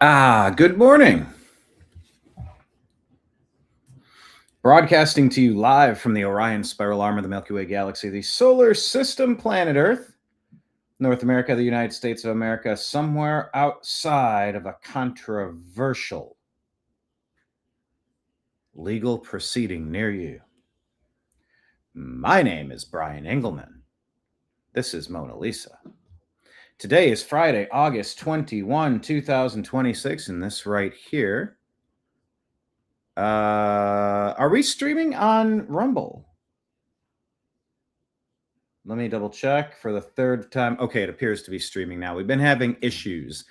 Good morning. Broadcasting to you live from the Orion Spiral Arm of the Milky Way Galaxy, the solar system, planet Earth, North America, the United States of America, somewhere outside of a controversial legal proceeding near you. My name is Brian Engelman. This is Mona Lisa. Today is Friday, August 21, 2026, and this right here. Are we streaming on Rumble? Let me double check for the third time. Okay, it appears to be streaming now. We've been having issues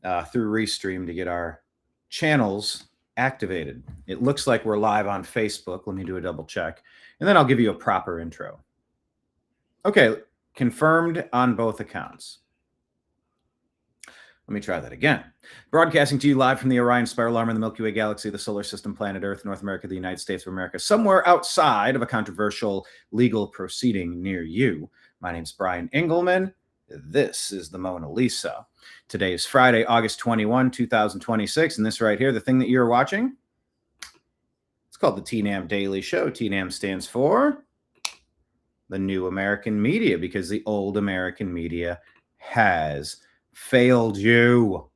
through Restream to get our channels activated. It looks like we're live on Facebook. Let me do a double check, and then I'll give you a proper intro. Okay, confirmed on both accounts. Let me try that again. Broadcasting to you live from the Orion Spiral Arm of the Milky Way Galaxy, the solar system, planet Earth, North America, the United States of America, somewhere outside of a controversial legal proceeding near you. My name's Brian Engelman. This is the Mona Lisa. Today is Friday, August 21, 2026, and this right here, the thing that you're watching, it's called the TNAM Daily Show. TNAM stands for the New American Media, because the old American media has failed you.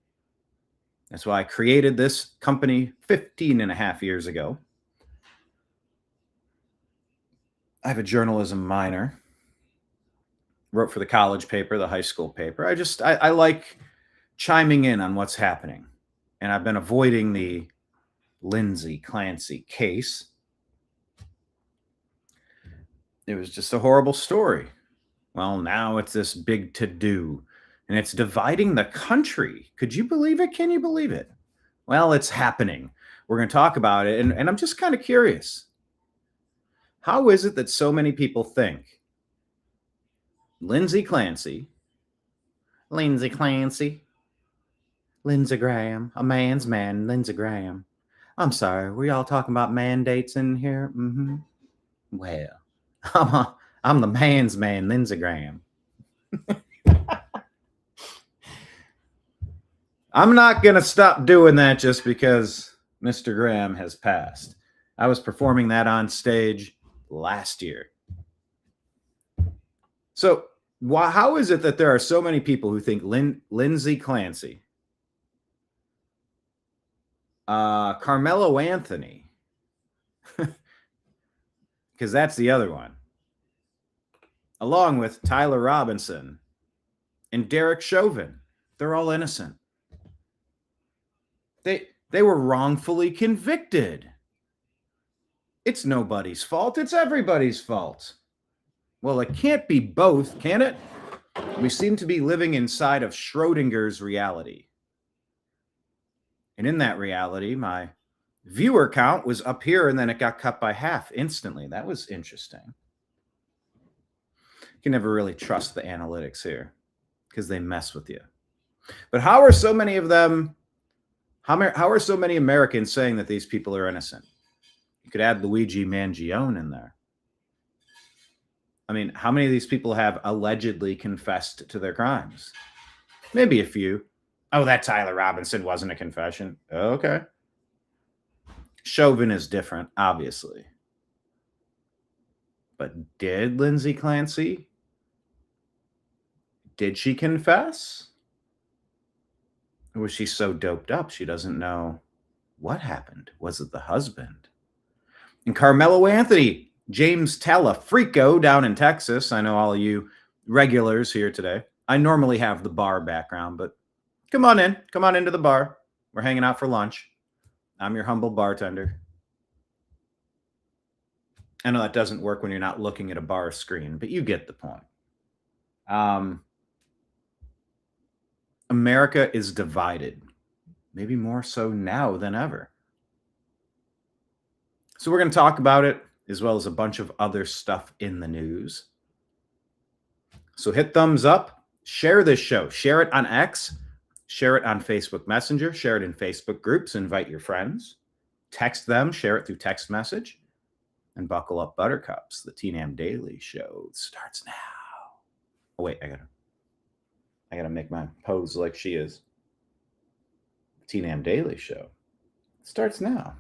That's why I created this company 15 and a half years ago. I have a journalism minor. Wrote for the college paper, the high school paper. I like chiming in on what's happening. And I've been avoiding the Lindsay Clancy case. It was just a horrible story. Well, now it's this big to-do. And it's dividing the country. Could you believe it? Can you believe it? Well, it's happening. We're going to talk about it. And I'm just kind of curious. How is it that so many people think Lindsay Clancy, Lindsay Graham, a man's man, Lindsey Graham. I'm sorry, were y'all talking about mandates in here? Mm-hmm. Well, I'm the man's man, Lindsey Graham. I'm not going to stop doing that just because Mr. Graham has passed. I was performing that on stage last year. So how is it that there are so many people who think Lindsay Clancy, Karmelo Anthony, because that's the other one, along with Tyler Robinson and Derek Chauvin, they're all innocent. They were wrongfully convicted. It's nobody's fault. It's everybody's fault. Well, it can't be both, can it? We seem to be living inside of Schrodinger's reality. And in that reality, my viewer count was up here and then it got cut by half instantly. That was interesting. You can never really trust the analytics here because they mess with you. But how are so many of them... How are so many Americans saying that these people are innocent? You could add Luigi Mangione in there. I mean, how many of these people have allegedly confessed to their crimes? Maybe a few. Oh, that Tyler Robinson wasn't a confession. Okay. Chauvin is different, obviously. But did Lindsay Clancy? Did she confess? Or was she so doped up she doesn't know what happened? Was it the husband? And Karmelo Anthony, James Talafrico down in Texas. I know all of you regulars here today. I normally have the bar background, but come on in. Come on into the bar. We're hanging out for lunch. I'm your humble bartender. I know that doesn't work when you're not looking at a bar screen, but you get the point. America is divided, maybe more so now than ever. So we're going to talk about it, as well as a bunch of other stuff in the news. So hit thumbs up, share this show, share it on X, share it on Facebook Messenger, share it in Facebook groups, invite your friends, text them, share it through text message, and buckle up buttercups. The TNAM Daily Show starts now. Oh, wait, I gotta make my pose like she is. TNAM Daily Show starts now.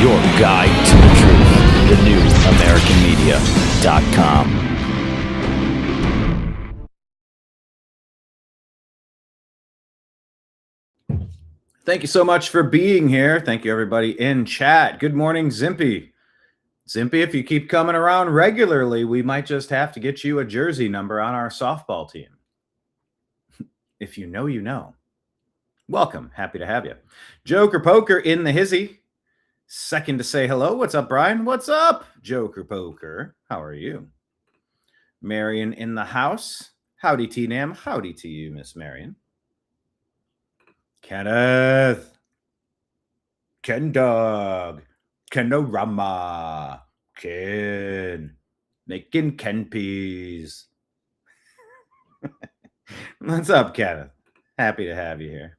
Your guide to the truth, thenewamericanmedia.com. Thank you so much for being here. Thank you, everybody in chat. Good morning, Zimpy. Zimpy, if you keep coming around regularly, we might just have to get you a jersey number on our softball team. If you know, you know. Welcome. Happy to have you. Joker Poker in the hizzy. Second to say hello. What's up, Brian? What's up, Joker Poker? How are you? Marion in the house. Howdy, TNAM. Howdy to you, Miss Marion. Kenneth. Ken Dog. Kenorama. Ken. Making Ken peas. What's up, Kenneth? Happy to have you here.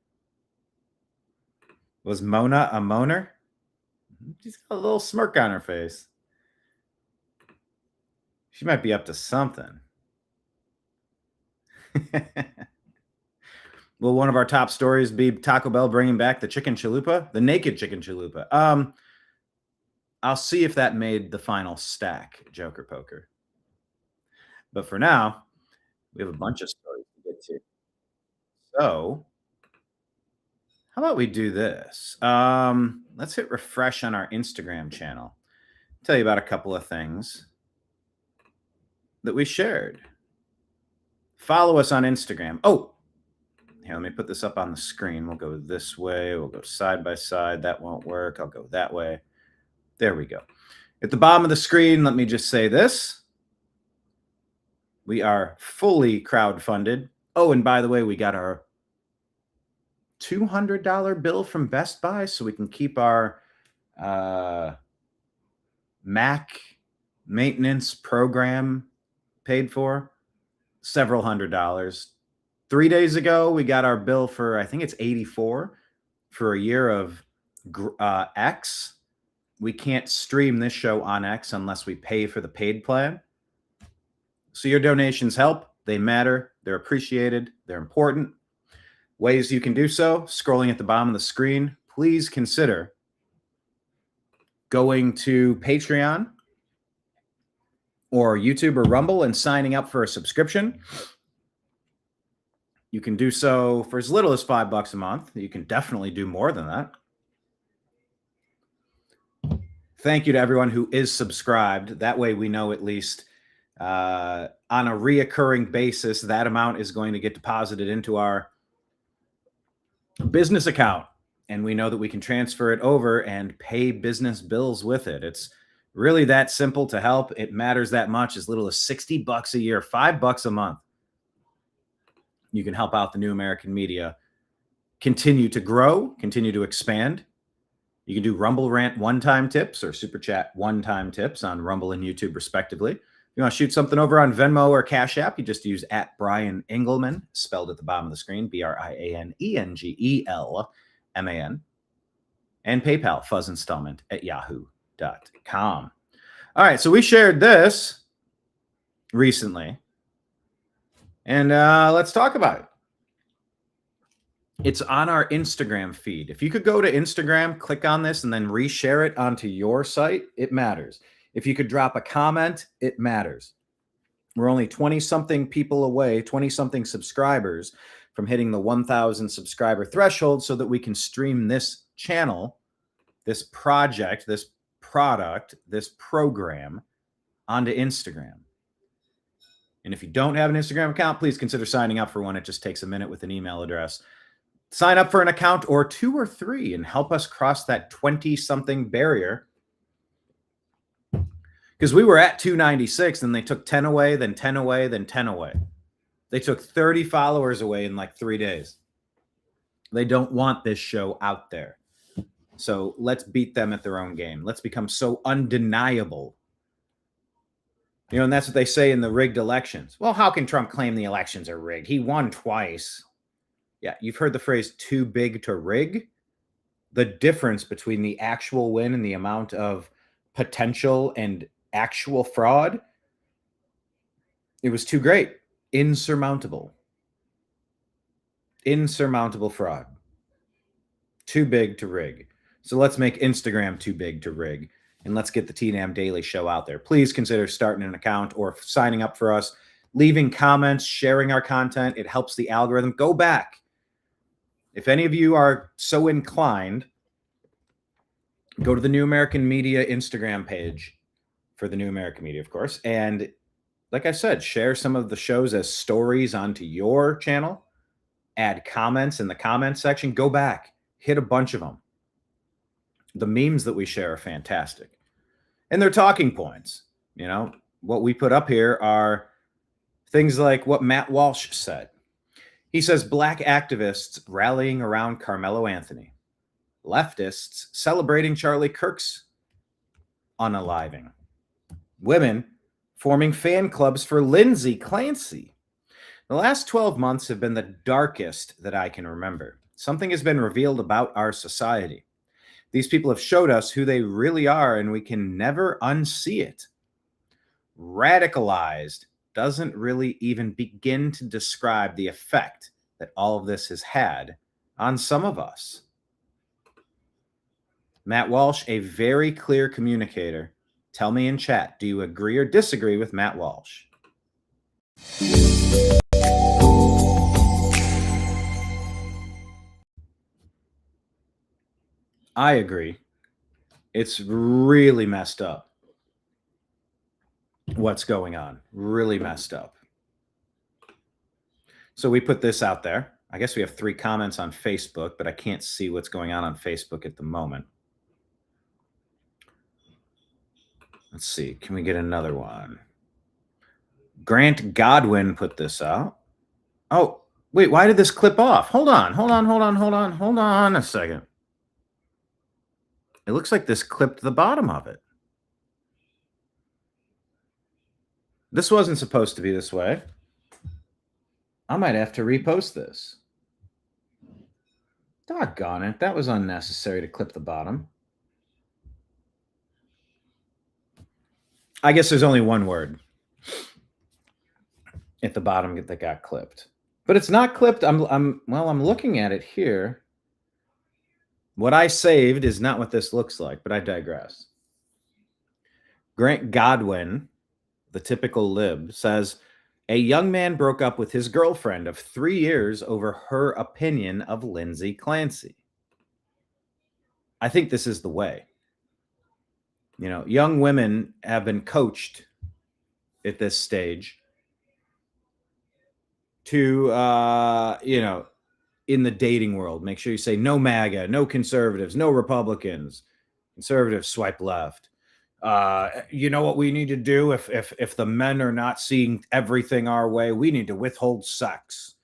Was Mona a moaner? She's got a little smirk on her face. She might be up to something. Will one of our top stories be Taco Bell bringing back the chicken chalupa? The naked chicken chalupa. I'll see if that made the final stack, Joker Poker. But for now, we have a bunch of stories to get to. So how about we do this? Let's hit refresh on our Instagram channel. Tell you about a couple of things that we shared. Follow us on Instagram. Oh, here, let me put this up on the screen. We'll go this way. We'll go side by side. That won't work. I'll go that way. There we go. At the bottom of the screen, let me just say this. We are fully crowdfunded. Oh, and by the way, we got our $200 bill from Best Buy so we can keep our Mac maintenance program paid for. Several $100s. 3 days ago, we got our bill for, I think it's $84 for a year of X. We can't stream this show on X unless we pay for the paid plan. So your donations help. They matter. They're appreciated. They're important. Ways you can do so, scrolling at the bottom of the screen. Please consider going to Patreon or YouTube or Rumble and signing up for a subscription. You can do so for as little as $5 a month. You can definitely do more than that. Thank you to everyone who is subscribed. That way we know at least on a reoccurring basis, that amount is going to get deposited into our business account. And we know that we can transfer it over and pay business bills with it. It's really that simple to help. It matters that much, as little as $60 a year, $5 a month. You can help out the New American Media continue to grow, continue to expand. You can do Rumble Rant one-time tips or Super Chat one-time tips on Rumble and YouTube, respectively. If you want to shoot something over on Venmo or Cash App, you just use @Brian Engelman, spelled at the bottom of the screen, BrianEngelman, and PayPal, fuzzinstallment@yahoo.com. All right, so we shared this recently, and let's talk about it. It's on our Instagram feed. If you could go to Instagram, click on this, and then reshare it onto your site, it matters. If you could drop a comment, it matters. We're only 20-something people away, 20-something subscribers from hitting the 1,000 subscriber threshold so that we can stream this channel, this project, this product, this program onto Instagram. And if you don't have an Instagram account, please consider signing up for one. It just takes a minute with an email address. Sign up for an account or 2 or 3 and help us cross that 20-something barrier. Because we were at 296 and they took 10 away, then 10 away, then 10 away. They took 30 followers away in like 3 days. They don't want this show out there. So let's beat them at their own game. Let's become so undeniable. You know, and that's what they say in the rigged elections. Well, how can Trump claim the elections are rigged? He won twice. Yeah, you've heard the phrase too big to rig. The difference between the actual win and the amount of potential and actual fraud, it was too great. Insurmountable. Insurmountable fraud. Too big to rig. So let's make Instagram too big to rig. And let's get the TNAM Daily Show out there. Please consider starting an account or signing up for us, leaving comments, sharing our content. It helps the algorithm. Go back. If any of you are so inclined, go to the New American Media Instagram page for the New American Media, of course. And like I said, share some of the shows as stories onto your channel. Add comments in the comment section. Go back. Hit a bunch of them. The memes that we share are fantastic. And they're talking points. You know, what we put up here are things like what Matt Walsh said. He says black activists rallying around Carmelo Anthony. Leftists celebrating Charlie Kirk's unaliving. Women forming fan clubs for Lindsay Clancy. The last 12 months have been the darkest that I can remember. Something has been revealed about our society. These people have showed us who they really are, and we can never unsee it. Radicalized doesn't really even begin to describe the effect that all of this has had on some of us. Matt Walsh, a very clear communicator. Tell me in chat, do you agree or disagree with Matt Walsh? I agree. It's really messed up what's going on. Really messed up. So we put this out there. I guess we have 3 comments on Facebook, but I can't see what's going on Facebook at the moment. Let's see. Can we get another one? Grant Godwin put this out. Oh, wait. Why did this clip off? Hold on a second. It looks like this clipped the bottom of it. This wasn't supposed to be this way. I might have to repost this. Doggone it. That was unnecessary to clip the bottom. I guess there's only one word at the bottom that got clipped. But it's not clipped. I'm looking at it here. What I saved is not what this looks like, but I digress. Grant Godwin, the typical lib, says, a young man broke up with his girlfriend of 3 years over her opinion of Lindsay Clancy. I think this is the way. You know, young women have been coached at this stage to, you know, in the dating world, make sure you say no MAGA, no conservatives, no Republicans. Conservatives swipe left. You know what we need to do if the men are not seeing everything our way? We need to withhold sex.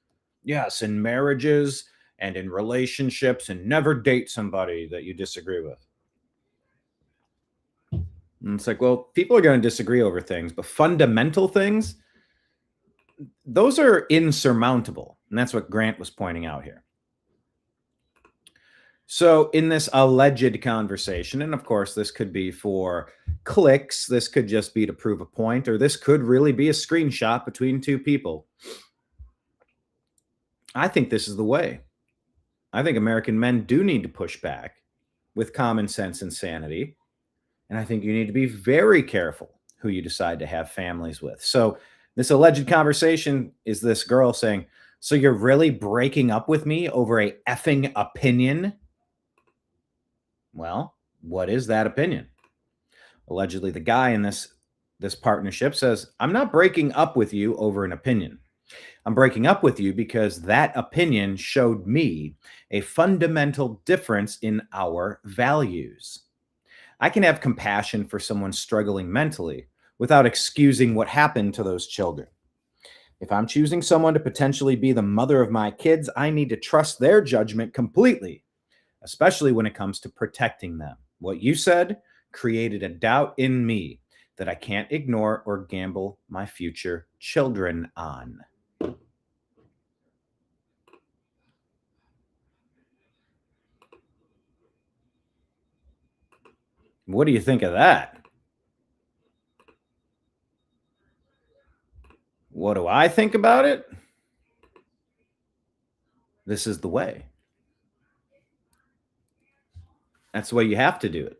Yes, in marriages and in relationships, and never date somebody that you disagree with. And it's like, well, people are going to disagree over things, but fundamental things, those are insurmountable. And that's what Grant was pointing out here. So in this alleged conversation, and of course, this could be for clicks, this could just be to prove a point, or this could really be a screenshot between 2 people. I think this is the way. I think American men do need to push back with common sense and sanity And I think you need to be very careful who you decide to have families with. So this alleged conversation is this girl saying, so you're really breaking up with me over a effing opinion? Well, what is that opinion? Allegedly, the guy in this partnership says, I'm not breaking up with you over an opinion. I'm breaking up with you because that opinion showed me a fundamental difference in our values. I can have compassion for someone struggling mentally without excusing what happened to those children. If I'm choosing someone to potentially be the mother of my kids, I need to trust their judgment completely, especially when it comes to protecting them. What you said created a doubt in me that I can't ignore or gamble my future children on. What do you think of that? What do I think about it? This is the way. That's the way you have to do it.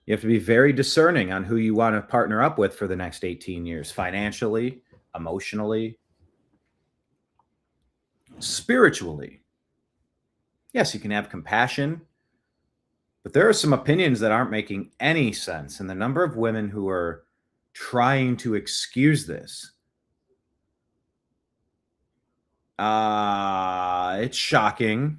You have to be very discerning on who you want to partner up with for the next 18 years, financially, emotionally, spiritually. Yes, you can have compassion, but there are some opinions that aren't making any sense. And the number of women who are trying to excuse this, it's shocking.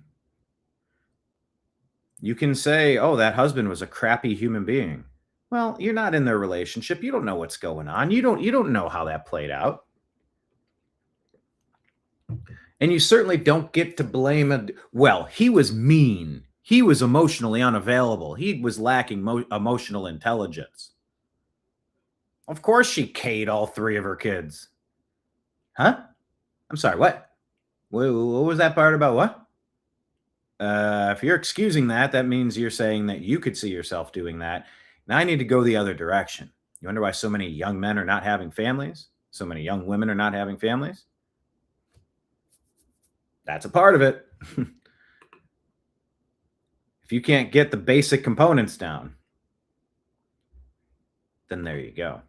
You can say, oh, that husband was a crappy human being. Well, you're not in their relationship. You don't know what's going on. You don't know how that played out. And you certainly don't get to blame well, he was mean. He was emotionally unavailable. He was lacking emotional intelligence. Of course she K'd all three of her kids. Huh? I'm sorry, what? What was that part about what? If you're excusing that, that means you're saying that you could see yourself doing that. Now I need to go the other direction. You wonder why so many young men are not having families? So many young women are not having families? That's a part of it. If you can't get the basic components down, then there you go.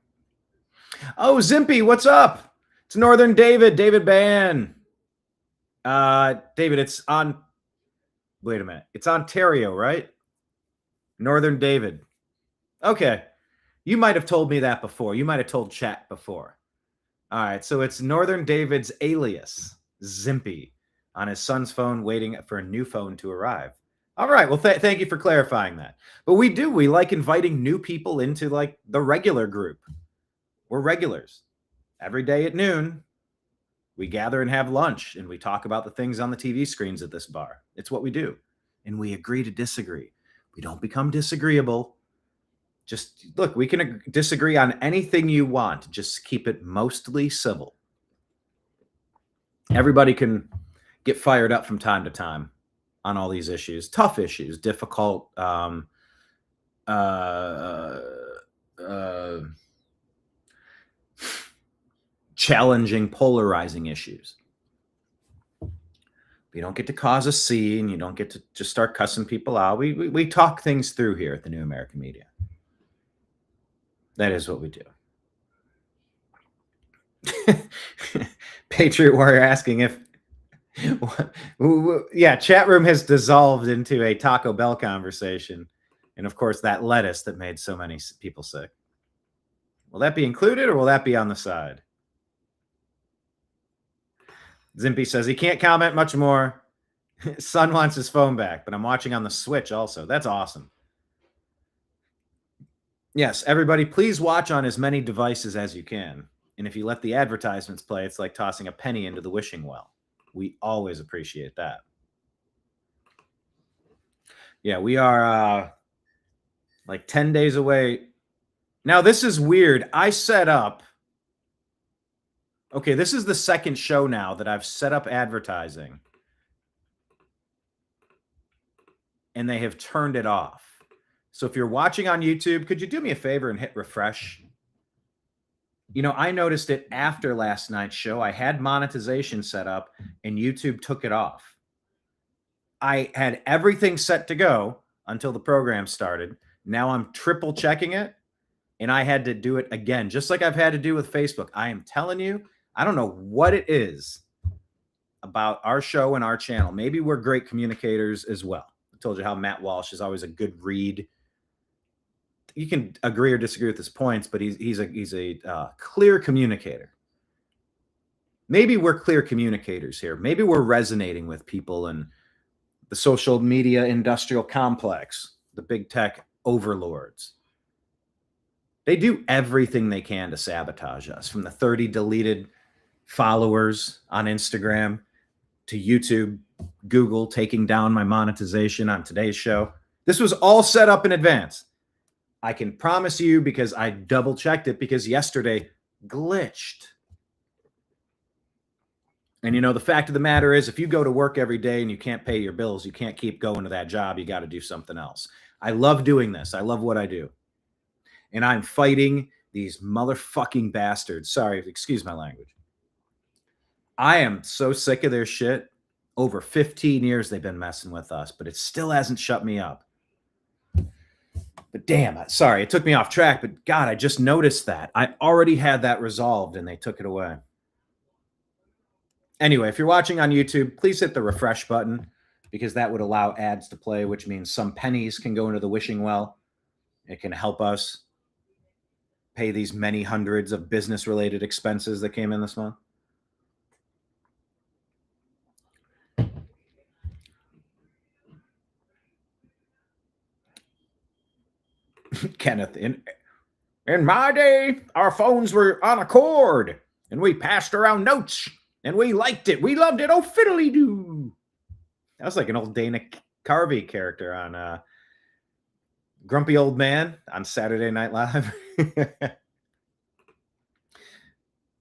Oh, Zimpy, what's up? It's Northern David, David Ban. David, it's on. Wait a minute. It's Ontario, right? Northern David. Okay. You might have told me that before. You might have told chat before. All right. So it's Northern David's alias, Zimpy, on his son's phone waiting for a new phone to arrive. All right. Well, thank you for clarifying that. But we like inviting new people into like the regular group. We're regulars. Every day at noon, we gather and have lunch and we talk about the things on the TV screens at this bar. It's what we do. And we agree to disagree. We don't become disagreeable. Just look, we can disagree on anything you want. Just keep it mostly civil. Everybody can get fired up from time to time on all these issues, tough issues, difficult, challenging, polarizing issues. You don't get to cause a scene. You don't get to just start cussing people out. We talk things through here at the New American Media. That is what we do. Patriot Warrior asking if, yeah, chat room has dissolved into a Taco Bell conversation. And of course, that lettuce that made so many people sick. Will that be included or will that be on the side? Zimpy says he can't comment much more. Son wants his phone back, but I'm watching on the Switch also. That's awesome. Yes, everybody, please watch on as many devices as you can. And if you let the advertisements play, it's like tossing a penny into the wishing well. We always appreciate that. Yeah, we are like 10 days away. Now, this is weird. I set up. Okay, this is the second show now that I've set up advertising. And they have turned it off. So if you're watching on YouTube, could you do me a favor and hit refresh? You know, I noticed it after last night's show. I had monetization set up and YouTube took it off. I had everything set to go until the program started. Now I'm triple checking it, and I had to do it again, just like I've had to do with Facebook. I am telling you, I don't know what it is about our show and our channel. Maybe we're great communicators as well. I told you how Matt Walsh is always a good read. You can agree or disagree with his points, but he's a clear communicator. Maybe we're clear communicators here. Maybe we're resonating with people in the social media industrial complex, the big tech overlords. They do everything they can to sabotage us, from the 30 deleted followers on Instagram to YouTube, Google taking down my monetization on today's show. This was all set up in advance. I can promise you, because I double checked it, because yesterday glitched. And the fact of the matter is, if you go to work every day and you can't pay your bills, you can't keep going to that job. You got to do something else. I love doing this. I love what I do. And I'm fighting these motherfucking bastards. Sorry, excuse my language. I am so sick of their shit. Over 15 years they've been messing with us, but it still hasn't shut me up. But damn, sorry, it took me off track. But God, I just noticed that. I already had that resolved and they took it away. Anyway, if you're watching on YouTube, please hit the refresh button, because that would allow ads to play, which means some pennies can go into the wishing well. It can help us pay these many hundreds of business-related expenses that came in this month. Kenneth, in my day, our phones were on a cord, and we passed around notes, and we liked it. We loved it. Oh, fiddly-doo. That was like an old Dana Carvey character on Grumpy Old Man on Saturday Night Live.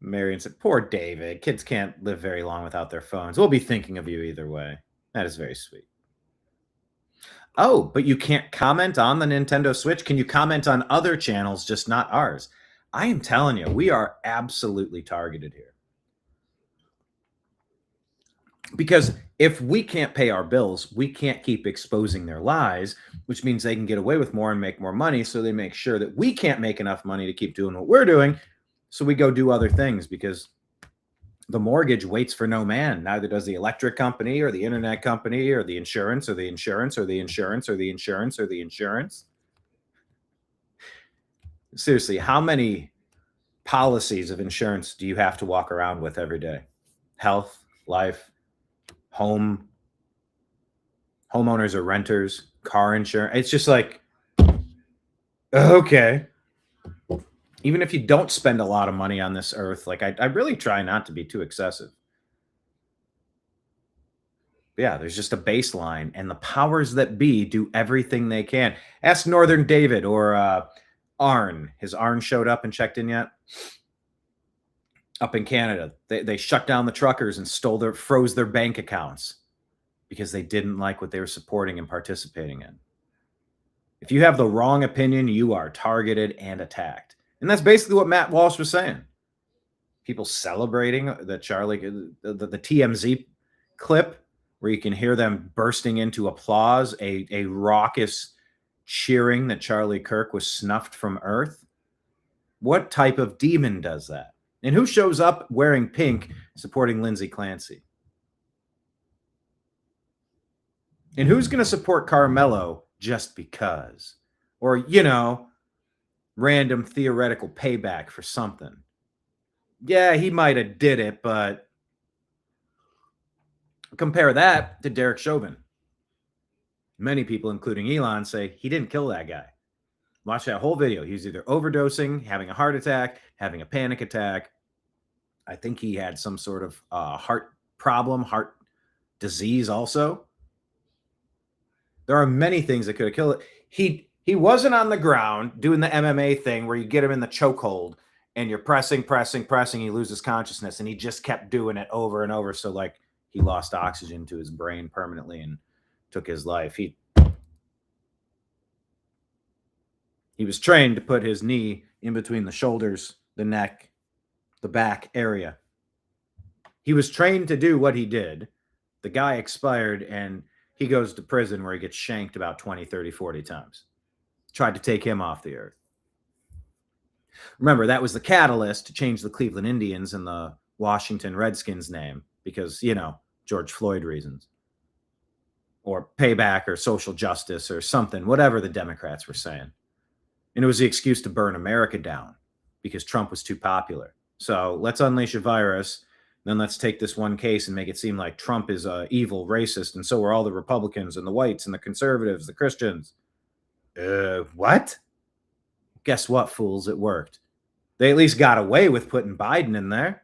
Marion said, poor David. Kids can't live very long without their phones. We'll be thinking of you either way. That is very sweet. Oh, but you can't comment on the Nintendo Switch? Can you comment on other channels, just not ours? I am telling you, we are absolutely targeted here. Because if we can't pay our bills, we can't keep exposing their lies, which means they can get away with more and make more money. So they make sure that we can't make enough money to keep doing what we're doing. So we go do other things, because the mortgage waits for no man. Neither does the electric company or the internet company or the insurance or the insurance or the insurance or the insurance or the insurance. Seriously, how many policies of insurance do you have to walk around with every day? Health, life, home, homeowners or renters, car insurance. It's just like, okay. Even if you don't spend a lot of money on this earth, like I really try not to be too excessive. But yeah, there's just a baseline, and the powers that be do everything they can. Ask Northern David or Arn. Has Arn showed up and checked in yet? Up in Canada, they shut down the truckers and froze their bank accounts because they didn't like what they were supporting and participating in. If you have the wrong opinion, you are targeted and attacked. And that's basically what Matt Walsh was saying. People celebrating the TMZ clip where you can hear them bursting into applause, a raucous cheering that Charlie Kirk was snuffed from Earth. What type of demon does that? And who shows up wearing pink supporting Lindsay Clancy? And who's going to support Karmelo just because? Or, random theoretical payback for something. Yeah, he might have did it, but compare that to Derek Chauvin. Many people, including Elon, say he didn't kill that guy. Watch that whole video. He's either overdosing, having a heart attack, having a panic attack. I think he had some sort of heart problem, heart disease also. There are many things that could have killed it. He wasn't on the ground doing the MMA thing where you get him in the chokehold and you're pressing, he loses consciousness, and he just kept doing it over and over. So like he lost oxygen to his brain permanently and took his life. He was trained to put his knee in between the shoulders, the neck, the back area. He was trained to do what he did. The guy expired and he goes to prison where he gets shanked about 20, 30, 40 times. tried to take him off the earth. Remember, that was the catalyst to change the Cleveland Indians and the Washington Redskins name because, George Floyd reasons. Or payback or social justice or something, whatever the Democrats were saying. And it was the excuse to burn America down because Trump was too popular. So let's unleash a virus. Then let's take this one case and make it seem like Trump is an evil racist. And so are all the Republicans and the whites and the conservatives, the Christians. What? Guess what, fools? It worked. They at least got away with putting Biden in there.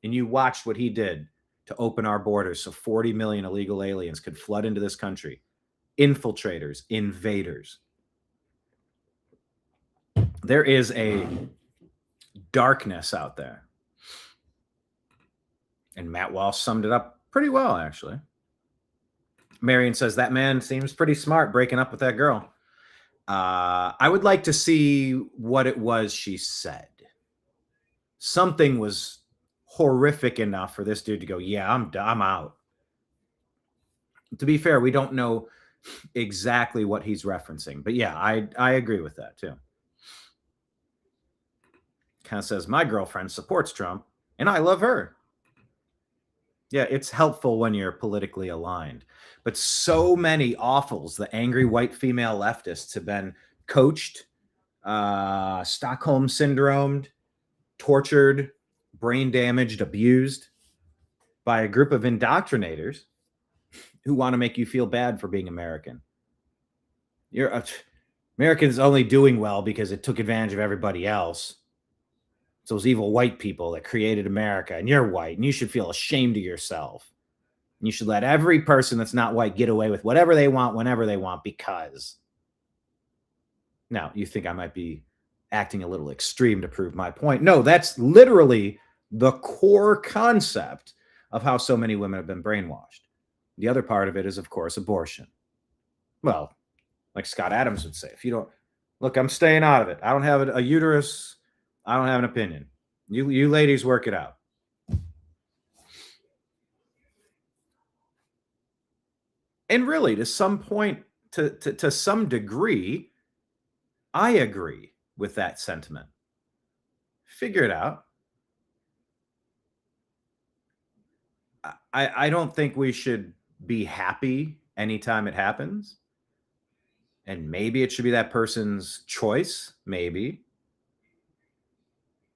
And you watched what he did to open our borders so 40 million illegal aliens could flood into this country. Infiltrators, invaders. There is a darkness out there. And Matt Walsh summed it up pretty well, actually. Marion says, that man seems pretty smart breaking up with that girl. I would like to see what it was she said. Something was horrific enough for this dude to go, yeah, I'm out. To be fair, we don't know exactly what he's referencing. But yeah, I agree with that too. Kind of says, my girlfriend supports Trump and I love her. Yeah, it's helpful when you're politically aligned. But so many awfuls, the angry white female leftists have been coached, Stockholm syndromed, tortured, brain damaged, abused by a group of indoctrinators who want to make you feel bad for being American. Americans only doing well because it took advantage of everybody else. It's those evil white people that created America, and you're white, and you should feel ashamed of yourself. And you should let every person that's not white get away with whatever they want, whenever they want, because. Now, you think I might be acting a little extreme to prove my point. No, that's literally the core concept of how so many women have been brainwashed. The other part of it is, of course, abortion. Well, like Scott Adams would say, if you don't, look, I'm staying out of it. I don't have a uterus. I don't have an opinion. You ladies work it out. And really, to some point, to some degree, I agree with that sentiment. Figure it out. I don't think we should be happy anytime it happens. And maybe it should be that person's choice, maybe.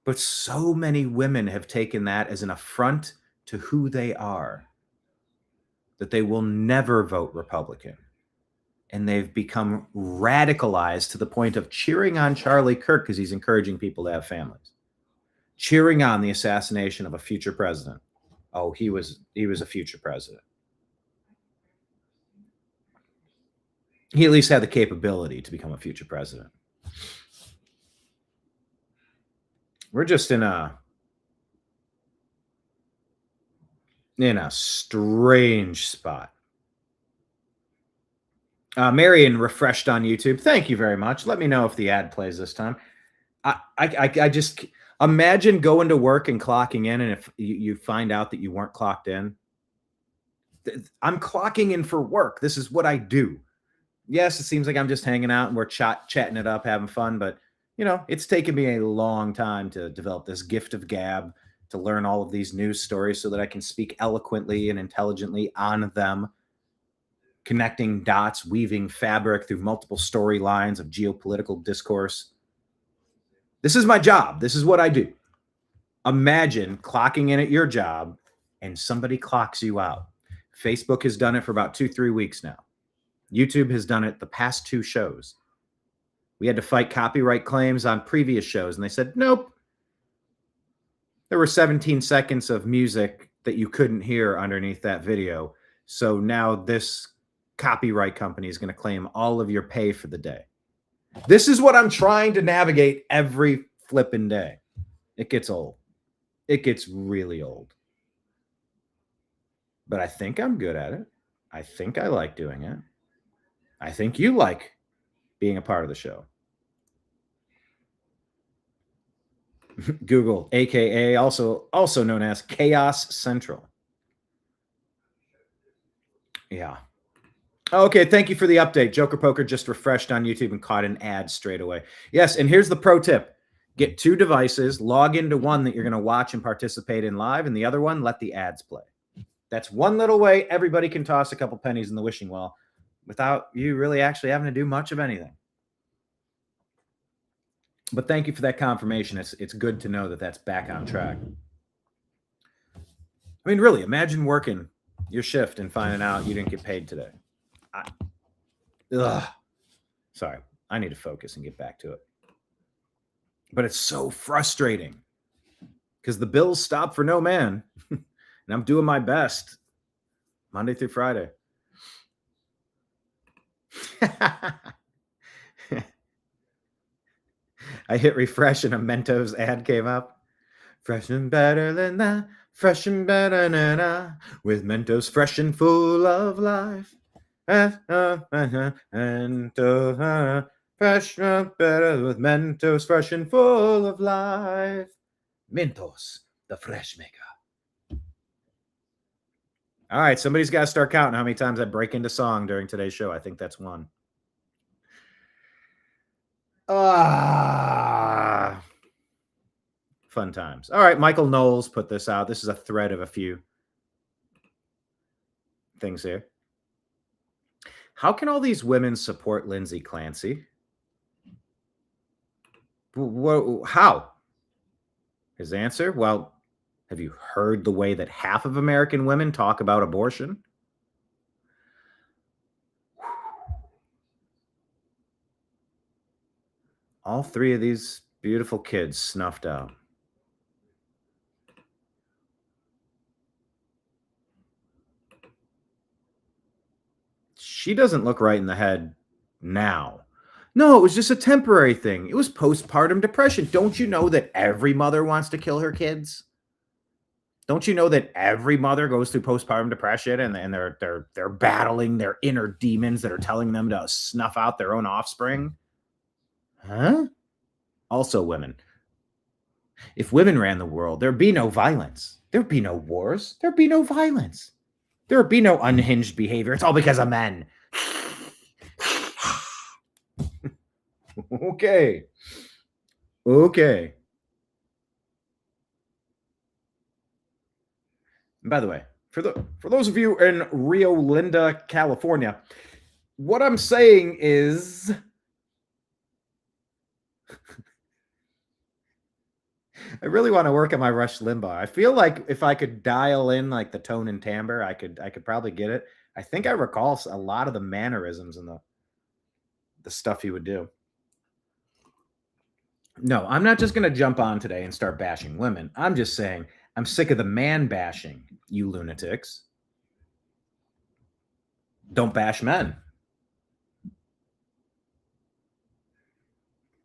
But so many women have taken that as an affront to who they are, that they will never vote Republican. And they've become radicalized to the point of cheering on Charlie Kirk because he's encouraging people to have families, cheering on the assassination of a future president. Oh, he was a future president. He at least had the capability to become a future president. We're just in a strange spot. Marion refreshed on YouTube. Thank you very much. Let me know if the ad plays this time. I just imagine going to work and clocking in, and if you find out that you weren't clocked in. I'm clocking in for work. This is what I do. Yes, it seems like I'm just hanging out and we're chatting it up, having fun, but it's taken me a long time to develop this gift of gab, to learn all of these news stories so that I can speak eloquently and intelligently on them, connecting dots, weaving fabric through multiple storylines of geopolitical discourse. This is my job. This is what I do. Imagine clocking in at your job and somebody clocks you out. Facebook has done it for about 2-3 weeks now. YouTube has done it the past 2 shows. We had to fight copyright claims on previous shows, and they said, nope. There were 17 seconds of music that you couldn't hear underneath that video. So now this copyright company is going to claim all of your pay for the day. This is what I'm trying to navigate every flipping day. It gets old. It gets really old. But I think I'm good at it. I think I like doing it. I think you like being a part of the show. Google, aka also known as Chaos Central. Yeah. Okay, thank you for the update. Joker Poker just refreshed on YouTube and caught an ad straight away. Yes, and here's the pro tip. Get 2 devices, log into one that you're going to watch and participate in live, and the other one, let the ads play. That's one little way everybody can toss a couple pennies in the wishing well without you really actually having to do much of anything. But thank you for that confirmation. It's good to know that that's back on track. I mean, really, imagine working your shift and finding out you didn't get paid today. Sorry, I need to focus and get back to it. But it's so frustrating because the bills stop for no man. And I'm doing my best Monday through Friday. I hit refresh and a Mentos ad came up. Fresh and better than that. Fresh and better than that. With Mentos fresh and full of life. Mentos fresh and better with Mentos fresh and full of life. Mentos, the fresh maker. All right, somebody's got to start counting how many times I break into song during today's show. I think that's one. Fun times. All right, Michael Knowles put this out. This is a thread of a few things here. How can all these women support Lindsay Clancy? How? His answer, well, have you heard the way that half of American women talk about abortion? All 3 of these beautiful kids snuffed out. She doesn't look right in the head now. No, it was just a temporary thing. It was postpartum depression. Don't you know that every mother wants to kill her kids? Don't you know that every mother goes through postpartum depression and they're battling their inner demons that are telling them to snuff out their own offspring? Huh? Also, women. If women ran the world, there'd be no violence. There'd be no wars. There'd be no violence. There would be no unhinged behavior. It's all because of men. Okay. And by the way, for those of you in Rio Linda, California, what I'm saying is I really want to work on my Rush Limbaugh. I feel like if I could dial in like the tone and timbre, I could probably get it. I think I recall a lot of the mannerisms and the stuff he would do. No, I'm not just going to jump on today and start bashing women. I'm just saying I'm sick of the man bashing, you lunatics. Don't bash men.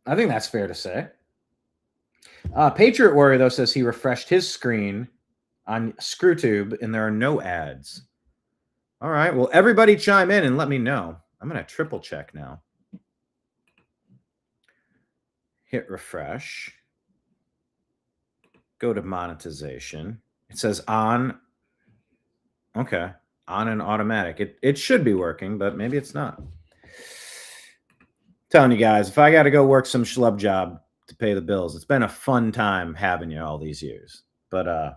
I think that's fair to say. Patriot Warrior, though, says he refreshed his screen on ScrewTube and there are no ads. All right. Well, everybody chime in and let me know. I'm going to triple check now. Hit refresh. Go to monetization. It says on. Okay. On and automatic. It should be working, but maybe it's not. Telling you guys, if I got to go work some schlub job to pay the bills, it's been a fun time having you all these years. But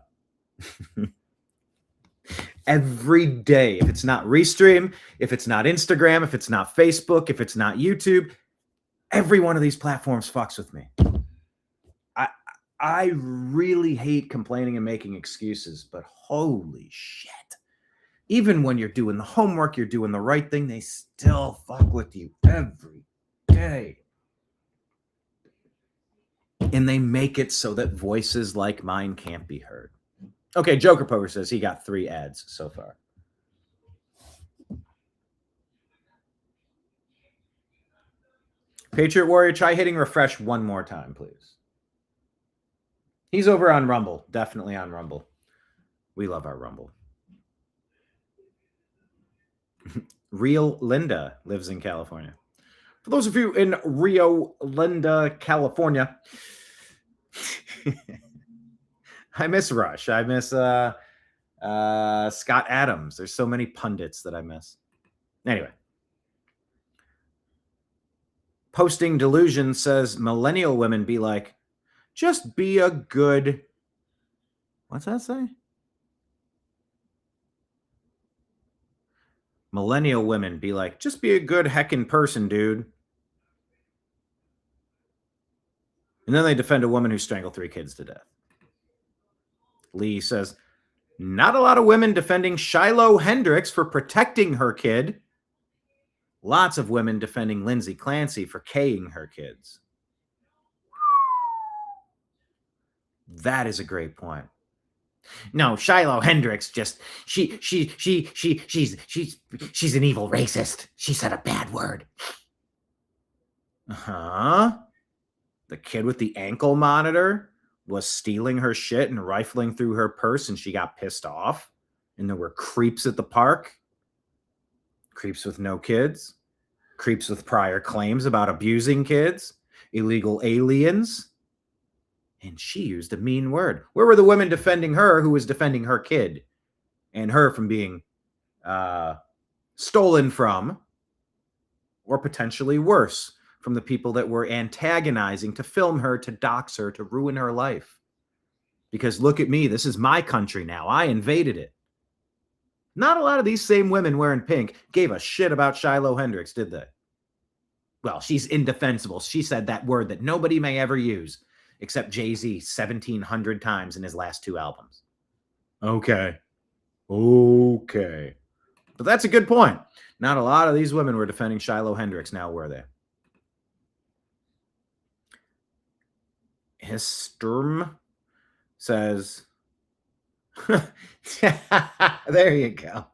every day, if it's not Restream, if it's not Instagram, if it's not Facebook, if it's not YouTube, every one of these platforms fucks with me. I really hate complaining and making excuses, but holy shit. Even when you're doing the homework, you're doing the right thing, they still fuck with you every day. And they make it so that voices like mine can't be heard. Okay, Joker Poker says he got 3 ads so far. Patriot Warrior, try hitting refresh one more time, please. He's over on Rumble. Definitely on Rumble. We love our Rumble. Real Linda lives in California. For those of you in Rio Linda, California, I miss Rush. I miss Scott Adams. There's so many pundits that I miss. Anyway. Posting Delusion says millennial women be like, just be a good... What's that say? Millennial women be like, just be a good heckin' person, dude. And then they defend a woman who strangled 3 kids to death. Lee says, not a lot of women defending Shiloh Hendricks for protecting her kid. Lots of women defending Lindsay Clancy for K-ing her kids. That is a great point. No, Shiloh Hendricks just she's an evil racist. She said a bad word. The kid with the ankle monitor was stealing her shit and rifling through her purse, and she got pissed off. And there were creeps at the park. Creeps with no kids. Creeps with prior claims about abusing kids. Illegal aliens. And she used a mean word. Where were the women defending her who was defending her kid? And her from being stolen from, or potentially worse, from the people that were antagonizing to film her, to dox her, to ruin her life. Because look at me, this is my country now. I invaded it. Not a lot of these same women wearing pink gave a shit about Shiloh Hendricks, did they? Well, she's indefensible. She said that word that nobody may ever use, except Jay-Z 1,700 times in his last 2 albums. Okay. But that's a good point. Not a lot of these women were defending Shiloh Hendricks now, were they? Historm says, there you go.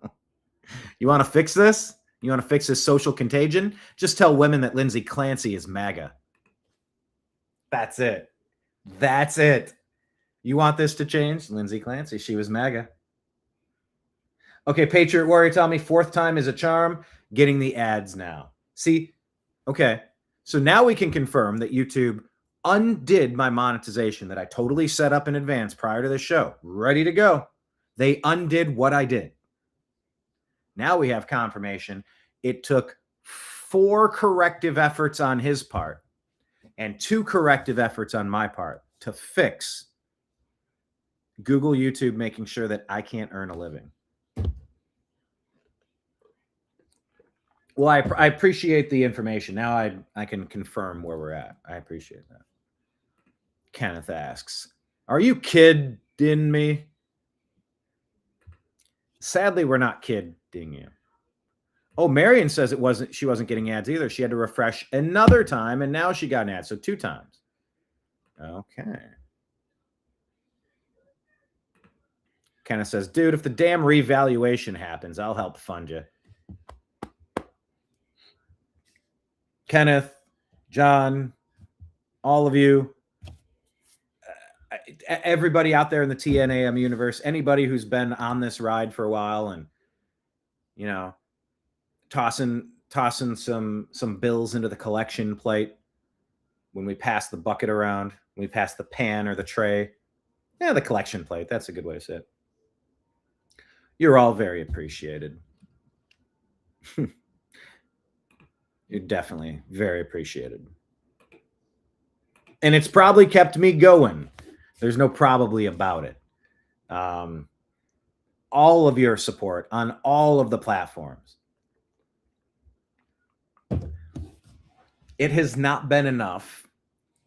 You want to fix this? You want to fix this social contagion? Just tell women that Lindsay Clancy is MAGA. That's it. That's it. You want this to change? Lindsay Clancy, she was MAGA. Okay, Patriot Warrior, tell me 4th time is a charm. Getting the ads now. See? Okay. So now we can confirm that YouTube undid my monetization that I totally set up in advance prior to the show. Ready to go. They undid what I did. Now we have confirmation. It took 4 corrective efforts on his part and 2 corrective efforts on my part to fix Google, YouTube, making sure that I can't earn a living. Well, I appreciate the information. Now I can confirm where we're at. I appreciate that. Kenneth asks, are you kidding me? Sadly, we're not kidding you. Oh, Marion says she wasn't getting ads either. She had to refresh another time, and now she got an ad, so 2 times. Okay. Kenneth says, dude, if the damn revaluation happens, I'll help fund you. Kenneth, John, all of you, everybody out there in the TNAM universe, anybody who's been on this ride for a while and, you know, tossing some bills into the collection plate when we pass the bucket around, when we pass the pan or the tray. Yeah, the collection plate. That's a good way to say it. You're all very appreciated. You're definitely very appreciated. And it's probably kept me going. There's no probably about it. All of your support on all of the platforms. It has not been enough.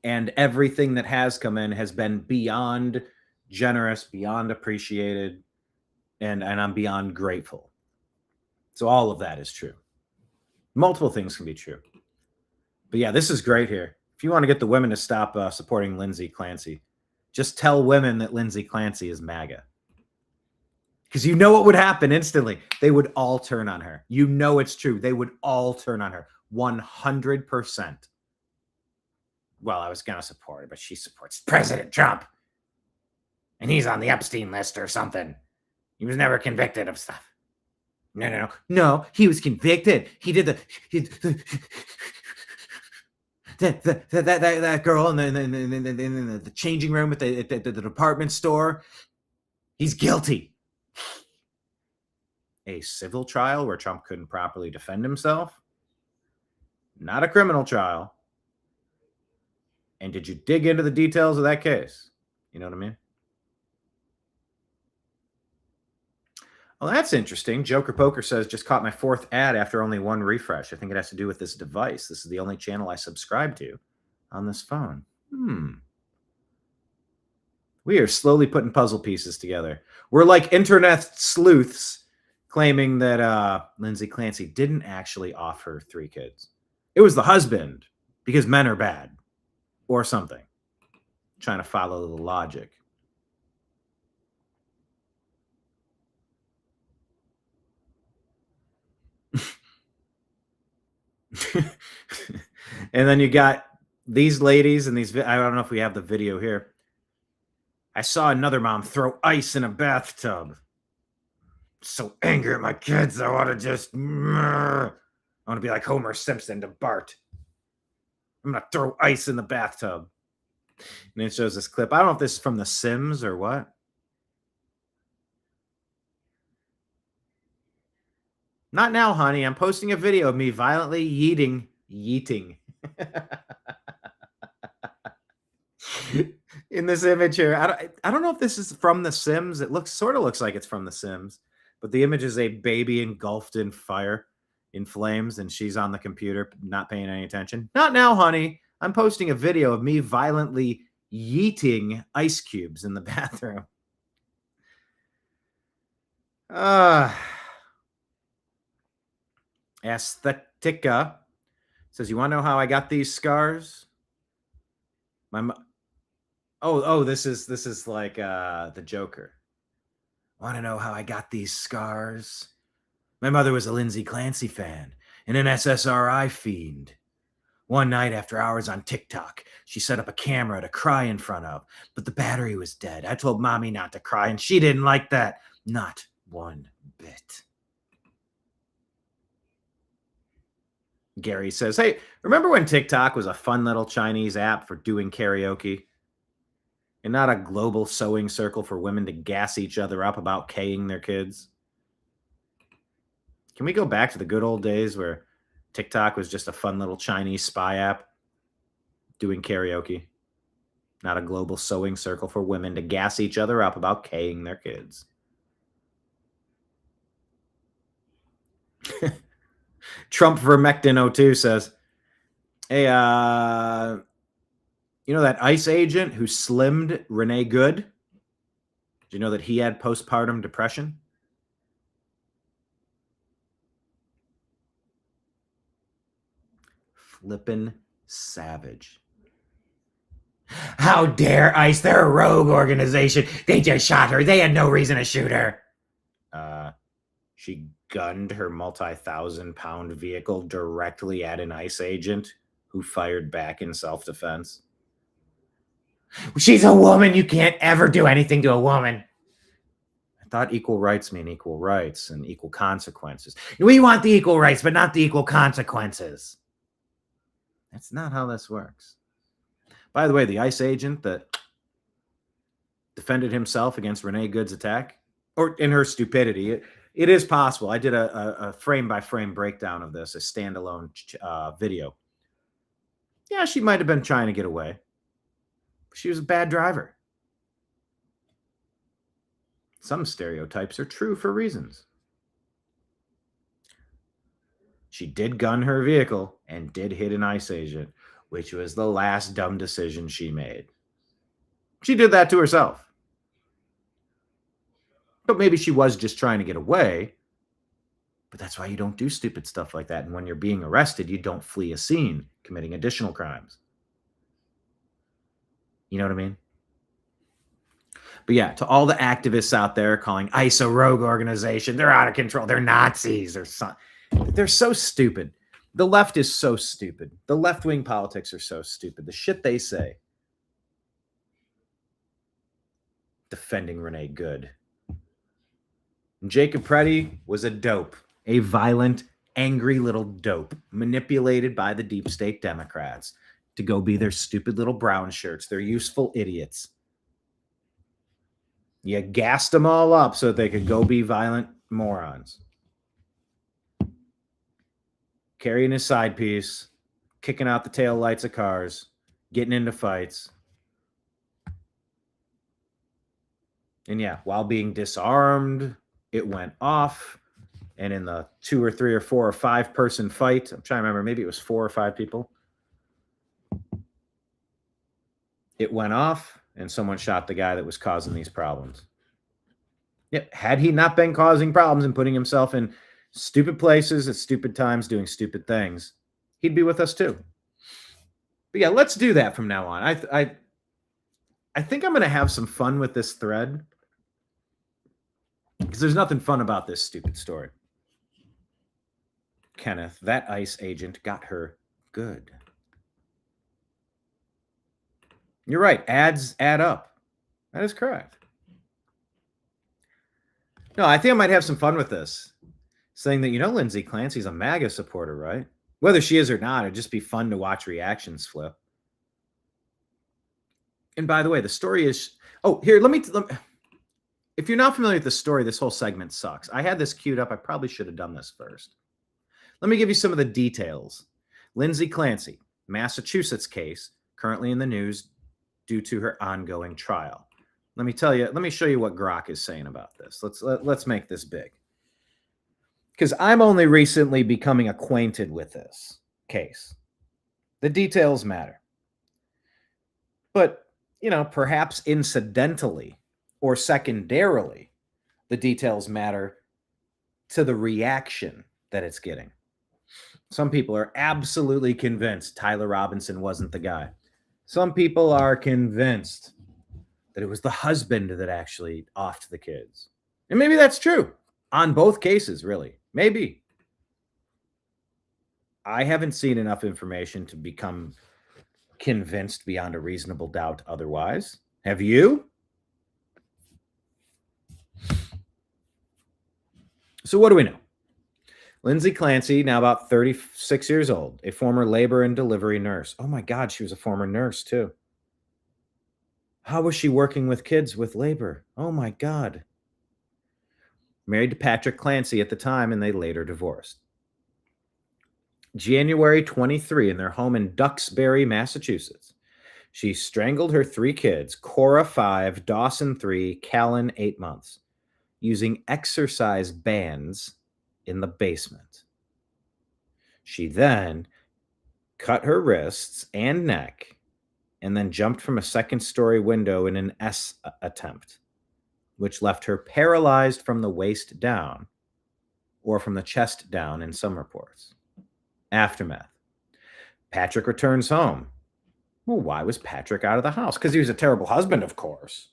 And everything that has come in has been beyond generous, beyond appreciated, and I'm beyond grateful. So all of that is true. Multiple things can be true. But yeah, this is great here. If you want to get the women to stop supporting Lindsay Clancy, just tell women that Lindsay Clancy is MAGA. Because you know what would happen instantly. They would all turn on her. You know it's true. They would all turn on her. 100%. Well, I was going to support her, but she supports President Trump. And he's on the Epstein list or something. He was never convicted of stuff. No, he was convicted. He did that girl in the changing room at the department store. He's guilty. a civil trial where Trump couldn't properly defend himself, not a criminal trial. And did you dig into the details of that case? You know what I mean? Well, that's interesting. Joker Poker says, just caught my fourth ad after only one refresh. I think it has to do with this device. This is the only channel I subscribe to on this phone. We are slowly putting puzzle pieces together. We're like internet sleuths claiming that Lindsay Clancy didn't actually offer 3 kids. It was the husband because men are bad or something. Trying to follow the logic. And then you got these ladies and these, I don't know if we have the video here. I saw another mom throw ice in a bathtub. So angry at my kids, I want to be like Homer Simpson to Bart. I'm going to throw ice in the bathtub. And it shows this clip. I don't know if this is from The Sims or what. Not now, honey. I'm posting a video of me violently yeeting. In this image here. I don't know if this is from The Sims. It sort of looks like it's from The Sims. But the image is a baby engulfed in fire, in flames, and she's on the computer not paying any attention. Not now, honey. I'm posting a video of me violently yeeting ice cubes in the bathroom. Aesthetica says, you want to know how I got these scars? This is like the Joker. Want to know how I got these scars? My mother was a Lindsay Clancy fan and an SSRI fiend. One night after hours on TikTok, she set up a camera to cry in front of, but the battery was dead. I told mommy not to cry, and she didn't like that. Not one bit. Gary says, hey, remember when TikTok was a fun little Chinese app for doing karaoke? And not a global sewing circle for women to gas each other up about K-ing their kids? Can we go back to the good old days where TikTok was just a fun little Chinese spy app doing karaoke? Not a global sewing circle for women to gas each other up about K-ing their kids. Trump Vermectin 02 says, hey, you know that ICE agent who slimmed Renee Good? Did you know that he had postpartum depression? Flippin' savage. How dare ICE? They're a rogue organization. They just shot her. They had no reason to shoot her. She gunned her multi-thousand-pound vehicle directly at an ICE agent who fired back in self-defense. She's a woman. You can't ever do anything to a woman. I thought equal rights mean equal rights and equal consequences. We want the equal rights, but not the equal consequences. That's not how this works. By the way, the ICE agent that defended himself against Renee Good's attack, or in her stupidity, it is possible. I did a frame-by-frame breakdown of this, a standalone video. Yeah, she might have been trying to get away. She was a bad driver. Some stereotypes are true for reasons. She did gun her vehicle and did hit an ICE agent, which was the last dumb decision she made. She did that to herself. But maybe she was just trying to get away. But that's why you don't do stupid stuff like that. And when you're being arrested, you don't flee a scene, committing additional crimes. You know what I mean? But yeah, to all the activists out there calling ICE a rogue organization, they're out of control, they're Nazis or something. They're so stupid. The left is so stupid. The left-wing politics are so stupid. The shit they say. Defending Renee Good. Jacob Preddy was a dope, a violent, angry little dope, manipulated by the deep state Democrats to go be their stupid little brown shirts. They're useful idiots. You gassed them all up so they could go be violent morons. carrying his side piece, kicking out the tail lights of cars, getting into fights. And yeah, while being disarmed, it went off. And in the 2 or 3 or 4 or 5 person fight, I'm trying to remember, maybe it was 4 or 5 people. It went off and someone shot the guy that was causing these problems. Yeah, had he not been causing problems and putting himself in stupid places at stupid times, doing stupid things, he'd be with us too. But yeah, let's do that from now on. I think I'm going to have some fun with this thread because there's nothing fun about this stupid story. Kenneth, that ICE agent got her good. You're right. Ads add up. That is correct. No, I think I might have some fun with this. Saying that, Lindsay Clancy's a MAGA supporter, right? Whether she is or not, it'd just be fun to watch reactions flip. And by the way, the story is... Oh, here, let me... If you're not familiar with the story, this whole segment sucks. I had this queued up. I probably should have done this first. Let me give you some of the details. Lindsay Clancy, Massachusetts case, currently in the news due to her ongoing trial. Let me show you what Grok is saying about this. Let's make this big. Because I'm only recently becoming acquainted with this case. The details matter. But, perhaps incidentally or secondarily, the details matter to the reaction that it's getting. Some people are absolutely convinced Tyler Robinson wasn't the guy. Some people are convinced that it was the husband that actually offed the kids. And maybe that's true on both cases, really. Maybe. I haven't seen enough information to become convinced beyond a reasonable doubt otherwise. Have you? So what do we know? Lindsay Clancy, now about 36 years old, a former labor and delivery nurse. Oh my God, she was a former nurse too. How was she working with kids with labor? Oh my God. Married to Patrick Clancy at the time, and they later divorced. January 23, in their home in Duxbury, Massachusetts, she strangled her 3 kids, Cora 5, Dawson 3, Callan 8 months, using exercise bands in the basement. She then cut her wrists and neck and then jumped from a second-story window in an S attempt, which left her paralyzed from the waist down or from the chest down in some reports. Aftermath. Patrick returns home. Well, why was Patrick out of the house? Because he was a terrible husband, of course.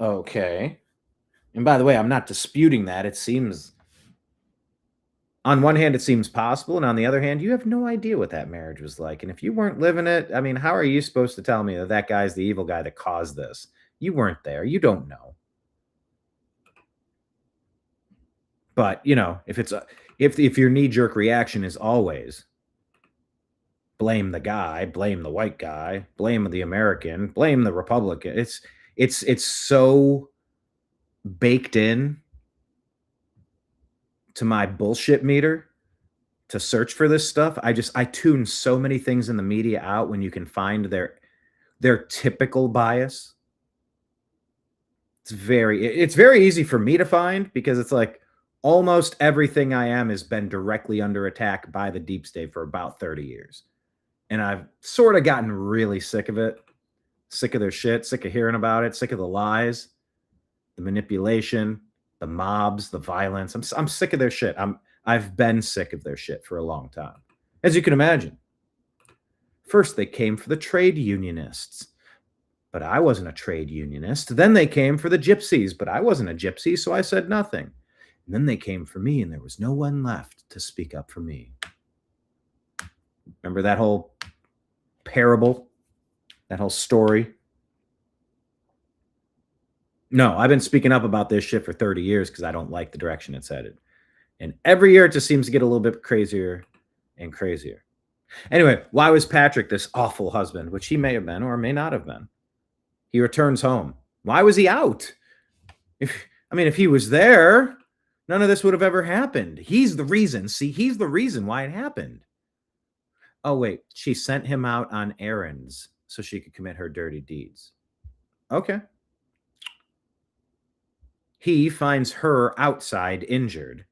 Okay. And by the way, I'm not disputing that. It seems, on one hand, it seems possible. And on the other hand, you have no idea what that marriage was like. And if you weren't living it, I mean, how are you supposed to tell me that that guy's the evil guy that caused this? You weren't there. You don't know. But, if your knee-jerk reaction is always blame the guy, blame the white guy, blame the American, blame the Republican, it's so baked in to my bullshit meter to search for this stuff. I tune so many things in the media out when you can find their typical bias. It's very easy for me to find because it's like almost everything I am has been directly under attack by the deep state for about 30 years. And I've sort of gotten really sick of it, sick of their shit, sick of hearing about it, sick of the lies, the manipulation, the mobs, the violence. I'm sick of their shit. I've been sick of their shit for a long time. As you can imagine. First, they came for the trade unionists, but I wasn't a trade unionist. Then they came for the gypsies, but I wasn't a gypsy, so I said nothing. And then they came for me, and there was no one left to speak up for me. Remember that whole parable, that whole story? No, I've been speaking up about this shit for 30 years because I don't like the direction it's headed. And every year it just seems to get a little bit crazier and crazier. Anyway, why was Patrick this awful husband, which he may have been or may not have been? He returns home. Why was he out? If he was there, None of this would have ever happened. He's the reason. See, he's the reason why it happened. Oh, wait. She sent him out on errands so she could commit her dirty deeds. Okay. He finds her outside injured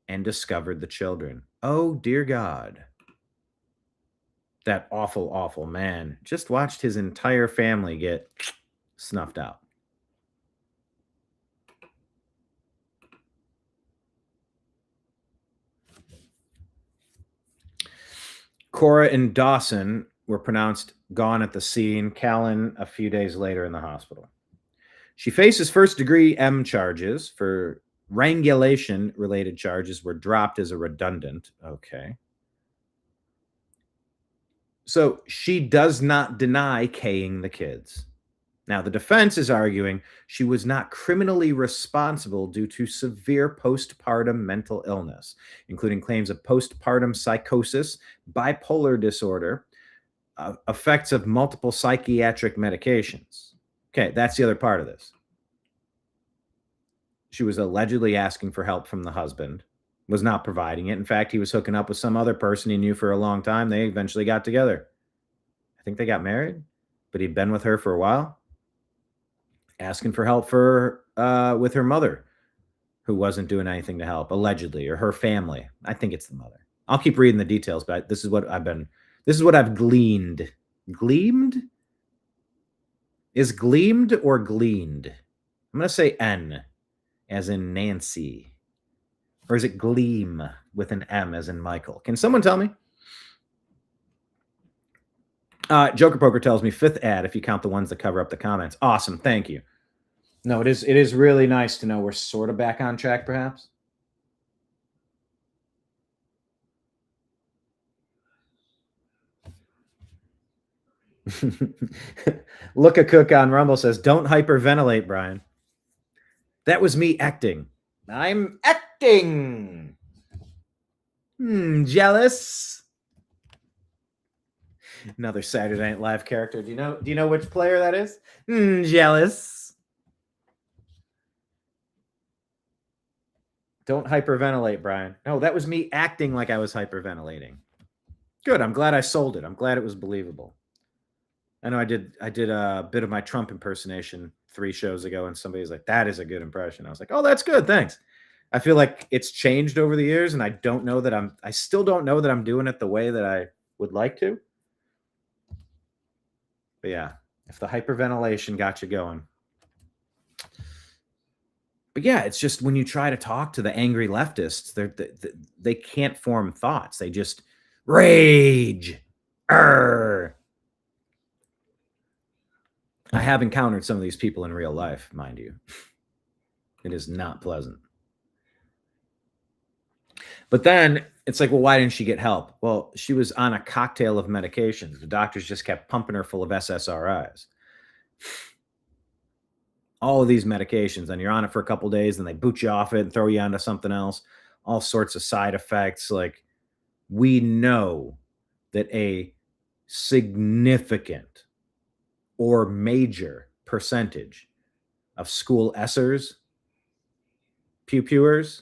and discovered the children. Oh, dear God. That awful, awful man just watched his entire family get snuffed out. Cora and Dawson were pronounced gone at the scene. Callan a few days later in the hospital. She faces first-degree M charges. For wrangulation-related charges were dropped as a redundant. Okay. So she does not deny K-ing the kids. Now, the defense is arguing she was not criminally responsible due to severe postpartum mental illness, including claims of postpartum psychosis, bipolar disorder, effects of multiple psychiatric medications. Okay, that's the other part of this. She was allegedly asking for help from the husband, was not providing it. In fact, he was hooking up with some other person he knew for a long time. They eventually got together. I think they got married, but he'd been with her for a while. Asking for help with her mother, who wasn't doing anything to help, allegedly, or her family. I think it's the mother. I'll keep reading the details, but this is what I've gleaned. Gleamed? Is gleamed or gleaned? I'm going to say N, as in Nancy. Or is it gleam with an M as in Michael? Can someone tell me? Joker Poker tells me 5th ad if you count the ones that cover up the comments. Awesome. Thank you. No, it is really nice to know we're sort of back on track, perhaps. Look a Cook on Rumble says, don't hyperventilate, Brian. That was me acting. I'm acting. Jealous. Another Saturday Night Live character. Do you know which player that is? Jealous. Don't hyperventilate, Brian. No, that was me acting like I was hyperventilating. Good. I'm glad I sold it. I'm glad it was believable. I know I did a bit of my Trump impersonation 3 shows ago, and somebody's like, that is a good impression. I was like, oh, that's good. Thanks. I feel like it's changed over the years, and I still don't know that I'm doing it the way that I would like to. But yeah, if the hyperventilation got you going. But yeah, it's just when you try to talk to the angry leftists, they can't form thoughts. They just rage. Arr. I have encountered some of these people in real life, mind you. It is not pleasant. But then it's like, well, why didn't she get help? Well, she was on a cocktail of medications. The doctors just kept pumping her full of SSRIs. All of these medications, and you're on it for a couple of days, and they boot you off it and throw you onto something else. All sorts of side effects. Like, we know that a significant or major percentage of school essers, pewers.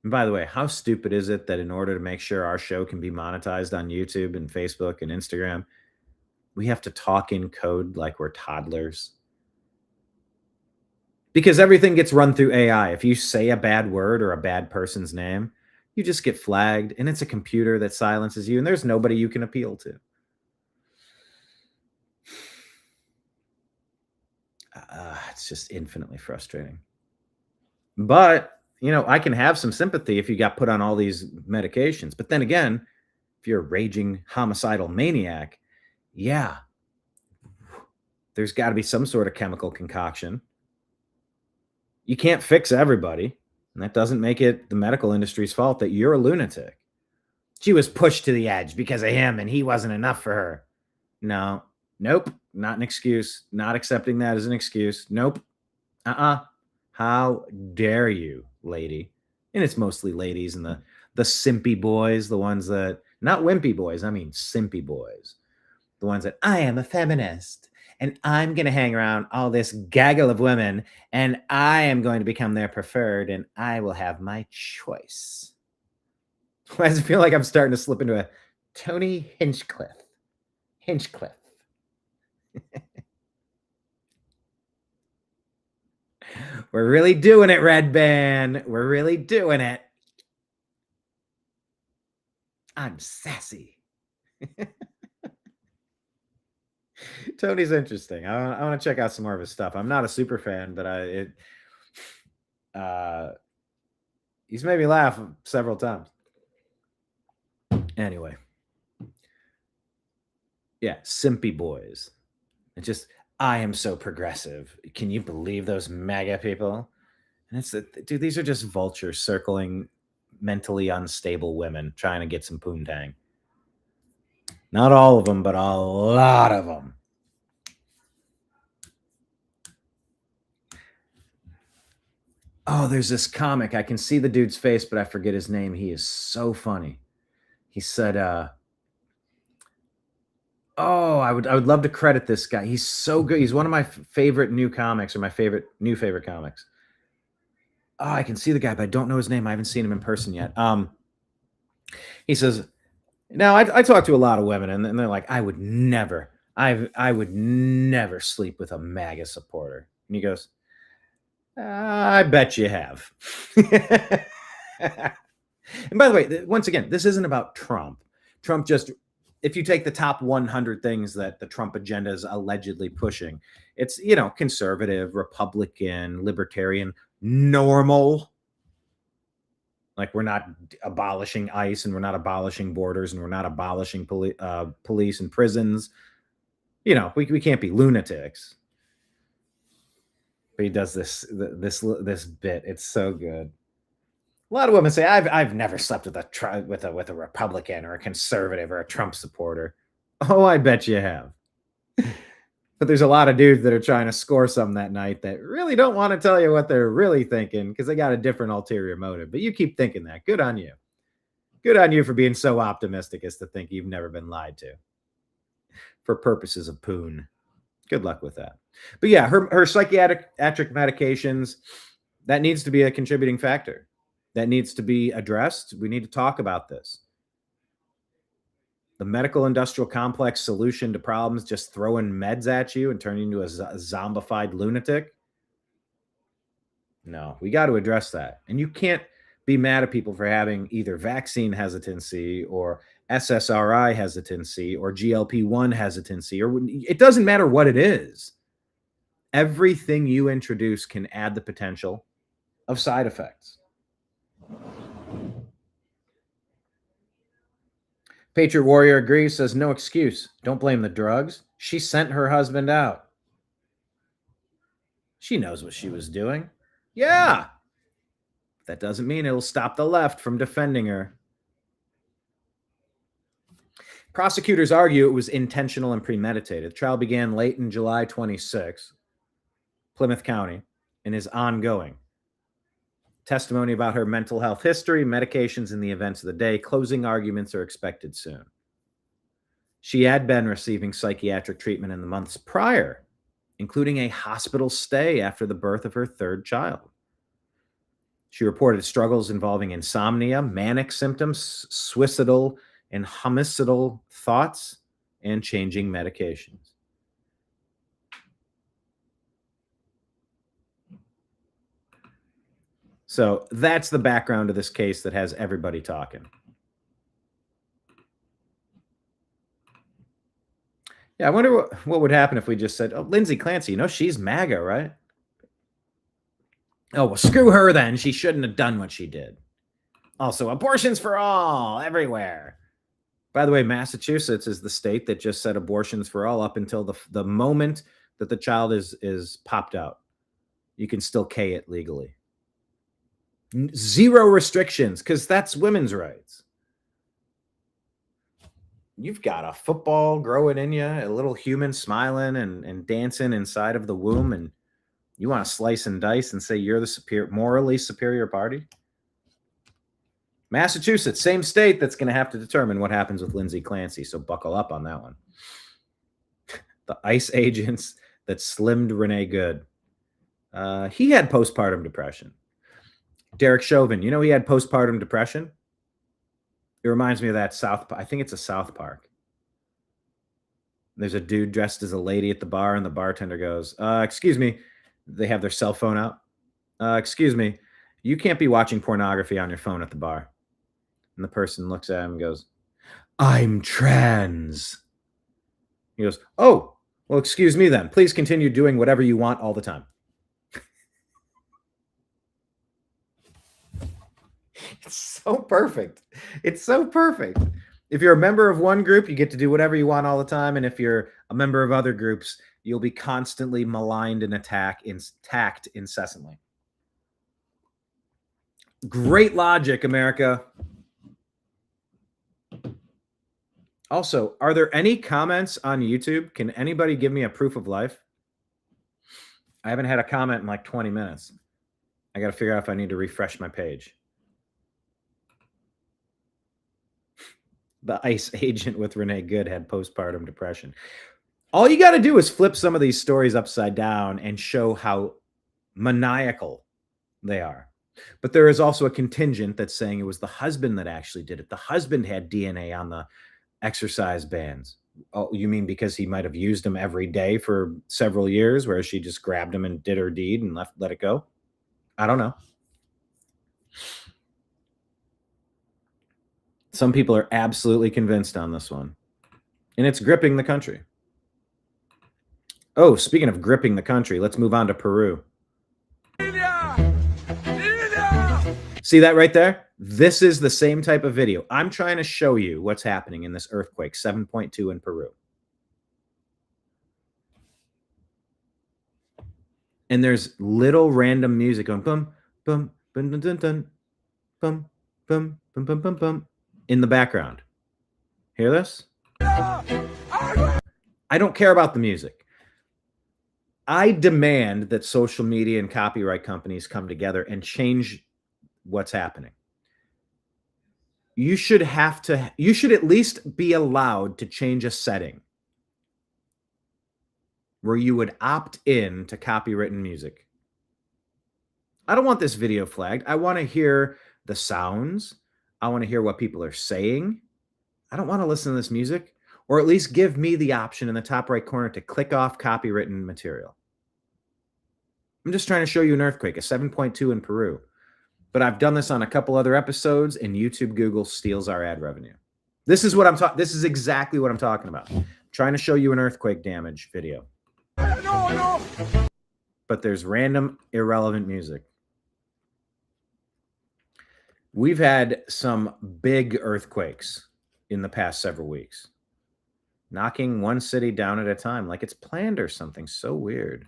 And by the way, how stupid is it that in order to make sure our show can be monetized on YouTube and Facebook and Instagram, we have to talk in code like we're toddlers? Because everything gets run through AI. If you say a bad word or a bad person's name, you just get flagged, and it's a computer that silences you, and there's nobody you can appeal to. It's just infinitely frustrating. But, I can have some sympathy if you got put on all these medications. But then again, if you're a raging homicidal maniac, yeah, there's got to be some sort of chemical concoction. You can't fix everybody, and that doesn't make it the medical industry's fault that you're a lunatic. She was pushed to the edge because of him, and he wasn't enough for her. No, nope, not an excuse. Not accepting that as an excuse. Nope. How dare you, lady? And it's mostly ladies and the simpy boys, the ones that, not wimpy boys, I mean simpy boys. The ones that, I am a feminist, and I'm going to hang around all this gaggle of women, and I am going to become their preferred, and I will have my choice. Why does it feel like I'm starting to slip into a Tony Hinchcliffe? We're really doing it, Red Band. We're really doing it. I'm sassy. Tony's interesting. I want to check out some more of his stuff. I'm not a super fan, but he's made me laugh several times. Anyway. Yeah, simpy boys. It's just, I am so progressive. Can you believe those MAGA people? And it's, dude, these are just vultures circling mentally unstable women trying to get some poontang. Not all of them, but a lot of them. Oh, there's this comic. I can see the dude's face, but I forget his name. He is so funny. He said, oh, I would love to credit this guy. He's so good. He's one of my favorite new comics, or my favorite comics. Oh, I can see the guy, but I don't know his name. I haven't seen him in person yet. He says, now I talk to a lot of women, and they're like, I would never sleep with a MAGA supporter. And he goes, I bet you have. And by the way, once again, this isn't about Trump. Trump just, if you take the top 100 things that the Trump agenda is allegedly pushing, it's, conservative, Republican, libertarian, normal. Like, we're not abolishing ICE, and we're not abolishing borders, and we're not abolishing police and prisons. We can't be lunatics. But he does this bit. It's so good. A lot of women say, I've never slept with a Republican or a conservative or a Trump supporter. Oh, I bet you have. But there's a lot of dudes that are trying to score some that night that really don't want to tell you what they're really thinking because they got a different ulterior motive. But you keep thinking that. Good on you. Good on you for being so optimistic as to think you've never been lied to for purposes of poon. Good luck with that. But yeah, her psychiatric medications, that needs to be a contributing factor. That needs to be addressed. We need to talk about this. The medical industrial complex solution to problems, just throwing meds at you and turning you into a zombified lunatic. No, we got to address that. And you can't be mad at people for having either vaccine hesitancy or SSRI hesitancy or GLP-1 hesitancy, or it doesn't matter what it is. Everything you introduce can add the potential of side effects. Patriot Warrior agrees, says, no excuse. Don't blame the drugs. She sent her husband out. She knows what she was doing. Yeah. That doesn't mean it'll stop the left from defending her. Prosecutors argue it was intentional and premeditated. The trial began late in July 26, Plymouth County, and is ongoing. Testimony about her mental health history, medications, and the events of the day. Closing arguments are expected soon. She had been receiving psychiatric treatment in the months prior, including a hospital stay after the birth of her third child. She reported struggles involving insomnia, manic symptoms, suicidal and homicidal thoughts, and changing medications. So that's the background of this case that has everybody talking. Yeah, I wonder what would happen if we just said, oh, Lindsay Clancy, she's MAGA, right? Oh, well, screw her then. She shouldn't have done what she did. Also, abortions for all, everywhere. By the way, Massachusetts is the state that just said abortions for all up until the moment that the child is popped out. You can still K it legally. Zero restrictions, because that's women's rights. You've got a football growing in you, a little human smiling and dancing inside of the womb, and you want to slice and dice and say you're the morally superior party? Massachusetts, same state that's going to have to determine what happens with Lindsay Clancy, so buckle up on that one. The ICE agents that slimmed Renee Good. He had postpartum depression. Derek Chauvin, you know he had postpartum depression? It reminds me of that I think it's a South Park. There's a dude dressed as a lady at the bar, and the bartender goes, excuse me. They have their cell phone out. Excuse me. You can't be watching pornography on your phone at the bar. And the person looks at him and goes, I'm trans. He goes, oh, well, excuse me then. Please continue doing whatever you want all the time. It's so perfect. It's so perfect. If you're a member of one group, you get to do whatever you want all the time. And if you're a member of other groups, you'll be constantly maligned and attacked incessantly. Great logic, America. Also, are there any comments on YouTube? Can anybody give me a proof of life? I haven't had a comment in like 20 minutes. I got to figure out if I need to refresh my page. The ICE agent with Renee Good had postpartum depression. All you got to do is flip some of these stories upside down and show how maniacal they are. But there is also a contingent that's saying it was the husband that actually did it. The husband had DNA on the exercise bands. Oh, you mean because he might have used them every day for several years, whereas she just grabbed them and did her deed and let it go? I don't know. Some people are absolutely convinced on this one, and it's gripping the country. Oh, speaking of gripping the country, let's move on to Peru. See that right there? This is the same type of video. I'm trying to show you what's happening in this earthquake, 7.2 in Peru. And there's little random music going bum, bum, bum, dun, dun, dun, bum, bum, bum, bum, bum, bum, in the background. Hear this? I don't care about the music. I demand that social media and copyright companies come together and change what's happening. You should at least be allowed to change a setting where you would opt in to copywritten music. I don't want this video flagged. I want to hear the sounds. I want to hear what people are saying. I don't want to listen to this music, or at least give me the option in the top right corner to click off copywritten material. I'm just trying to show you an earthquake, a 7.2 in Peru. But I've done this on a couple other episodes, and YouTube, Google steals our ad revenue. This is what I'm talking. This is exactly what I'm talking about. I'm trying to show you an earthquake damage video. No. But there's random, irrelevant music. We've had some big earthquakes in the past several weeks, knocking one city down at a time, like it's planned or something. So weird.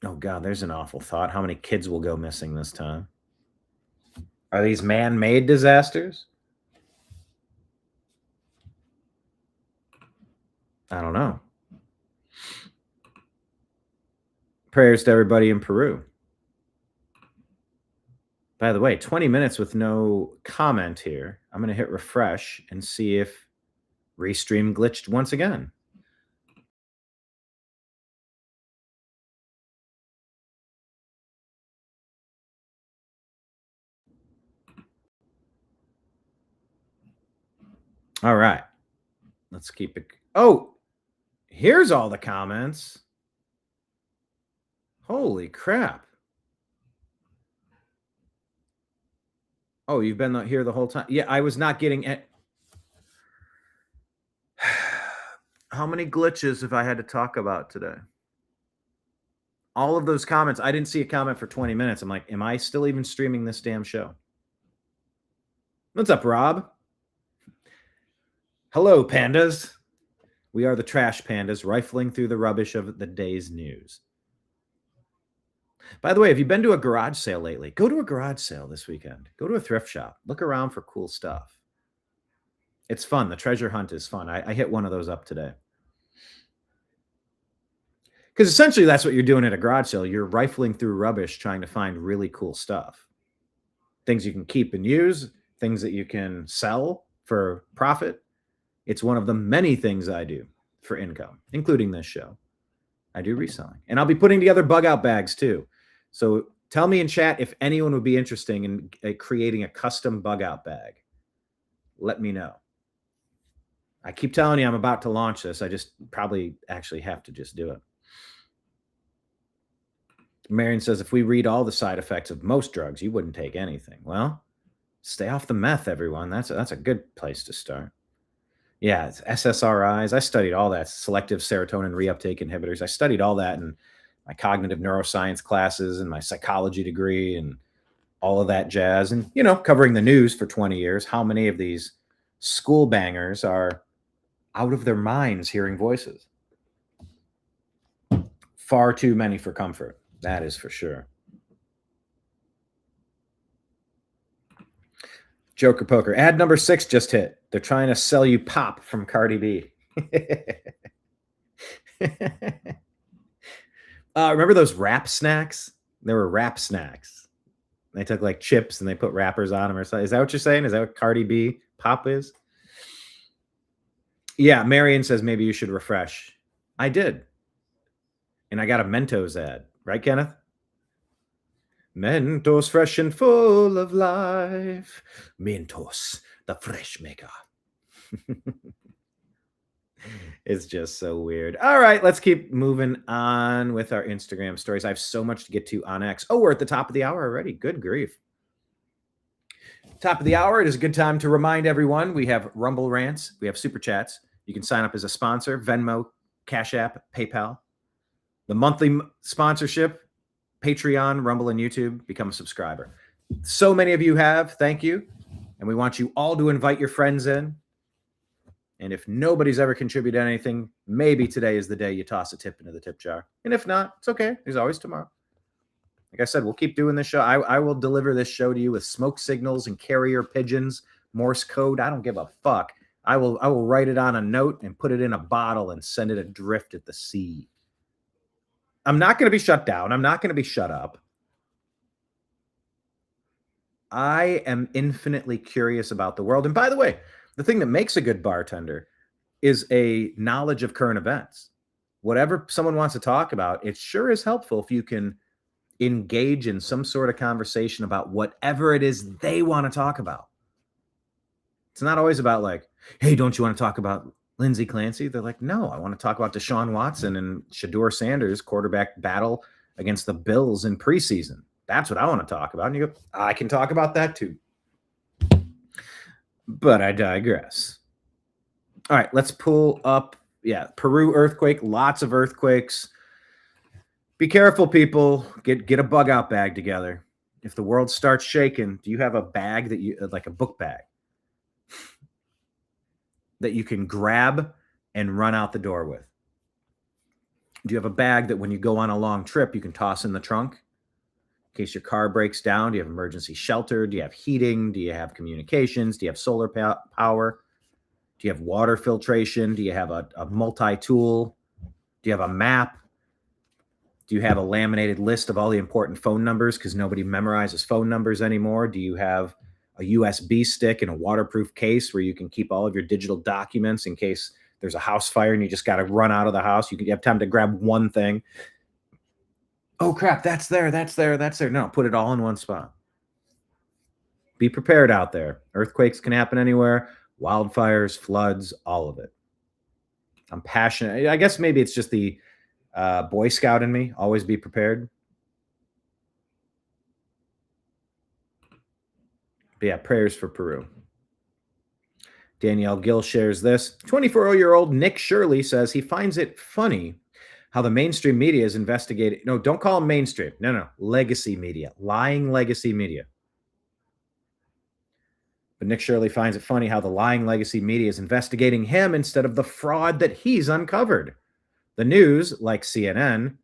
Oh, God, there's an awful thought. How many kids will go missing this time? Are these man-made disasters? I don't know. Prayers to everybody in Peru. By the way, 20 minutes with no comment here. I'm going to hit refresh and see if Restream glitched once again. All right. Let's keep it. Oh, here's all the comments. Holy crap. Oh, you've been here the whole time? Yeah, I was not getting it. How many glitches have I had to talk about today? All of those comments. I didn't see a comment for 20 minutes. I'm like, am I still even streaming this damn show? What's up, Rob? Hello, pandas. We are the trash pandas, rifling through the rubbish of the day's news. By the way, have you been to a garage sale lately? Go to a garage sale this weekend. Go to a thrift shop. Look around for cool stuff. It's fun. The treasure hunt is fun. I hit one of those up today. Because essentially that's what you're doing at a garage sale. You're rifling through rubbish trying to find really cool stuff. Things you can keep and use, things that you can sell for profit. It's one of the many things I do. for income, including this show. I do reselling. And I'll be putting together bug out bags too. So tell me in chat if anyone would be interested in creating a custom bug out bag. Let me know. I keep telling you I'm about to launch this. I just probably actually have to just do it. Marion says, if we read all the side effects of most drugs, you wouldn't take anything. Well, stay off the meth, everyone. That's a good place to start. Yeah, it's SSRIs. I studied all that. Selective serotonin reuptake inhibitors. I studied all that in my cognitive neuroscience classes and my psychology degree and all of that jazz. And, covering the news for 20 years, how many of these school bangers are out of their minds hearing voices? Far too many for comfort. That is for sure. Joker Poker. Ad number 6 just hit. They're trying to sell you pop from Cardi B. Remember those rap snacks? There were rap snacks. They took like chips and they put wrappers on them or something. Is that what you're saying? Is that what Cardi B pop is? Yeah, Marion says maybe you should refresh. I did. And I got a Mentos ad. Right, Kenneth? Mentos fresh and full of life. Mentos, the fresh maker. It's just so weird. All right, let's keep moving on with our Instagram stories. I have so much to get to on X. Oh, we're at the top of the hour already. Good grief. Top of the hour, it is a good time to remind everyone we have Rumble Rants. We have Super Chats. You can sign up as a sponsor, Venmo, Cash App, PayPal. The monthly sponsorship, Patreon, Rumble, and YouTube. Become a subscriber. So many of you have. Thank you. And we want you all to invite your friends in. And if nobody's ever contributed anything, maybe today is the day you toss a tip into the tip jar. And if not, it's okay. There's always tomorrow. Like I said, we'll keep doing this show. I will deliver this show to you with smoke signals and carrier pigeons, Morse code. I don't give a fuck. I will write it on a note and put it in a bottle and send it adrift at the sea. I'm not going to be shut down. I'm not going to be shut up. I am infinitely curious about the world. And by the way, the thing that makes a good bartender is a knowledge of current events. Whatever someone wants to talk about, it sure is helpful if you can engage in some sort of conversation about whatever it is they want to talk about. It's not always about like, hey, don't you want to talk about Lindsay Clancy? They're like, no, I want to talk about Deshaun Watson and Shedeur Sanders' quarterback battle against the Bills in preseason. That's what I want to talk about. And you go, I can talk about that too. But I digress. All right, let's pull up. Yeah, Peru earthquake, lots of earthquakes. Be careful, people. Get a bug out bag together. If the world starts shaking, do you have a bag that you like a book bag that you can grab and run out the door with? Do you have a bag that when you go on a long trip, you can toss in the trunk in case your car breaks down? Do you have emergency shelter? Do you have heating? Do you have communications? Do you have solar power? Do you have water filtration? Do you have a multi-tool? Do you have a map? Do you have a laminated list of all the important phone numbers because nobody memorizes phone numbers anymore? Do you have a USB stick in a waterproof case where you can keep all of your digital documents in case there's a house fire and you just got to run out of the house? You have time to grab one thing. Oh, crap, that's there. No, put it all in one spot. Be prepared out there. Earthquakes can happen anywhere. Wildfires, floods, all of it. I'm passionate. I guess maybe it's just the Boy Scout in me. Always be prepared. But yeah, prayers for Peru. Danielle Gill shares this. 24-year-old Nick Shirley says he finds it funny how the mainstream media is investigating. No, don't call them mainstream. No. Legacy media. Lying legacy media. But Nick Shirley finds it funny how the lying legacy media is investigating him instead of the fraud that he's uncovered. The news, like CNN,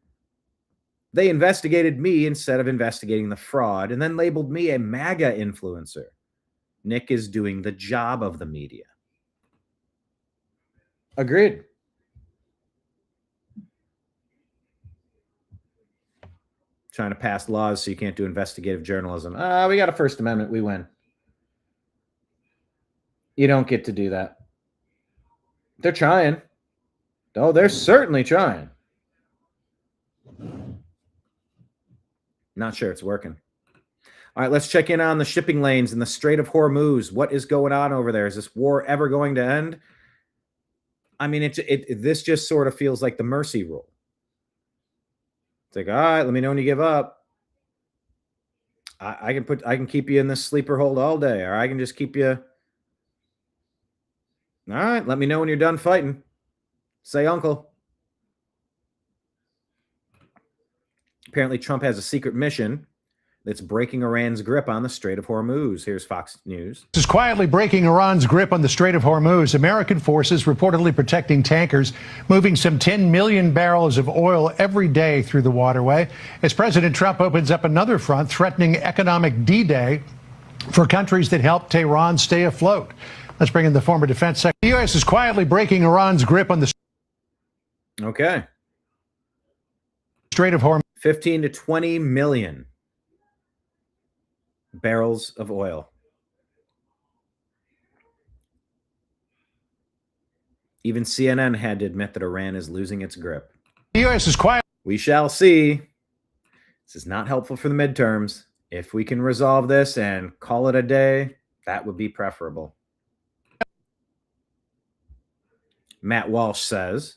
they investigated me instead of investigating the fraud and then labeled me a MAGA influencer. Nick is doing the job of the media. Agreed. Trying to pass laws so you can't do investigative journalism. We got a First Amendment. We win. You don't get to do that. They're trying. Oh, they're certainly trying. Not sure it's working. All right, let's check in on the shipping lanes in the Strait of Hormuz. What is going on over there? Is this war ever going to end? I mean, this just sort of feels like the mercy rule. It's like, all right, let me know when you give up. I can keep you in this sleeper hold all day, or I can just keep you. All right, let me know when you're done fighting. Say uncle. Apparently, Trump has a secret mission that's breaking Iran's grip on the Strait of Hormuz. Here's Fox News. This is quietly breaking Iran's grip on the Strait of Hormuz. American forces reportedly protecting tankers moving some 10 million barrels of oil every day through the waterway as President Trump opens up another front threatening economic D-Day for countries that help Tehran stay afloat. Let's bring in the former defense secretary. The U.S. is quietly breaking Iran's grip on the Strait of Hormuz. 15 to 20 million barrels of oil. Even CNN had to admit that Iran is losing its grip. The U.S. is quiet. We shall see. This is not helpful for the midterms. If we can resolve this and call it a day, that would be preferable. Matt Walsh says.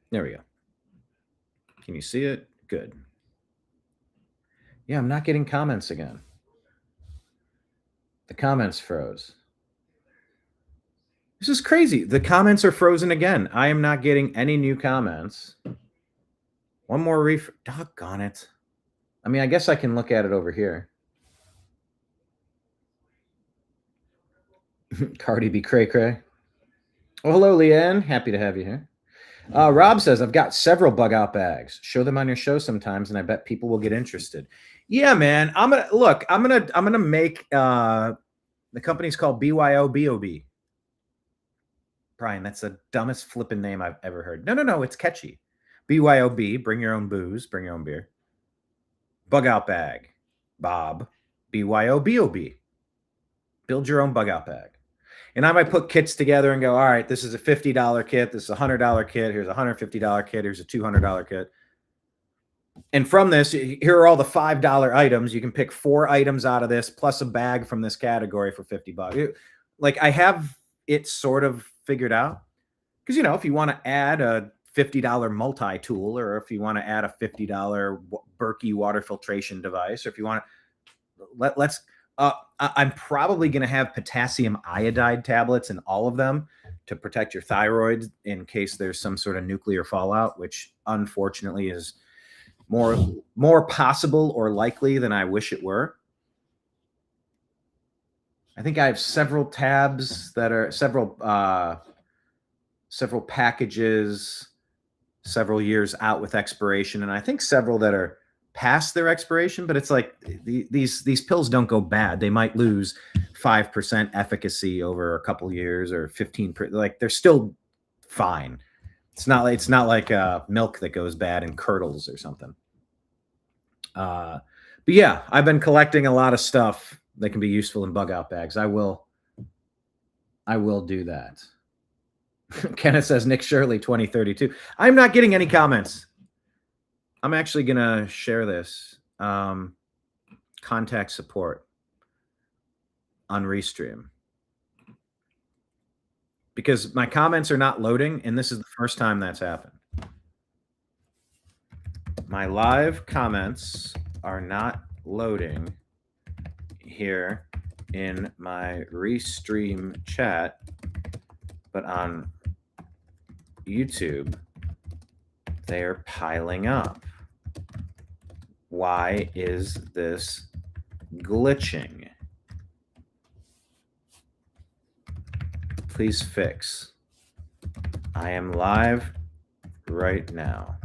There we go. Can you see it? Good. Yeah, I'm not getting comments again. The comments froze. This is crazy. The comments are frozen again. I am not getting any new comments. One more doggone it. I mean, I guess I can look at it over here. Cardi B cray cray. Oh, hello, Leanne. Happy to have you here. Rob says, I've got several bug out bags. Show them on your show sometimes, and I bet people will get interested. Yeah, man. I'm gonna make the company's called BYOBOB. Brian, that's the dumbest flipping name I've ever heard. No, it's catchy. BYOB, bring your own booze, bring your own beer. Bug out bag, Bob. BYOBOB. Build your own bug out bag. And I might put kits together and go, all right, this is a $50 kit. This is a $100 kit. Here's a $150 kit. Here's a $200 kit. And from this, here are all the $5 items. You can pick 4 items out of this, plus a bag from this category for $50. Like, I have it sort of figured out. Because, you know, if you want to add a $50 multi-tool, or if you want to add a $50 Berkey water filtration device, or if you want to, let's... I'm probably going to have potassium iodide tablets in all of them to protect your thyroid in case there's some sort of nuclear fallout, which unfortunately is more possible or likely than I wish it were. I think I have several tabs that are several packages, several years out with expiration, and I think several that are past their expiration, but it's like these pills don't go bad. They might lose 5% efficacy over a couple years, or 15%. Like, they're still fine. It's not like milk that goes bad and curdles or something. But yeah, I've been collecting a lot of stuff that can be useful in bug out bags. I will do that. Kenneth says Nick Shirley 2032. I'm not getting any comments. I'm actually going to share this. Contact support on Restream. Because my comments are not loading, and this is the first time that's happened. My live comments are not loading here in my Restream chat, but on YouTube, they are piling up. Why is this glitching? Please fix. I am live right now.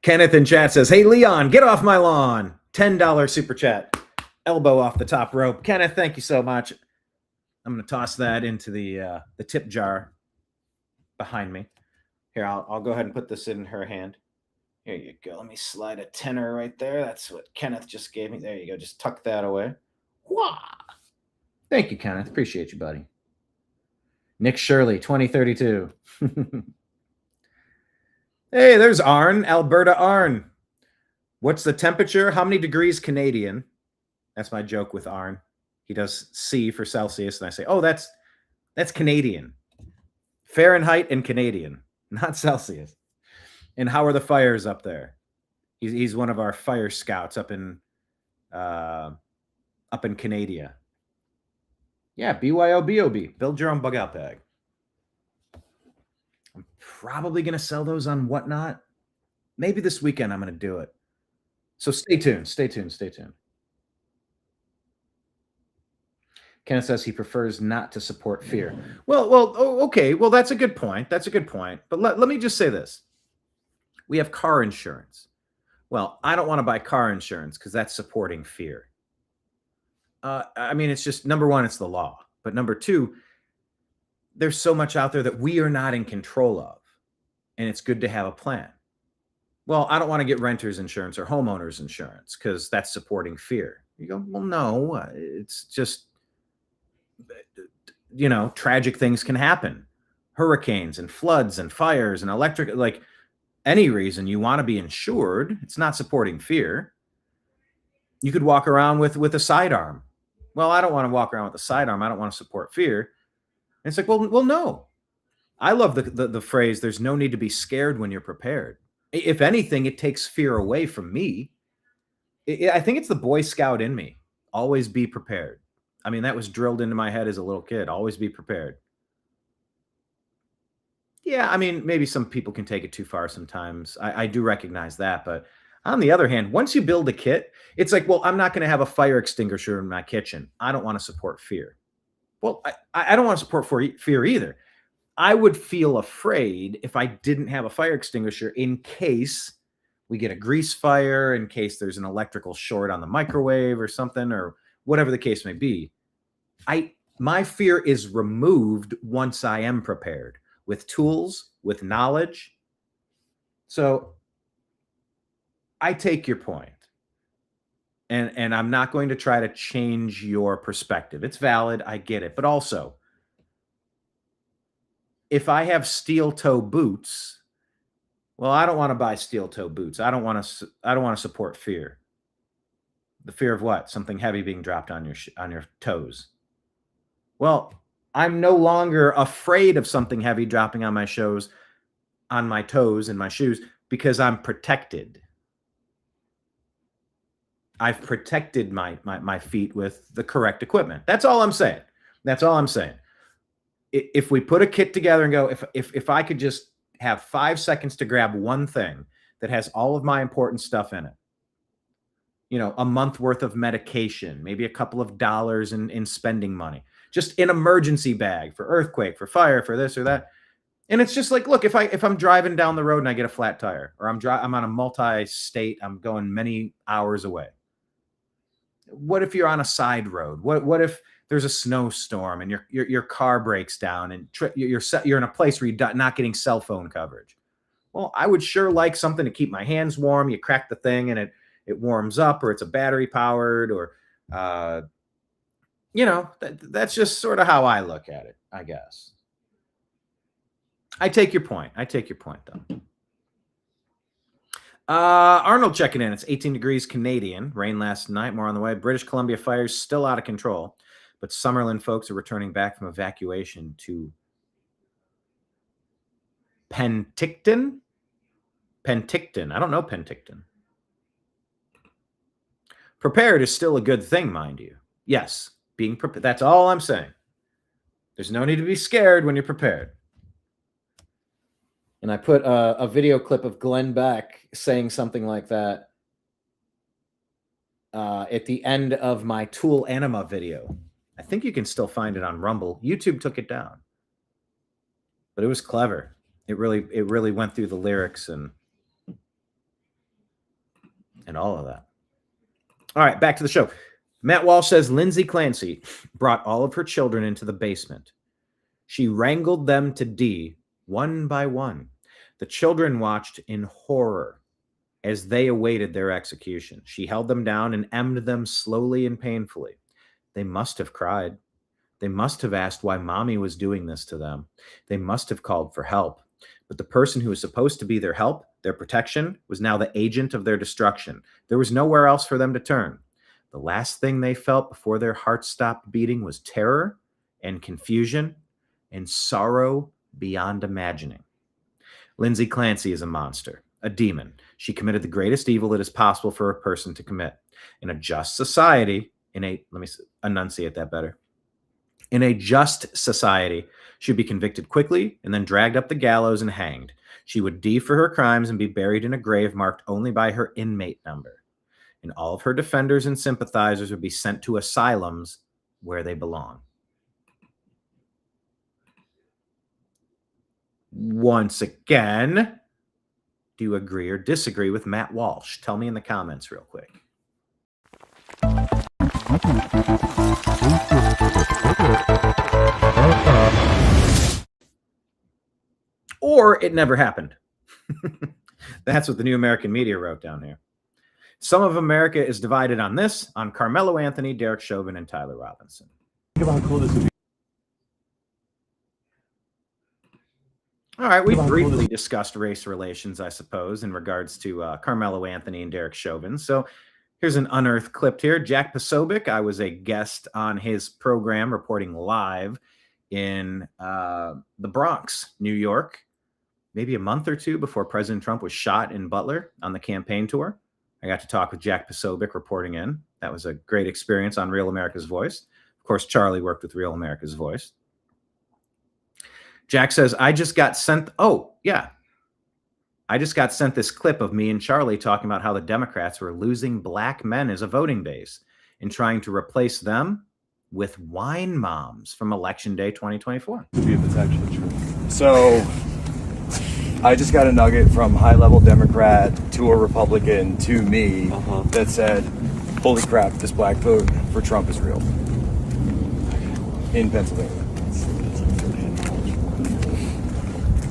Kenneth in chat says, hey, Leon, get off my lawn. $10 super chat. Elbow off the top rope. Kenneth, thank you so much. I'm going to toss that into the tip jar behind me. Here, I'll go ahead and put this in her hand. Here you go. Let me slide a tenner right there. That's what Kenneth just gave me. There you go. Just tuck that away. Wah! Thank you, Kenneth. Appreciate you, buddy. Nick Shirley, 2032. Hey, there's Arn, Alberta Arn. What's the temperature? How many degrees Canadian? That's my joke with Arn. He does C for Celsius, and I say, oh, that's Canadian. Fahrenheit and Canadian, not Celsius. And how are the fires up there? He's one of our fire scouts up in Canada. Yeah, BYOBOB. Build your own bug out bag. I'm probably going to sell those on Whatnot. Maybe this weekend I'm going to do it. So stay tuned. Kenneth says he prefers not to support fear. Well, okay. Well, that's a good point. But let me just say this. We have car insurance. Well, I don't want to buy car insurance because that's supporting fear. I mean, it's just, number one, it's the law. But number two, there's so much out there that we are not in control of. And it's good to have a plan. Well, I don't want to get renter's insurance or homeowner's insurance because that's supporting fear. You go, well, no, it's just, tragic things can happen. Hurricanes and floods and fires and electric, like any reason you want to be insured. It's not supporting fear. You could walk around with a sidearm. Well, I don't want to walk around with a sidearm. I don't want to support fear. And it's like, well, no. I love the phrase, there's no need to be scared when you're prepared. If anything, it takes fear away from me. I think it's the Boy Scout in me. Always be prepared. I mean, that was drilled into my head as a little kid. Always be prepared. Yeah, I mean, maybe some people can take it too far sometimes. I do recognize that. But on the other hand, once you build a kit, it's like, well, I'm not going to have a fire extinguisher in my kitchen. I don't want to support fear. Well, I don't want to support fear either. I would feel afraid if I didn't have a fire extinguisher in case we get a grease fire, in case there's an electrical short on the microwave or something, or whatever the case may be. My fear is removed once I am prepared with tools, with knowledge. So I take your point. And I'm not going to try to change your perspective. It's valid. I get it. But also, if I have steel toe boots, well, I don't want to buy steel toe boots. I don't want to support fear. The fear of what? Something heavy being dropped on your toes. Well, I'm no longer afraid of something heavy dropping on my toes and my shoes because I'm protected. I've protected my feet with the correct equipment. That's all I'm saying. If we put a kit together and go, if I could just have 5 seconds to grab one thing that has all of my important stuff in it, a month worth of medication, maybe a couple of dollars in spending money, just an emergency bag for earthquake, for fire, for this or that. And it's just like, look, if I'm driving down the road and I get a flat tire, or I'm on a multi-state, I'm going many hours away. What if you're on a side road? What if there's a snowstorm and your car breaks down and you're in a place where you're not getting cell phone coverage? Well, I would sure like something to keep my hands warm. You crack the thing and it warms up, or it's a battery powered, or that's just sort of how I look at it, I guess. I take your point though. Arnold checking in. It's 18 degrees Canadian. Rain last night. More on the way. British Columbia fires still out of control, but Summerlin folks are returning back from evacuation to Penticton. I don't know Penticton. Prepared is still a good thing, mind you. Yes, being prepared. That's all I'm saying. There's no need to be scared when you're prepared. And I put a video clip of Glenn Beck saying something like that at the end of my Tool Anima video. I think you can still find it on Rumble. YouTube took it down, but it was clever. It really went through the lyrics and all of that. All right, back to the show. Matt Walsh says Lindsay Clancy brought all of her children into the basement. She wrangled them to D one by one. The children watched in horror. as they awaited their execution. She held them down and emmed them slowly and painfully. They must have cried. They must have asked why mommy was doing this to them. They must have called for help. But the person who was supposed to be their help, their protection, was now the agent of their destruction. There was nowhere else for them to turn. The last thing they felt before their hearts stopped beating was terror and confusion and sorrow beyond imagining. Lindsay Clancy is a monster, a demon. She committed the greatest evil that is possible for a person to commit. In a just society, let me enunciate that better. In a just society, she would be convicted quickly and then dragged up the gallows and hanged. She would die for her crimes and be buried in a grave marked only by her inmate number. And all of her defenders and sympathizers would be sent to asylums where they belong. Once again, do you agree or disagree with Matt Walsh? Tell me in the comments real quick. Or it never happened. That's what the New American Media wrote down here. Some of America is divided on this, on Karmelo Anthony, Derek Chauvin, and Tyler Robinson. Think about how cool this would be. All right, we briefly discussed race relations, I suppose, in regards to Karmelo Anthony and Derek Chauvin. So here's an unearthed clip here. Jack Posobiec, I was a guest on his program reporting live in the Bronx, New York, maybe a month or two before President Trump was shot in Butler on the campaign tour. I got to talk with Jack Posobiec reporting in. That was a great experience on Real America's Voice. Of course, Charlie worked with Real America's Voice. Jack says, I just got sent this clip of me and Charlie talking about how the Democrats were losing black men as a voting base and trying to replace them with wine moms from Election Day 2024. See if it's actually true. So I just got a nugget from high-level Democrat to a Republican to me that said, holy crap, this black vote for Trump is real. In Pennsylvania.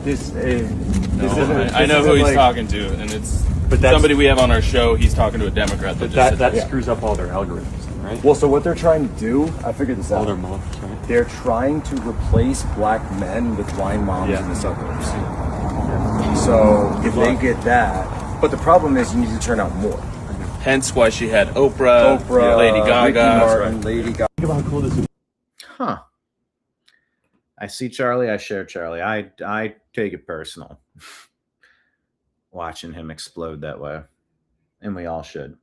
I know who he's talking to, and it's somebody we have on our show. He's talking to a Democrat. That screws up all their algorithms, right? Well, so what they're trying to do, I figured this out. All their moms, right? They're trying to replace black men with wine moms in the suburbs. So if they get that, but the problem is you need to turn out more. Hence why she had Oprah, Lady Gaga. Martin, Lady Gaga. Think about how cool this is. Huh. I see Charlie. I share Charlie. I take it personal. Watching him explode that way. And we all should.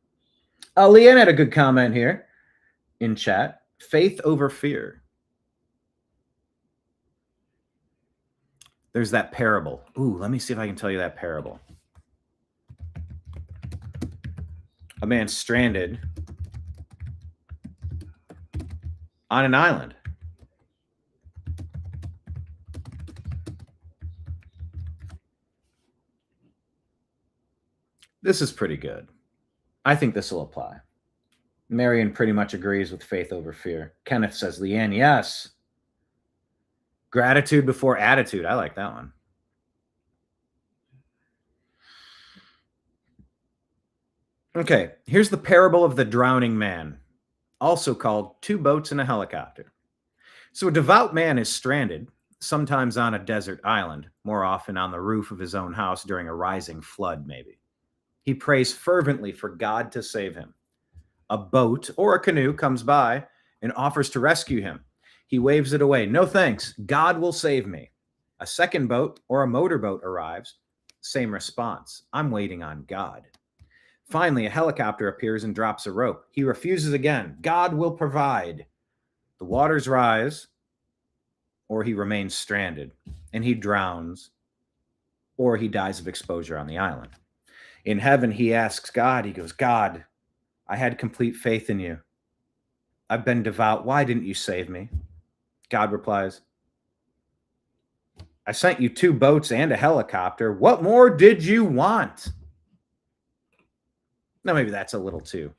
Leanne had a good comment here in chat. Faith over fear. There's that parable. Ooh, let me see if I can tell you that parable. A man stranded on an island. This is pretty good. I think this will apply. Marion pretty much agrees with faith over fear. Kenneth says, Leanne, yes. Gratitude before attitude. I like that one. Okay, here's the parable of the drowning man, also called two boats and a helicopter. So a devout man is stranded, sometimes on a desert island, more often on the roof of his own house during a rising flood, maybe. He prays fervently for God to save him. A boat or a canoe comes by and offers to rescue him. He waves it away. No thanks. God will save me. A second boat or a motorboat arrives. Same response. I'm waiting on God. Finally, a helicopter appears and drops a rope. He refuses again. God will provide. The waters rise, or he remains stranded, and he drowns, or he dies of exposure on the island. In heaven, he asks God, he goes, God, I had complete faith in you. I've been devout. Why didn't you save me? God replies, I sent you two boats and a helicopter. What more did you want? Now, maybe that's a little too.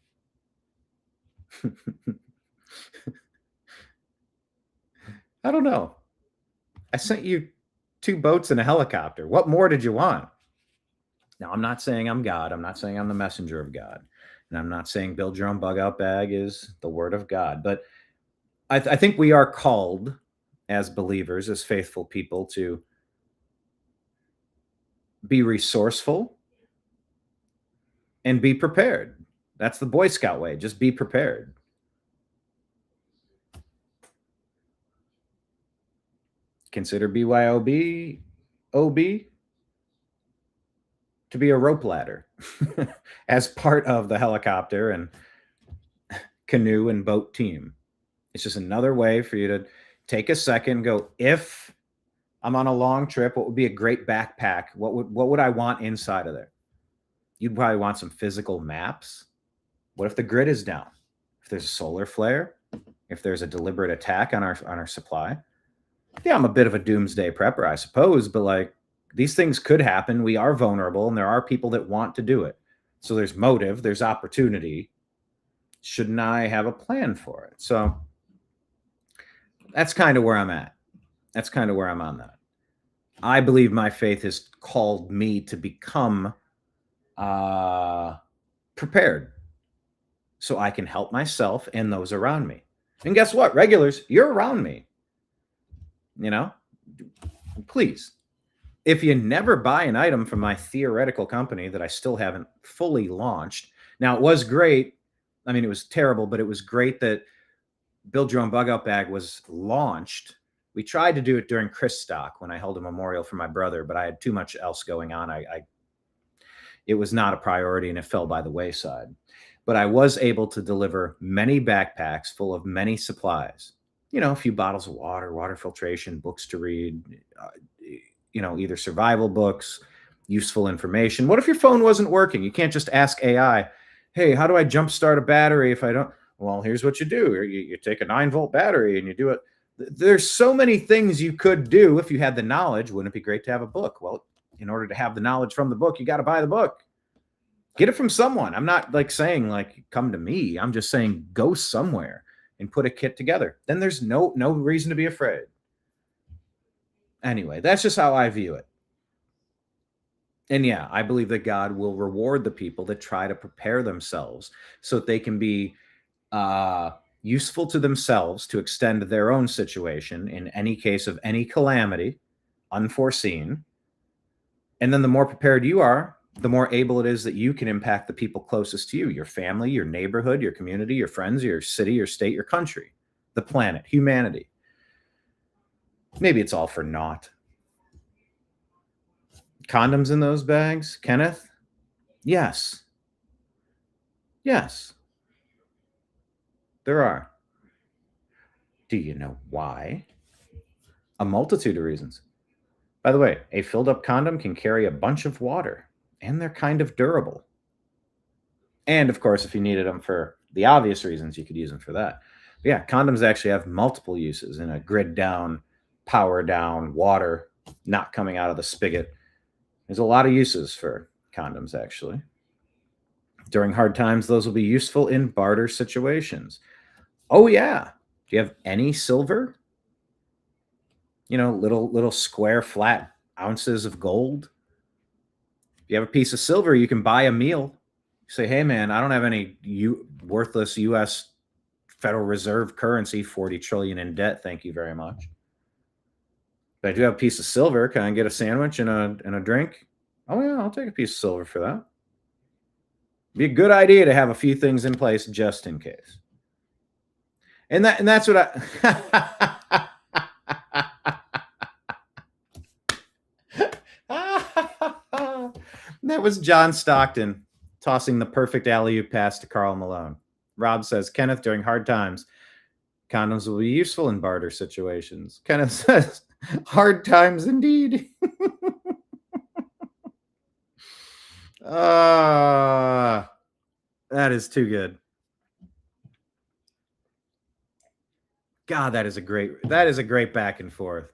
I don't know. I sent you two boats and a helicopter. What more did you want? Now, I'm not saying I'm God. I'm not saying I'm the messenger of God. And I'm not saying build your own bug out bag is the word of God. But I think we are called as believers, as faithful people, to be resourceful and be prepared. That's the Boy Scout way. Just be prepared. Consider BYOB to be a rope ladder as part of the helicopter and canoe and boat team. It's just another way for you to take a second and go, if I'm on a long trip, what would be a great backpack? What would I want inside of there? You'd probably want some physical maps. What if the grid is down? If there's a solar flare, if there's a deliberate attack on our supply? Yeah, I'm a bit of a doomsday prepper, I suppose, but like, these things could happen. We are vulnerable, and there are people that want to do it. So there's motive, there's opportunity. Shouldn't I have a plan for it? So that's kind of where I'm at. That's kind of where I'm on that. I believe my faith has called me to become prepared so I can help myself and those around me. And guess what? Regulars, you're around me. You know, please. If you never buy an item from my theoretical company that I still haven't fully launched. Now, it was great. I mean, it was terrible, but it was great that Build Your Own Bug Out Bag was launched. We tried to do it during Chris Stock when I held a memorial for my brother, but I had too much else going on. It was not a priority, and it fell by the wayside. But I was able to deliver many backpacks full of many supplies. You know, a few bottles of water, water filtration, books to read, either survival books, useful information. What if your phone wasn't working? You can't just ask AI, hey, how do I jumpstart a battery if I don't? Well, here's what you do. You take a 9-volt battery and you do it. There's so many things you could do if you had the knowledge. Wouldn't it be great to have a book? Well, in order to have the knowledge from the book, you got to buy the book. Get it from someone. I'm not saying come to me. I'm just saying go somewhere and put a kit together. Then there's no reason to be afraid. Anyway, that's just how I view it. And yeah, I believe that God will reward the people that try to prepare themselves so that they can be useful to themselves to extend their own situation in any case of any calamity, unforeseen. And then the more prepared you are, the more able it is that you can impact the people closest to you, your family, your neighborhood, your community, your friends, your city, your state, your country, the planet, humanity. Maybe it's all for naught. Condoms in those bags, Kenneth? Yes. Yes. There are. Do you know why? A multitude of reasons. By the way, a filled up condom can carry a bunch of water, and they're kind of durable. And of course, if you needed them for the obvious reasons, you could use them for that. But yeah, condoms actually have multiple uses in a grid down, power down, water not coming out of the spigot. There's a lot of uses for condoms, actually. During hard times, those will be useful in barter situations. Oh, yeah. Do you have any silver? Little square, flat ounces of gold. If you have a piece of silver, you can buy a meal. You say, hey, man, I don't have any worthless U.S. Federal Reserve currency, 40 trillion in debt. Thank you very much. But I do have a piece of silver. Can I get a sandwich and a drink? Oh, yeah, I'll take a piece of silver for that. Be a good idea to have a few things in place just in case. And that's what I... That was John Stockton tossing the perfect alley-oop pass to Karl Malone. Rob says, Kenneth, during hard times, condoms will be useful in barter situations. Kenneth says, hard times indeed. That is too good. God, that is a great back and forth.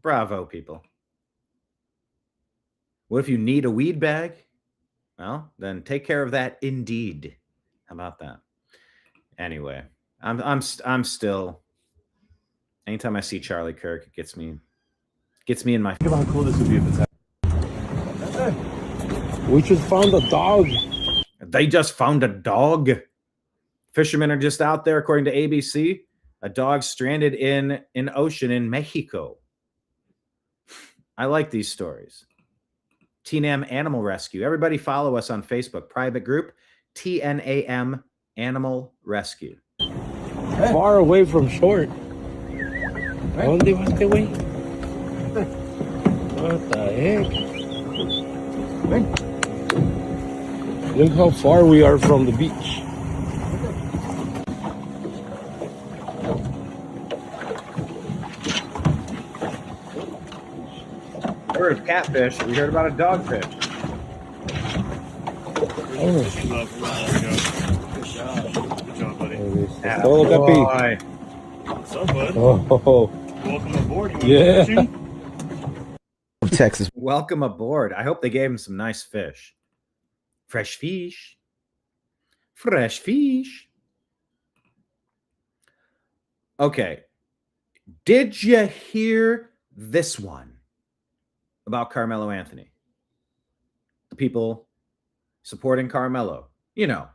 Bravo, people. What if you need a weed bag? Well, then take care of that indeed. How about that? Anyway, I'm still. Anytime I see Charlie Kirk, it gets me in my. Think about how cool this would be if it's happening. We just found a dog. They just found a dog. Fishermen are just out there, according to ABC. A dog stranded in an ocean in Mexico. I like these stories. TNAM Animal Rescue. Everybody follow us on Facebook. Private group, TNAM Animal Rescue. Far away from short. ¿Dónde va este güey? What the heck? Look how far we are from the beach. I heard of catfish. We heard about a dogfish. Good job, buddy. Todo, Capi. What's up, bud? Oh, Welcome aboard. You want Yeah. fishing? Texas. Welcome aboard. I hope they gave him some nice fish. Fresh fish. Fresh fish. Okay. Did you hear this one about Karmelo Anthony? The people supporting Karmelo. You know,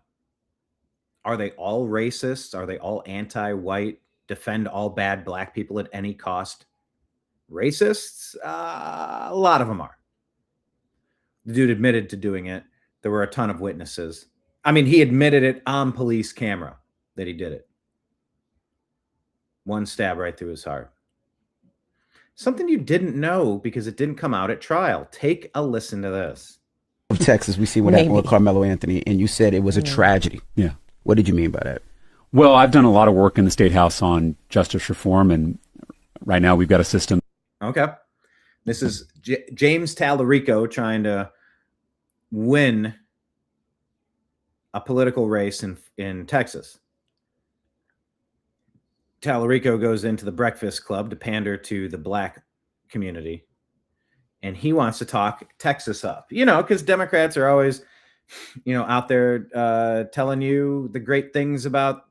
are they all racists? Are they all anti-white? Defend all bad black people at any cost? Racists? A lot of them are. The dude admitted to doing it. There were a ton of witnesses. I mean, he admitted it on police camera that he did it. One stab right through his heart. Something you didn't know because it didn't come out at trial. Take a listen to this. Texas, we see what happened with Karmelo Anthony, and you said it was a tragedy. Yeah. What did you mean by that? Well, I've done a lot of work in the State House on justice reform, and right now we've got a system. Okay. This is James Tallarico trying to win a political race in Texas. Tallarico goes into the Breakfast Club to pander to the black community, and he wants to talk Texas up, you know, because Democrats are always, you know, out there telling you the great things about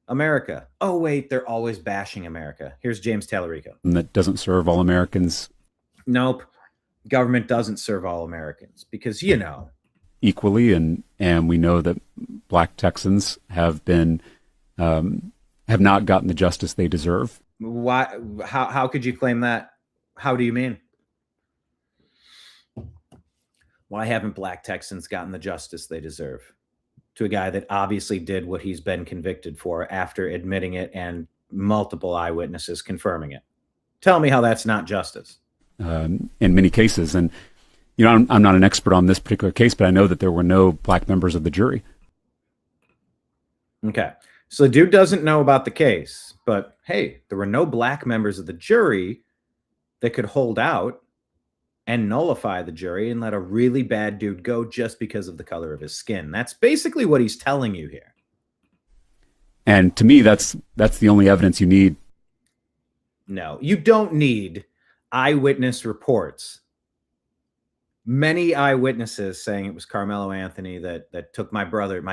America. Oh, wait, they're always bashing America. Here's James Tallarico. And that doesn't serve all Americans Nope. Government doesn't serve all Americans because, you know, equally, and we know that black Texans have been have not gotten the justice they deserve. why? How could you claim that? How do you mean? Why haven't black Texans gotten the justice they deserve? To a guy that obviously did what he's been convicted for after admitting it and multiple eyewitnesses confirming it. Tell me how that's not justice. In many cases, and you know, I'm not an expert on this particular case, but I know that there were no black members of the jury. Okay. So the dude doesn't know about the case, but hey, there were no black members of the jury that could hold out and nullify the jury and let a really bad dude go just because of the color of his skin. That's basically what he's telling you here. And to me, that's the only evidence you need. No, you don't need eyewitness reports. Many eyewitnesses saying it was Karmelo Anthony that took my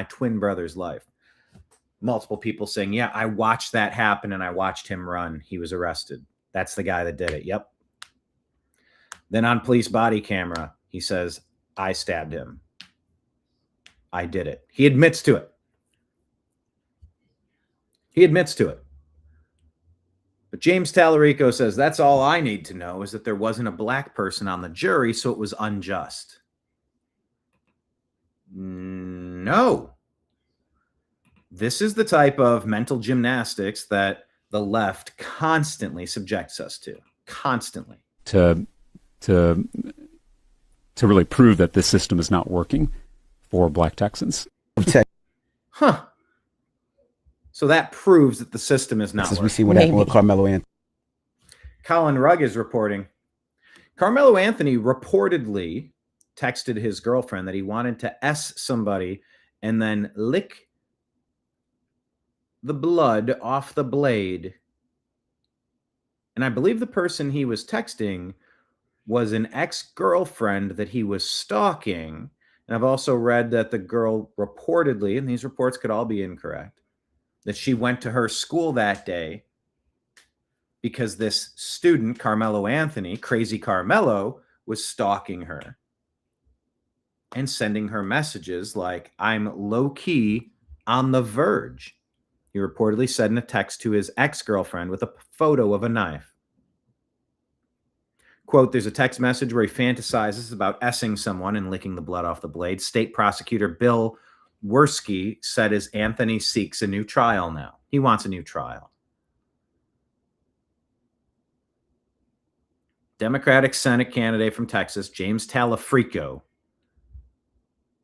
twin brother's life. Multiple people saying, yeah, I watched that happen and I watched him run. He was arrested. That's the guy that did it. Yep. Then on police body camera, he says, I stabbed him. I did it. He admits to it. He admits to it. But James Tallarico says, that's all I need to know is that there wasn't a black person on the jury, so it was unjust. No. This is the type of mental gymnastics that the left constantly subjects us to. Constantly. To really prove that this system is not working for black Texans. Huh. So that proves that the system is not working. We see what happened with Karmelo Anthony. Colin Rugg is reporting. Karmelo Anthony reportedly texted his girlfriend that he wanted to S somebody and then lick the blood off the blade. And I believe the person he was texting was an ex-girlfriend that he was stalking. And I've also read that the girl reportedly, and these reports could all be incorrect, that she went to her school that day because this student, Karmelo Anthony, Crazy Karmelo, was stalking her and sending her messages like, I'm low-key on the verge. He reportedly said in a text to his ex-girlfriend with a photo of a knife. Quote, there's a text message where he fantasizes about S-ing someone and licking the blood off the blade. State prosecutor Bill Werski said as Anthony seeks a new trial now. He wants a new trial. Democratic Senate candidate from Texas, James Talafrico,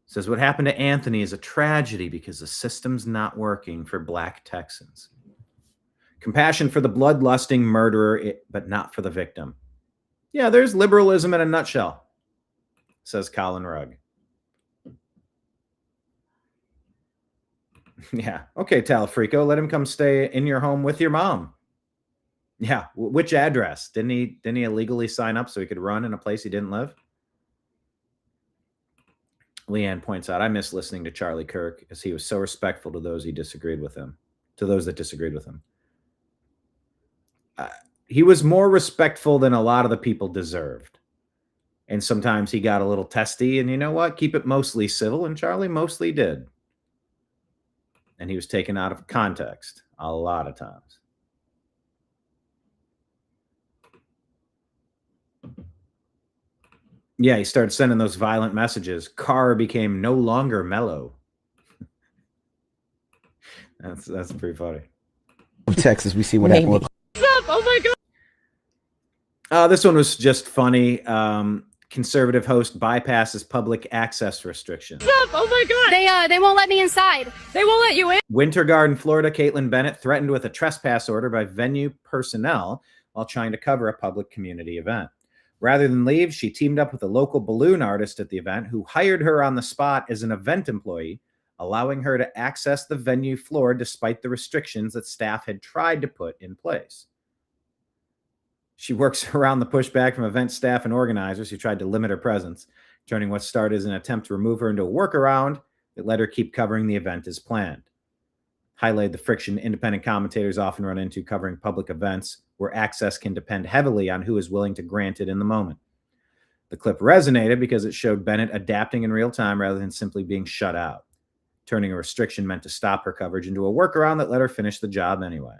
says what happened to Anthony is a tragedy because the system's not working for Black Texans. Compassion for the bloodlusting murderer, but not for the victim. Yeah, there's liberalism in a nutshell, says Colin Rugg. Yeah, okay, Talafrico, let him come stay in your home with your mom. Yeah, which address? Didn't he illegally sign up so he could run in a place he didn't live? Leanne points out, I miss listening to Charlie Kirk as he was so respectful to those that disagreed with him. He was more respectful than a lot of the people deserved. And sometimes he got a little testy, and you know what? Keep it mostly civil, and Charlie mostly did. And he was taken out of context a lot of times. Yeah, he started sending those violent messages. Carr became no longer mellow. That's pretty funny. Texas, we see what happened. What's up? Oh my God. This one was just funny. Conservative host bypasses public access restrictions. What's up? Oh my God. They won't let me inside. They won't let you in. Winter Garden, Florida, Caitlin Bennett threatened with a trespass order by venue personnel while trying to cover a public community event. Rather than leave, she teamed up with a local balloon artist at the event who hired her on the spot as an event employee, allowing her to access the venue floor despite the restrictions that staff had tried to put in place. She works around the pushback from event staff and organizers who tried to limit her presence, turning what started as an attempt to remove her into a workaround that let her keep covering the event as planned. Highlighted the friction independent commentators often run into covering public events where access can depend heavily on who is willing to grant it in the moment. The clip resonated because it showed Bennett adapting in real time rather than simply being shut out, turning a restriction meant to stop her coverage into a workaround that let her finish the job anyway.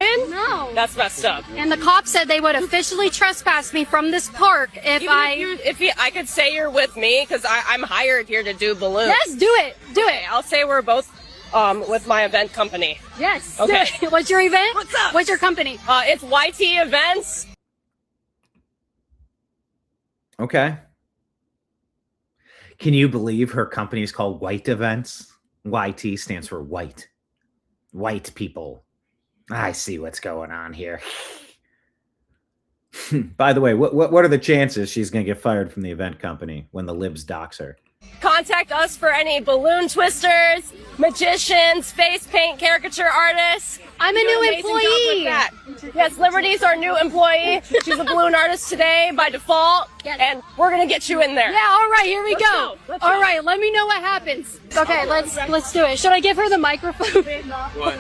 No. That's messed up. And the cop said they would officially trespass me from this park if I could say you're with me because I'm hired here to do balloons. Yes, do it. Do it. I'll say we're both with my event company. Yes. Okay. What's your event? What's up? What's your company? It's YT Events. Okay. Can you believe her company is called White Events? YT stands for white. White people. I see what's going on here. By the way, what are the chances she's going to get fired from the event company when the libs dox her? Contact us for any balloon twisters, magicians, face paint, caricature artists. I'm a new employee. Yes, Liberty's our new employee. She's a balloon artist today by default, and we're gonna get you in there. Yeah, all right, here we go. All right, let me know what happens. Okay, let's do it. Should I give her the microphone? What?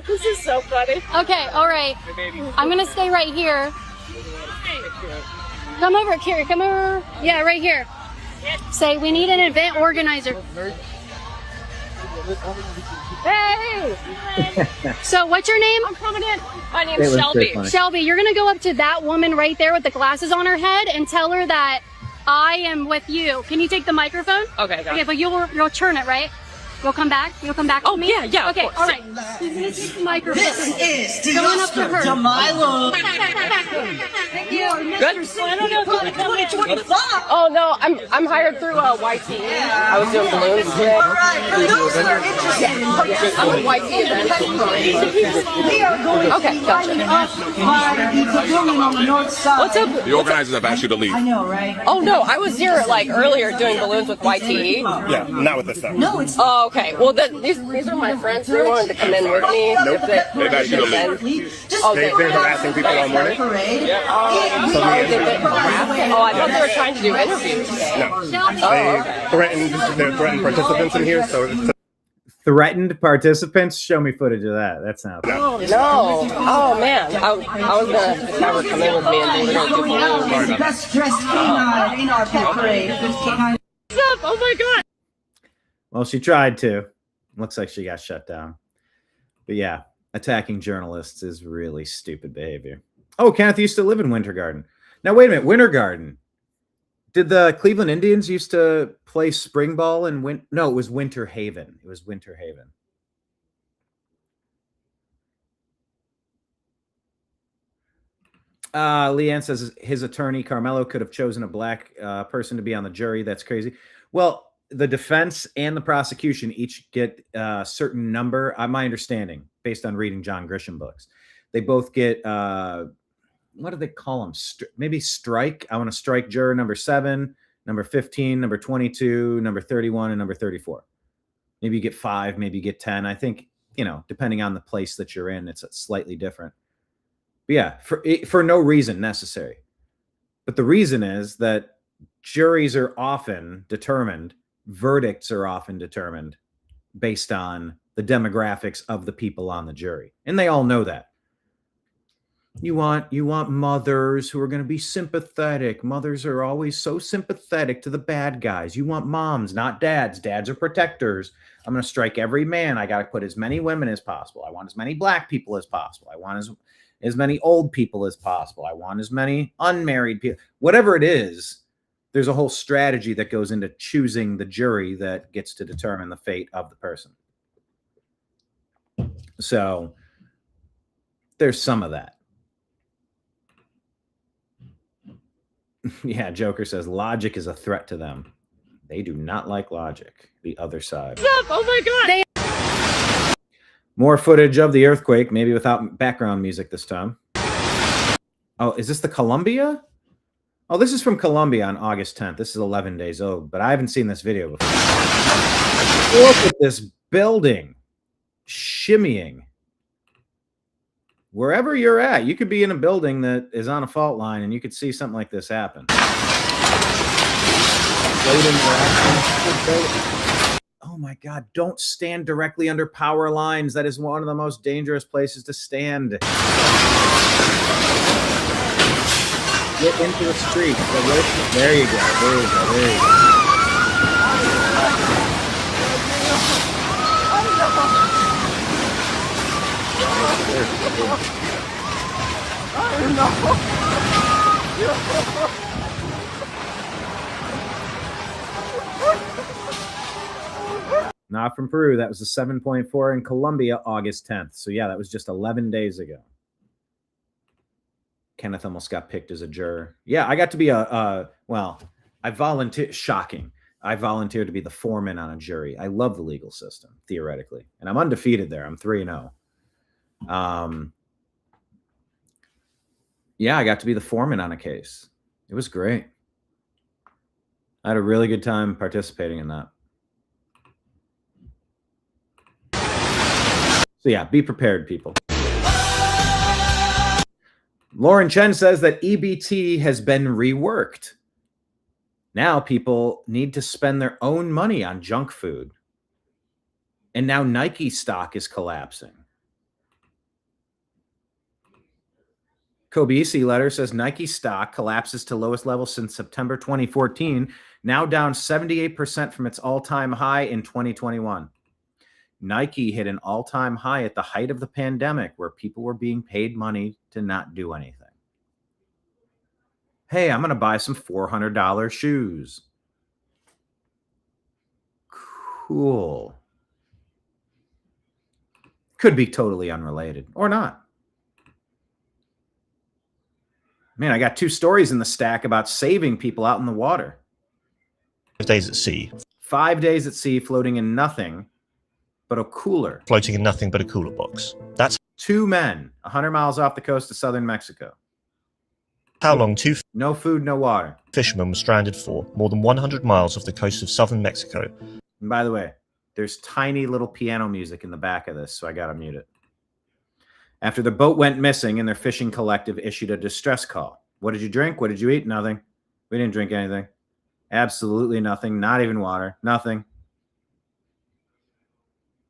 This is so funny. Okay, all right. I'm gonna stay right here. Come over here. Come over. Yeah, right here. Say, we need an event organizer. Hey! So, what's your name? I'm coming in. My name's Shelby. Shelby, you're going to go up to that woman right there with the glasses on her head and tell her that I am with you. Can you take the microphone? Okay, got it. Okay, but you'll turn it, right? You'll come back? You'll come back to me? Yeah. Okay, all right. She's going to take the microphone. This is going up to her. Milo. Good. Oh no, I'm hired through YT. I was doing balloons today. All right, for those that are interested, I'm with YT events. we are going to be lining up by the pavilion on the north side. What's up? The organizers have asked you to leave. I know, right? Oh no, I was here like earlier doing balloons with YT. Yeah, not with this stuff. No, it's Oh, okay. Well, these are my friends. They wanted to come in with me. Nope. They've asked you to leave. They've been harassing people all morning. I thought they were trying to do interviews today. No. They threatened participants in here, so Threatened participants? Show me footage of that. That's not. No. Oh man. I was gonna have her come in with me and they were gonna do the best dressed canine in our pet parade. What's up? Oh my god. Well, she tried to. Looks like she got shut down. But yeah, attacking journalists is really stupid behavior. Oh, Kenneth used to live in Winter Garden. Now, wait a minute. Winter Garden. Did the Cleveland Indians used to play spring ball in No, it was Winter Haven. It was Winter Haven. Leanne says his attorney, Karmelo, could have chosen a black person to be on the jury. That's crazy. Well, the defense and the prosecution each get a certain number, my understanding, based on reading John Grisham books. They both get... what do they call them? Maybe strike. I want to strike juror number 7, number 15, number 22, number 31, and number 34. Maybe you get 5, maybe you get 10. I think, depending on the place that you're in, it's slightly different. But yeah, for no reason necessary. But the reason is that juries are often determined, verdicts are often determined based on the demographics of the people on the jury. And they all know that. You want mothers who are going to be sympathetic. Mothers are always so sympathetic to the bad guys. You want moms, not dads. Dads are protectors. I'm going to strike every man. I got to put as many women as possible. I want as many black people as possible. I want as many old people as possible. I want as many unmarried people. Whatever it is, there's a whole strategy that goes into choosing the jury that gets to determine the fate of the person. So there's some of that. Yeah, Joker says logic is a threat to them. They do not like logic. The other side. What's up? Oh my god. More footage of the earthquake, maybe without background music this time. Oh, is this the Columbia? Oh, this is from Columbia on August 10th. This is 11 days old, but I haven't seen this video before. Look at this building shimmying. Wherever you're at, you could be in a building that is on a fault line and you could see something like this happen. Oh my God, don't stand directly under power lines. That is one of the most dangerous places to stand. Get into the street. There you go. There you go. There you go. Not from Peru. That was a 7.4 in Colombia, August 10th. So yeah, that was just 11 days ago. Kenneth almost got picked as a juror. Yeah, I got to be I volunteered. Shocking. I volunteered to be the foreman on a jury. I love the legal system, theoretically. And I'm undefeated there. I'm 3-0. Yeah, I got to be the foreman on a case. It was great. I had a really good time participating in that. So yeah, be prepared, people. Lauren Chen says that EBT has been reworked. Now people need to spend their own money on junk food. And now Nike stock is collapsing. Kobeisi letter says Nike stock collapses to lowest level since September 2014, now down 78% from its all-time high in 2021. Nike hit an all-time high at the height of the pandemic where people were being paid money to not do anything. Hey, I'm going to buy some $400 shoes. Cool. Could be totally unrelated or not. Man, I got 2 stories in the stack about saving people out in the water. 5 days at sea. 5 days at sea, floating in nothing but a cooler. Floating in nothing but a cooler box. That's 2 men, 100 miles off the coast of southern Mexico. How long 2 no food, no water. Fishermen were stranded for more than 100 miles off the coast of southern Mexico. And by the way, there's tiny little piano music in the back of this, so I got to mute it. After the boat went missing and their fishing collective issued a distress call. What did you drink? What did you eat? Nothing. We didn't drink anything. Absolutely nothing. Not even water. Nothing.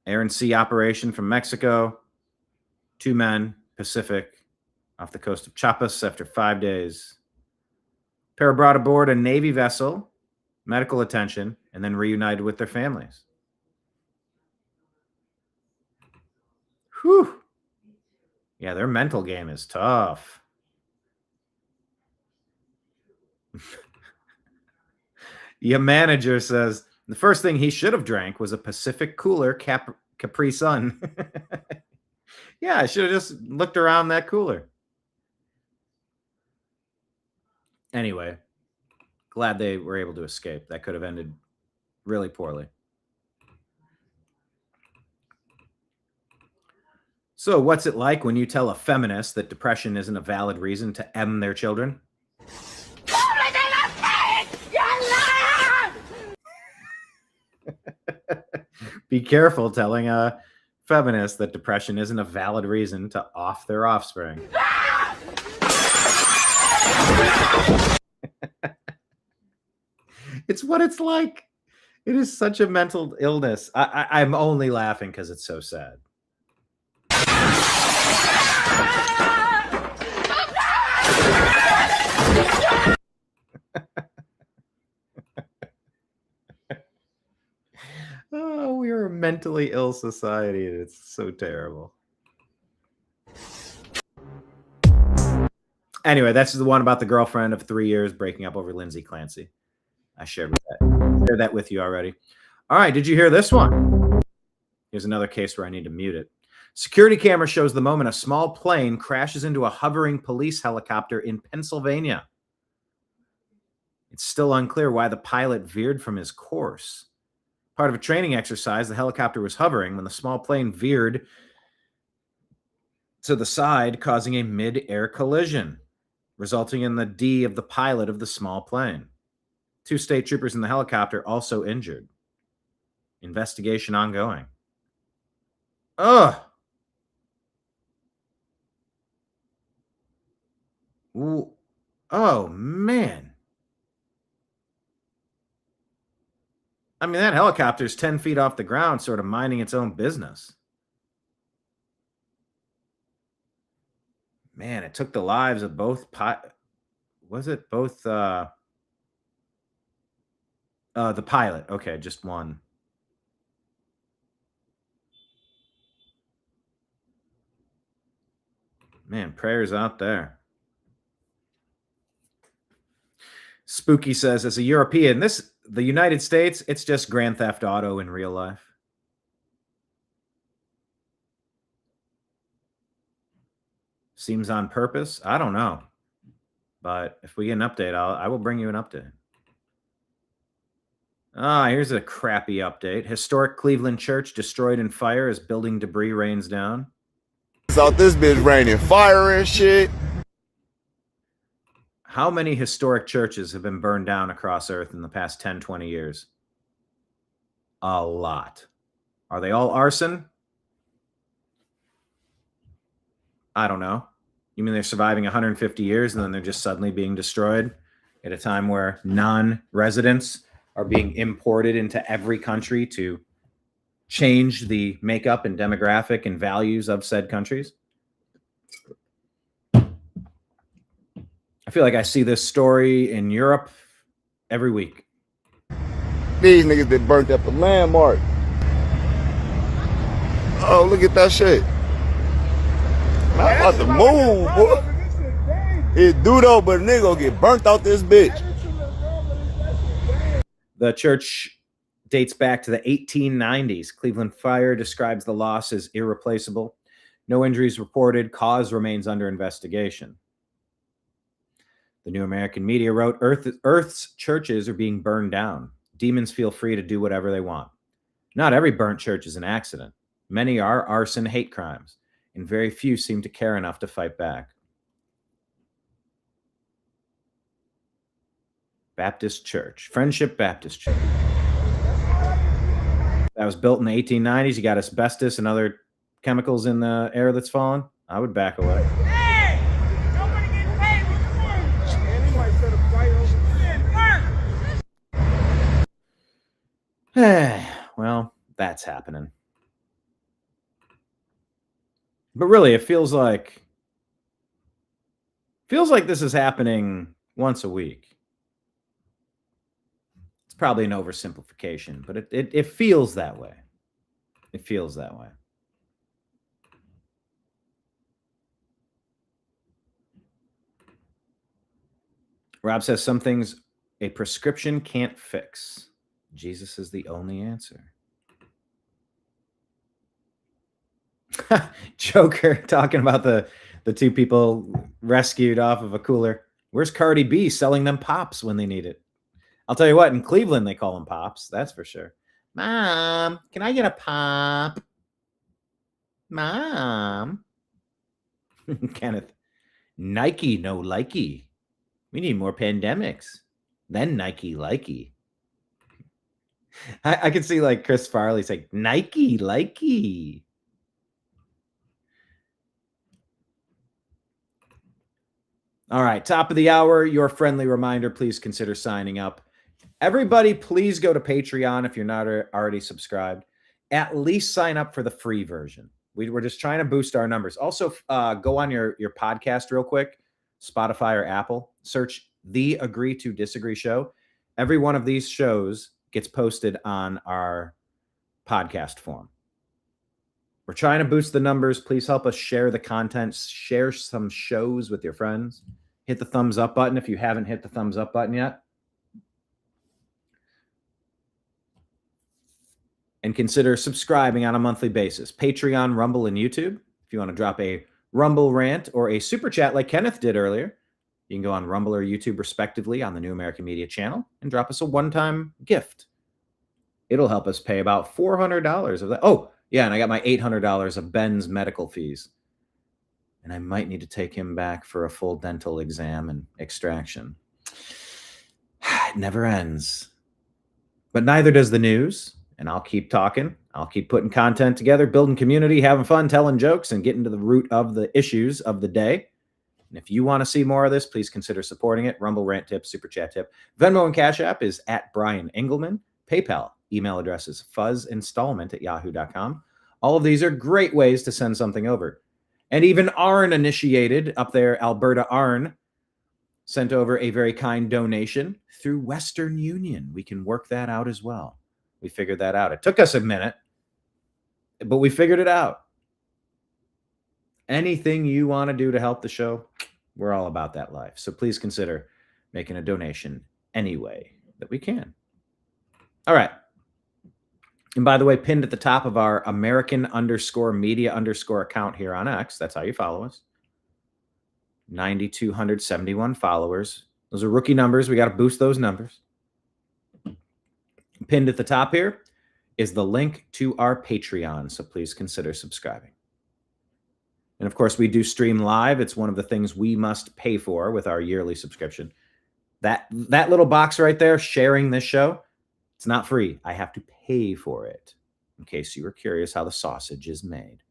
Air and sea operation from Mexico. 2 men, Pacific, off the coast of Chiapas after 5 days. Pair brought aboard a Navy vessel, medical attention, and then reunited with their families. Whew. Yeah, their mental game is tough. Your manager says the first thing he should have drank was a Pacific Cooler Capri Sun. Yeah, I should have just looked around that cooler. Anyway, glad they were able to escape. That could have ended really poorly. So what's it like when you tell a feminist that depression isn't a valid reason to M their children? Be careful telling a feminist that depression isn't a valid reason to off their offspring. It's what it's like. It is such a mental illness. I'm only laughing because it's so sad. Oh, we are a mentally ill society. It's so terrible. Anyway, that's the one about the girlfriend of 3 years breaking up over Lindsay Clancy. I shared that with you already. All right, did you hear this one? Here's another case where I need to mute it. Security camera shows the moment a small plane crashes into a hovering police helicopter in Pennsylvania. It's still unclear why the pilot veered from his course. Part of a training exercise, the helicopter was hovering when the small plane veered to the side, causing a mid-air collision, resulting in the D of the pilot of the small plane. 2 state troopers in the helicopter also injured. Investigation ongoing. Ugh. Ooh. Oh, man. I mean, that helicopter's 10 feet off the ground, sort of minding its own business. Man, it took the lives of both was it both the pilot? Okay, just one. Man, prayers out there. Spooky says, as a European, the United States, it's just Grand Theft Auto in real life. Seems on purpose. I don't know. But if we get an update, I will bring you an update. Here's a crappy update. Historic Cleveland church destroyed in fire as building debris rains down. Saw this bitch raining fire and shit. How many historic churches have been burned down across Earth in the past 10, 20 years? A lot. Are they all arson? I don't know. You mean they're surviving 150 years and then they're just suddenly being destroyed at a time where non-residents are being imported into every country to change the makeup and demographic and values of said countries? I feel like I see this story in Europe every week. These niggas that burnt up the landmark. Oh, look at that shit. Man, I'm about to move, boy. It's Dudo, but a nigga gonna get burnt out this bitch. The church dates back to the 1890s. Cleveland Fire describes the loss as irreplaceable. No injuries reported. Cause remains under investigation. The New American Media wrote, Earth's churches are being burned down. Demons feel free to do whatever they want. Not every burnt church is an accident. Many are arson hate crimes, and very few seem to care enough to fight back. Baptist Church, Friendship Baptist Church. That was built in the 1890s. You got asbestos and other chemicals in the air that's fallen. I would back away. Well, that's happening. But really, it feels like this is happening once a week. It's probably an oversimplification, but it feels that way. It feels that way. Rob says some things a prescription can't fix. Jesus is the only answer. Joker talking about the two people rescued off of a cooler. Where's Cardi B selling them pops when they need it? I'll tell you what, in Cleveland, they call them pops. That's for sure. Mom, can I get a pop? Mom. Kenneth, Nike, no likey. We need more pandemics. Then Nike, likey. I can see like Chris Farley saying, Nike, likey. All right, top of the hour, your friendly reminder, please consider signing up. Everybody, please go to Patreon if you're not already subscribed. At least sign up for the free version. We're just trying to boost our numbers. Also, go on your podcast real quick, Spotify or Apple. Search The Agree to Disagree Show. Every one of these shows gets posted on our podcast form. We're trying to boost the numbers. Please help us share the content. Share some shows with your friends. Hit the thumbs up button if you haven't hit the thumbs up button yet. And consider subscribing on a monthly basis. Patreon, Rumble, and YouTube. If you want to drop a Rumble rant or a super chat like Kenneth did earlier, you can go on Rumble or YouTube respectively on the New American Media channel and drop us a one-time gift. It'll help us pay about $400 of that. Oh, yeah, and I got my $800 of Ben's medical fees. And I might need to take him back for a full dental exam and extraction. It never ends. But neither does the news. And I'll keep talking. I'll keep putting content together, building community, having fun, telling jokes, and getting to the root of the issues of the day. And if you want to see more of this, please consider supporting it. Rumble, rant tip, super chat tip. Venmo and Cash App is at Brian Engelman. PayPal email address is fuzzinstallment@yahoo.com. All of these are great ways to send something over. And even Arn initiated up there, Alberta Arn, sent over a very kind donation through Western Union. We can work that out as well. We figured that out. It took us a minute, but we figured it out. Anything you want to do to help the show, we're all about that life. So please consider making a donation any way that we can. All right. And by the way, pinned at the top of our American_media_ account here on X, that's how you follow us. 9,271 followers. Those are rookie numbers. We got to boost those numbers. Pinned at the top here is the link to our Patreon, so please consider subscribing. And of course, we do stream live. It's one of the things we must pay for with our yearly subscription. That little box right there, sharing this show, it's not free. I have to pay for it, in case you were curious how the sausage is made.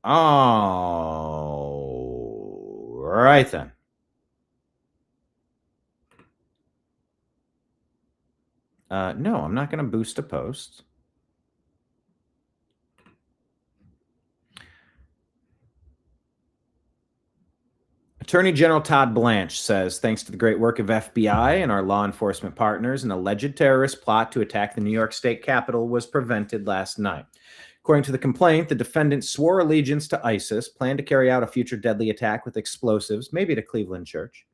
All right, then. No, I'm not going to boost a post. Attorney General Todd Blanche says, thanks to the great work of FBI and our law enforcement partners, an alleged terrorist plot to attack the New York State Capitol was prevented last night. According to the complaint, the defendant swore allegiance to ISIS, planned to carry out a future deadly attack with explosives, maybe at a Cleveland church.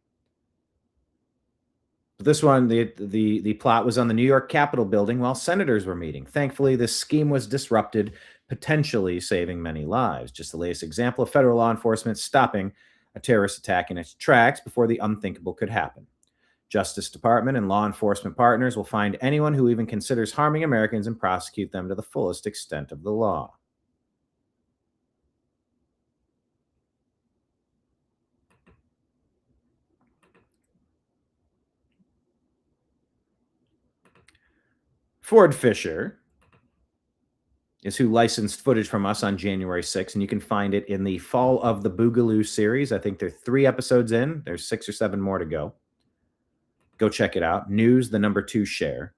But this one, the plot was on the New York Capitol building while senators were meeting. Thankfully, this scheme was disrupted, potentially saving many lives. Just the latest example of federal law enforcement stopping a terrorist attack in its tracks before the unthinkable could happen. Justice Department and law enforcement partners will find anyone who even considers harming Americans and prosecute them to the fullest extent of the law. Ford Fisher is who licensed footage from us on January 6th, and you can find it in the Fall of the Boogaloo series. I think there are 3 episodes in. There's 6 or 7 more to go. Go check it out. News, the number 2 share.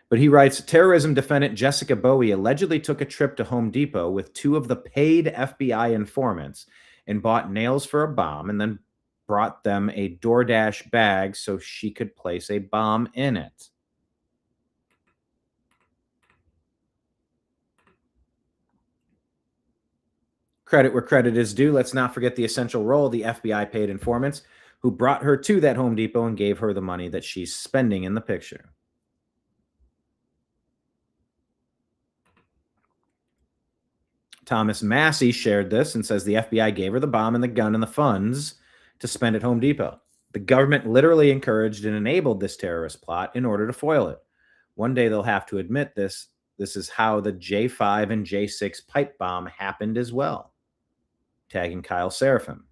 But he writes, terrorism defendant Jessica Bowie allegedly took a trip to Home Depot with 2 of the paid FBI informants and bought nails for a bomb and then brought them a DoorDash bag so she could place a bomb in it. Credit where credit is due. Let's not forget the essential role of the FBI paid informants who brought her to that Home Depot and gave her the money that she's spending in the picture. Thomas Massey shared this and says the FBI gave her the bomb and the gun and the funds to spend at Home Depot. The government literally encouraged and enabled this terrorist plot in order to foil it. One day they'll have to admit this. This is how the J5 and J6 pipe bomb happened as well. Tagging Kyle Seraphim.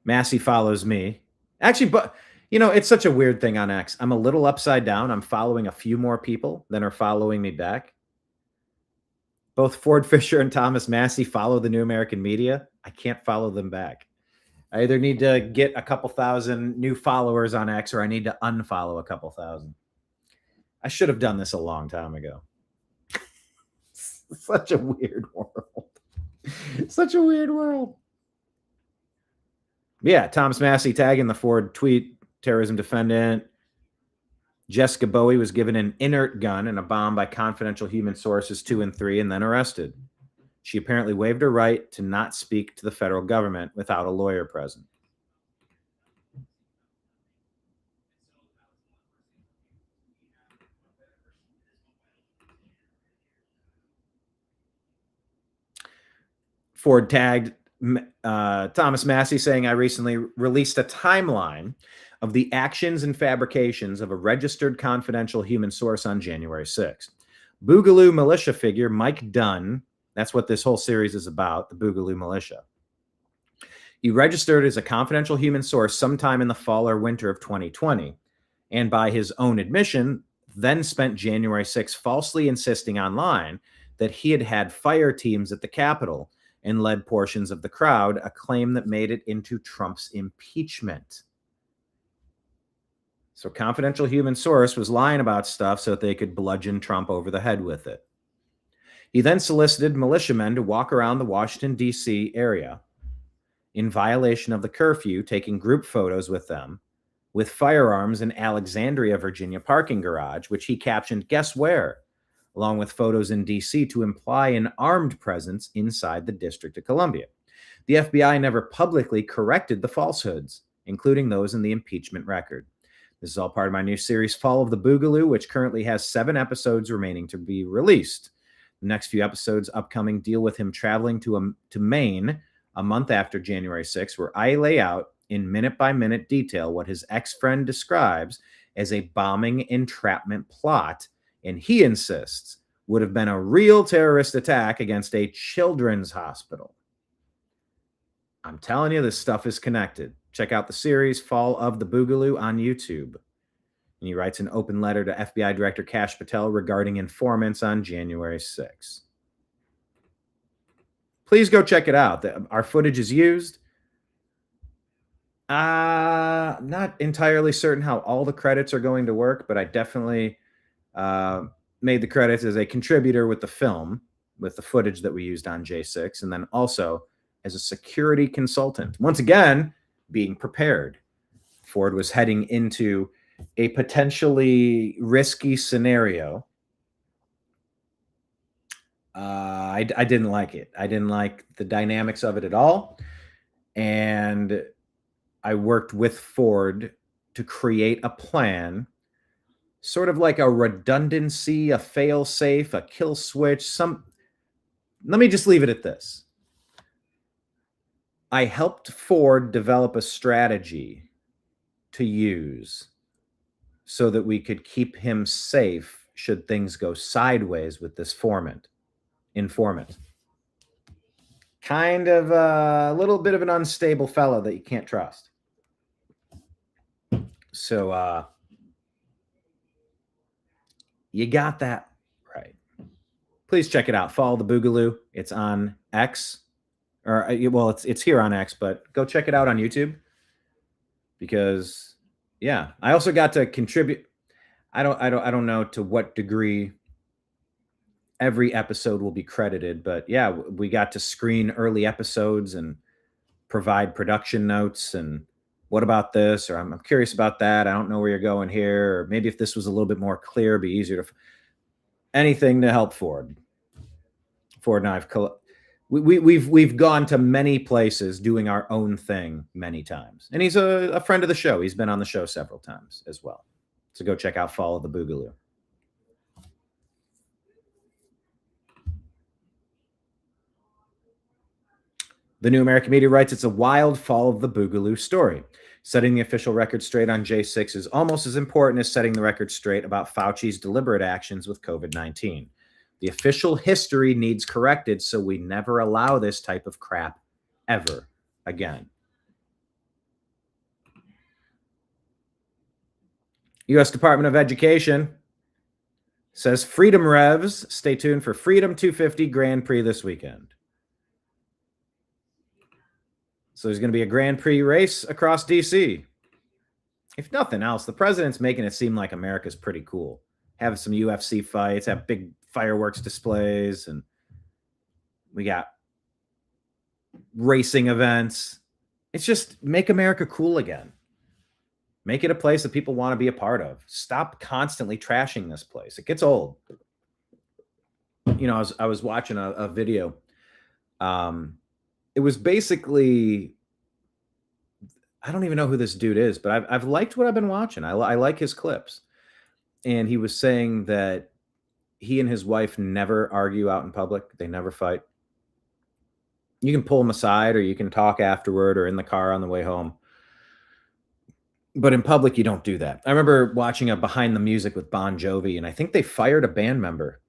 Massey follows me. Actually, but you know, it's such a weird thing on X. I'm a little upside down. I'm following a few more people than are following me back. Both Ford Fisher and Thomas Massey follow the New American Media. I can't follow them back. I either need to get a couple thousand new followers on X or I need to unfollow a couple thousand. I should have done this a long time ago. Such a weird world. Such a weird world. Yeah, Thomas Massey tagging the Ford tweet, terrorism defendant. Jessica Bowie was given an inert gun and a bomb by confidential human sources 2 and 3 and then arrested. She apparently waived her right to not speak to the federal government without a lawyer present. Ford tagged Thomas Massey saying, I recently released a timeline of the actions and fabrications of a registered confidential human source on January 6th. Boogaloo militia figure Mike Dunn, that's what this whole series is about, the Boogaloo militia. He registered as a confidential human source sometime in the fall or winter of 2020, and by his own admission, then spent January 6th falsely insisting online that he had had fire teams at the Capitol and led portions of the crowd, a claim that made it into Trump's impeachment. So confidential human source was lying about stuff so that they could bludgeon Trump over the head with it. He then solicited militiamen to walk around the Washington, D.C. area in violation of the curfew, taking group photos with them with firearms in Alexandria, Virginia parking garage, which he captioned, guess where? Along with photos in D.C. to imply an armed presence inside the District of Columbia. The FBI never publicly corrected the falsehoods, including those in the impeachment record. This is all part of my new series, Fall of the Boogaloo, which currently has 7 episodes remaining to be released. The next few episodes upcoming deal with him traveling to Maine a month after January 6th, where I lay out in minute-by-minute detail what his ex-friend describes as a bombing entrapment plot, and he insists would have been a real terrorist attack against a children's hospital. I'm telling you, this stuff is connected. Check out the series Fall of the Boogaloo on YouTube. And he writes an open letter to FBI Director Kash Patel regarding informants on January 6th. Please go check it out. Our footage is used. Not entirely certain how all the credits are going to work, but I definitely made the credits as a contributor with the film, with the footage that we used on J6, and then also as a security consultant. Once again, being prepared. Ford was heading into a potentially risky scenario. I didn't like it. I didn't like the dynamics of it at all. And I worked with Ford to create a plan, sort of like a redundancy, a fail-safe, a kill switch. Let me just leave it at this. I helped Ford develop a strategy to use so that we could keep him safe should things go sideways with this informant. Kind of a little bit of an unstable fellow that you can't trust. So you got that right. Please check it out. Follow the Boogaloo. It's on X. Or well, it's here on X, but go check it out on YouTube because Yeah, I also got to contribute. I don't know to what degree every episode will be credited, but yeah, we got to screen early episodes and provide production notes and what about this, or I'm curious about that. I don't know where you're going here, or maybe if this was a little bit more clear, it'd be easier to anything to help Ford. Ford and I've we've gone to many places doing our own thing many times, and he's a friend of the show. He's been on the show several times as well. So go check out Follow the Boogaloo. The New American Media writes, it's a wild Fall of the Boogaloo story. Setting the official record straight on J6 is almost as important as setting the record straight about Fauci's deliberate actions with COVID-19. The official history needs corrected so we never allow this type of crap ever again. U.S. Department of Education says Freedom Revs. Stay tuned for Freedom 250 Grand Prix this weekend. So there's going to be a Grand Prix race across D.C. If nothing else, the president's making it seem like America's pretty cool. Have some UFC fights, have big fireworks displays, and we got racing events. It's just make America cool again. Make it a place that people want to be a part of. Stop constantly trashing this place. It gets old. You know, I was watching a video. It was basically, I don't even know who this dude is, but I've liked what I've been watching. I like his clips. And he was saying that he and his wife never argue out in public. They never fight. You can pull them aside or you can talk afterward or in the car on the way home. But in public, you don't do that. I remember watching a Behind the Music with Bon Jovi, and I think they fired a band member.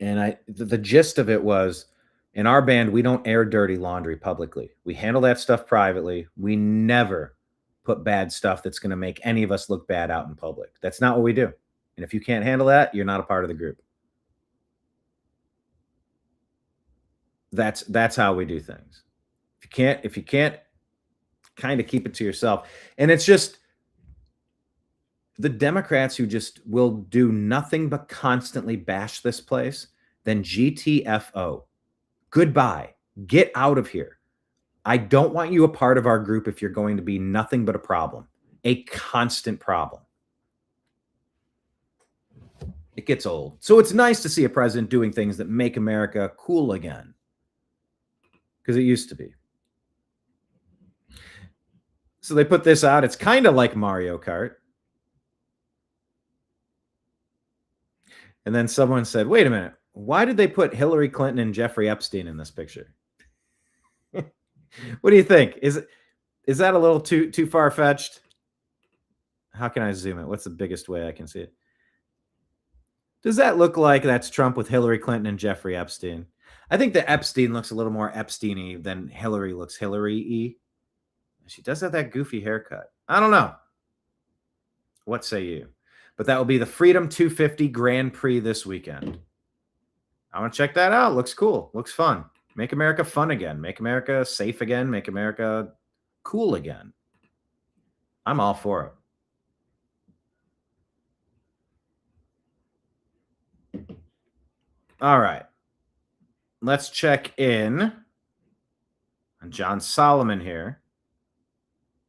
And the gist of it was, in our band, we don't air dirty laundry publicly. We handle that stuff privately. We never put bad stuff that's going to make any of us look bad out in public. That's not what we do. And if you can't handle that, you're not a part of the group. That's how we do things. If you can't kind of keep it to yourself. And it's just the Democrats who just will do nothing but constantly bash this place, then GTFO. Goodbye. Get out of here. I don't want you a part of our group if you're going to be nothing but a problem, a constant problem. It gets old. So it's nice to see a president doing things that make America cool again, because it used to be. So they put this out. It's kind of like Mario Kart. And then someone said, wait a minute. Why did they put Hillary Clinton and Jeffrey Epstein in this picture? What do you think? Is that a little too far-fetched? How can I zoom it? What's the biggest way I can see it? Does that look like that's Trump with Hillary Clinton and Jeffrey Epstein? I think that Epstein looks a little more Epstein-y than Hillary looks Hillary-y. She does have that goofy haircut. I don't know. What say you? But that will be the Freedom 250 Grand Prix this weekend. I want to check that out. Looks cool. Looks fun. Make America fun again. Make America safe again. Make America cool again. I'm all for it. All right. Let's check in on John Solomon here.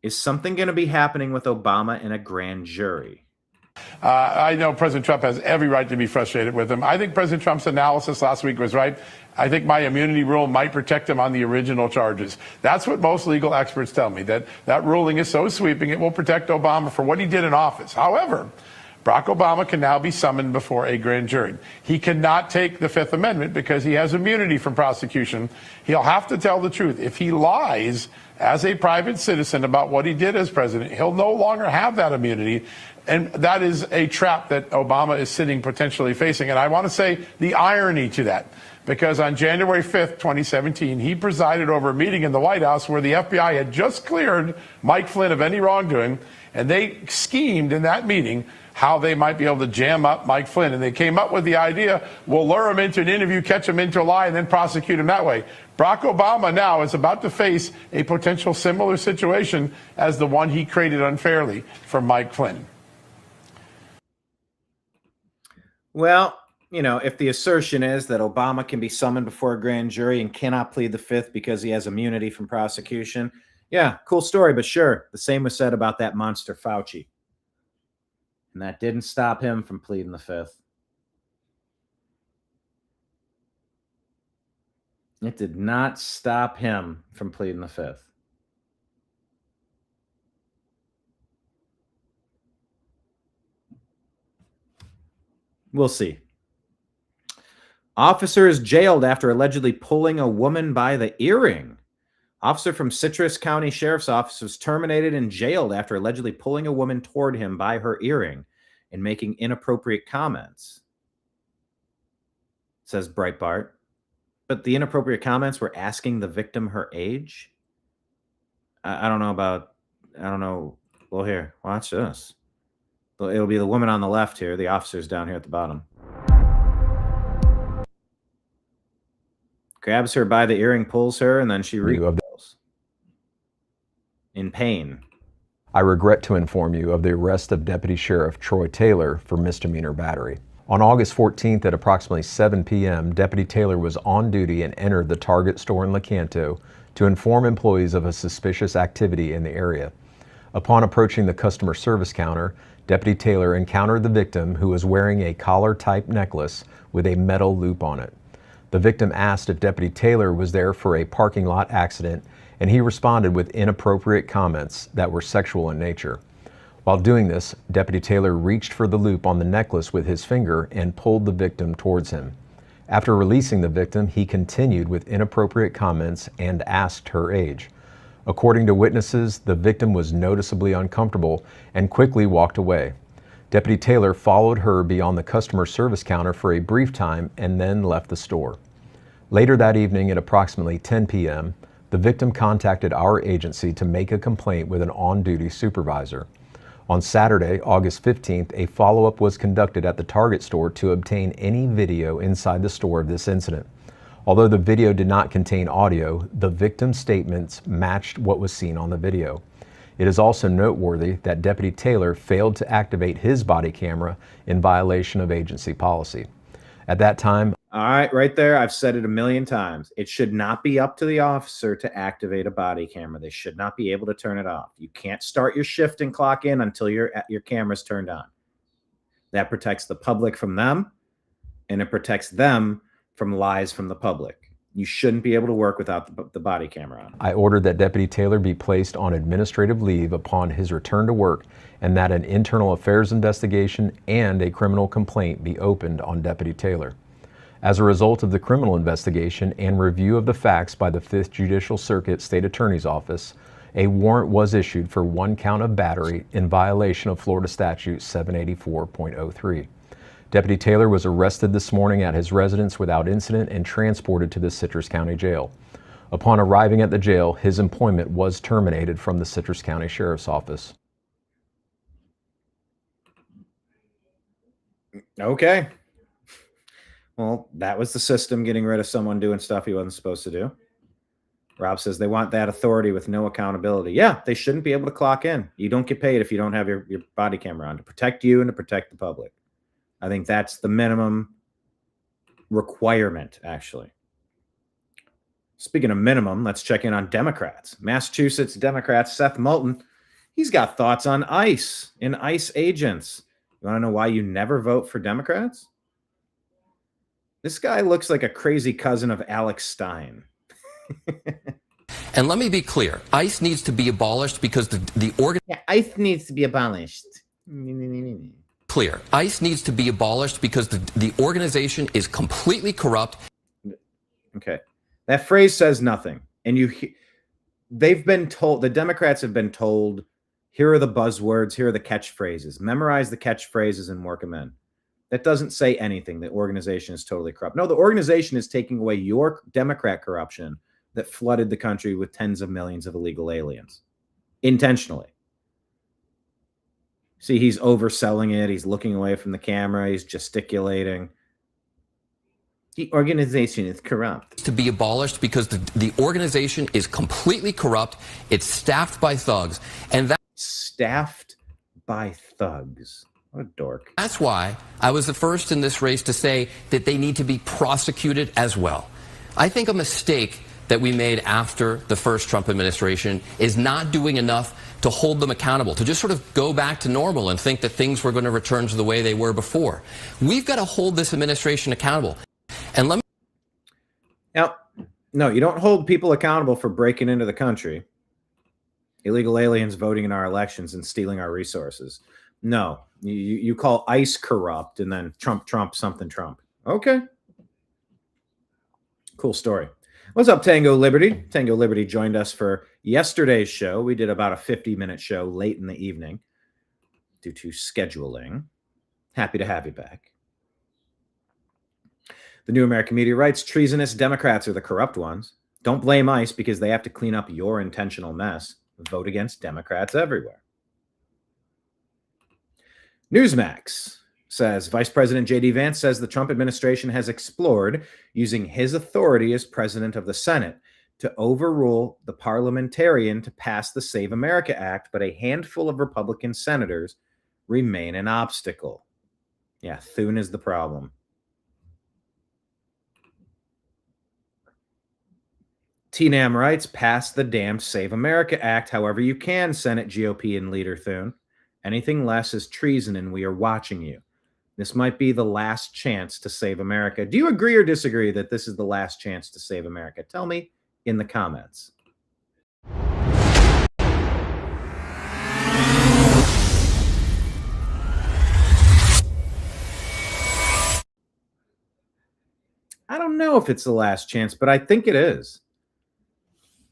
Is something going to be happening with Obama in a grand jury? I know President Trump has every right to be frustrated with him. I think President Trump's analysis last week was right. I think my immunity rule might protect him on the original charges. That's what most legal experts tell me, that ruling is so sweeping it will protect Obama for what he did in office. However, Barack Obama can now be summoned before a grand jury. He cannot take the Fifth Amendment because he has immunity from prosecution. He'll have to tell the truth. If he lies as a private citizen about what he did as president, he'll no longer have that immunity. And that is a trap that Obama is sitting potentially facing. And I want to say the irony to that, because on January 5th, 2017, he presided over a meeting in the White House where the FBI had just cleared Mike Flynn of any wrongdoing. And they schemed in that meeting how they might be able to jam up Mike Flynn. And they came up with the idea, we'll lure him into an interview, catch him into a lie, and then prosecute him that way. Barack Obama now is about to face a potential similar situation as the one he created unfairly for Mike Flynn. Well, you know, if the assertion is that Obama can be summoned before a grand jury and cannot plead the fifth because he has immunity from prosecution, yeah, cool story, but sure, the same was said about that monster Fauci. And that didn't stop him from pleading the fifth. It did not stop him from pleading the fifth. We'll see. Officer is jailed after allegedly pulling a woman by the earring. Officer from Citrus County Sheriff's Office was terminated and jailed after allegedly pulling a woman toward him by her earring and making inappropriate comments, says Breitbart. But the inappropriate comments were asking the victim her age. I don't know. Well, here, watch this. It'll be the woman on the left here. The officer's down here at the bottom. Grabs her by the earring, pulls her, and then she recoils in pain. I regret to inform you of the arrest of Deputy Sheriff Troy Taylor for misdemeanor battery. On August 14th at approximately 7 p.m., Deputy Taylor was on duty and entered the Target store in Lecanto to inform employees of a suspicious activity in the area. Upon approaching the customer service counter, Deputy Taylor encountered the victim, who was wearing a collar-type necklace with a metal loop on it. The victim asked if Deputy Taylor was there for a parking lot accident, and he responded with inappropriate comments that were sexual in nature. While doing this, Deputy Taylor reached for the loop on the necklace with his finger and pulled the victim towards him. After releasing the victim, he continued with inappropriate comments and asked her age. According to witnesses, the victim was noticeably uncomfortable and quickly walked away. Deputy Taylor followed her beyond the customer service counter for a brief time and then left the store. Later that evening at approximately 10 p.m., the victim contacted our agency to make a complaint with an on-duty supervisor. On Saturday, August 15th, a follow-up was conducted at the Target store to obtain any video inside the store of this incident. Although the video did not contain audio, the victim's statements matched what was seen on the video. It is also noteworthy that Deputy Taylor failed to activate his body camera in violation of agency policy. At that time, all right, right there, I've said it a million times. It should not be up to the officer to activate a body camera. They should not be able to turn it off. You can't start your shift and clock in until your camera's turned on. That protects the public from them, and it protects them from lies from the public. You shouldn't be able to work without the body camera on. I ordered that Deputy Taylor be placed on administrative leave upon his return to work, and that an internal affairs investigation and a criminal complaint be opened on Deputy Taylor. As a result of the criminal investigation and review of the facts by the 5th Judicial Circuit State Attorney's Office, a warrant was issued for 1 count of battery in violation of Florida Statute 784.03. Deputy Taylor was arrested this morning at his residence without incident and transported to the Citrus County Jail. Upon arriving at the jail, his employment was terminated from the Citrus County Sheriff's Office. Okay. Well, that was the system getting rid of someone doing stuff he wasn't supposed to do. Rob says they want that authority with no accountability. Yeah, they shouldn't be able to clock in. You don't get paid if you don't have your body camera on, to protect you and to protect the public. I think that's the minimum requirement, actually. Speaking of minimum, let's check in on Democrats. Massachusetts Democrat Seth Moulton, he's got thoughts on ICE and ICE agents. You want to know why you never vote for Democrats? This guy looks like a crazy cousin of Alex Stein. And let me be clear, ICE needs to be abolished because the organ... Yeah, ICE needs to be abolished. Clear. ICE needs to be abolished because the organization is completely corrupt. Okay. That phrase says nothing. And they've been told, the Democrats have been told, here are the buzzwords, here are the catchphrases. Memorize the catchphrases and work them in. That doesn't say anything. The organization is totally corrupt. No, the organization is taking away your Democrat corruption that flooded the country with tens of millions of illegal aliens. Intentionally. See, he's overselling it. He's looking away from the camera. He's gesticulating. The organization is corrupt. To be abolished because the organization is completely corrupt. It's staffed by thugs. And that staffed by thugs. What a dork. That's why I was the first in this race to say that they need to be prosecuted as well. I think a mistake that we made after the first Trump administration is not doing enough to hold them accountable, to just sort of go back to normal and think that things were going to return to the way they were before. We've got to hold this administration accountable. And let me... Now, no, you don't hold people accountable for breaking into the country, illegal aliens voting in our elections and stealing our resources. No, you call ICE corrupt and then Trump, something Trump. Okay. Cool story. What's up, Tango Liberty? Tango Liberty joined us for yesterday's show. We did about a 50-minute show late in the evening due to scheduling. Happy to have you back. The New American Media writes, treasonous Democrats are the corrupt ones. Don't blame ICE because they have to clean up your intentional mess. Vote against Democrats everywhere. Newsmax says, Vice President J.D. Vance says the Trump administration has explored using his authority as president of the Senate to overrule the parliamentarian to pass the Save America Act, but a handful of Republican senators remain an obstacle. Yeah, Thune is the problem. TNAM writes, pass the damned Save America Act however you can, Senate GOP and leader Thune. Anything less is treason, and we are watching you. This might be the last chance to save America. Do you agree or disagree that this is the last chance to save America? Tell me in the comments. I don't know if it's the last chance, but I think it is.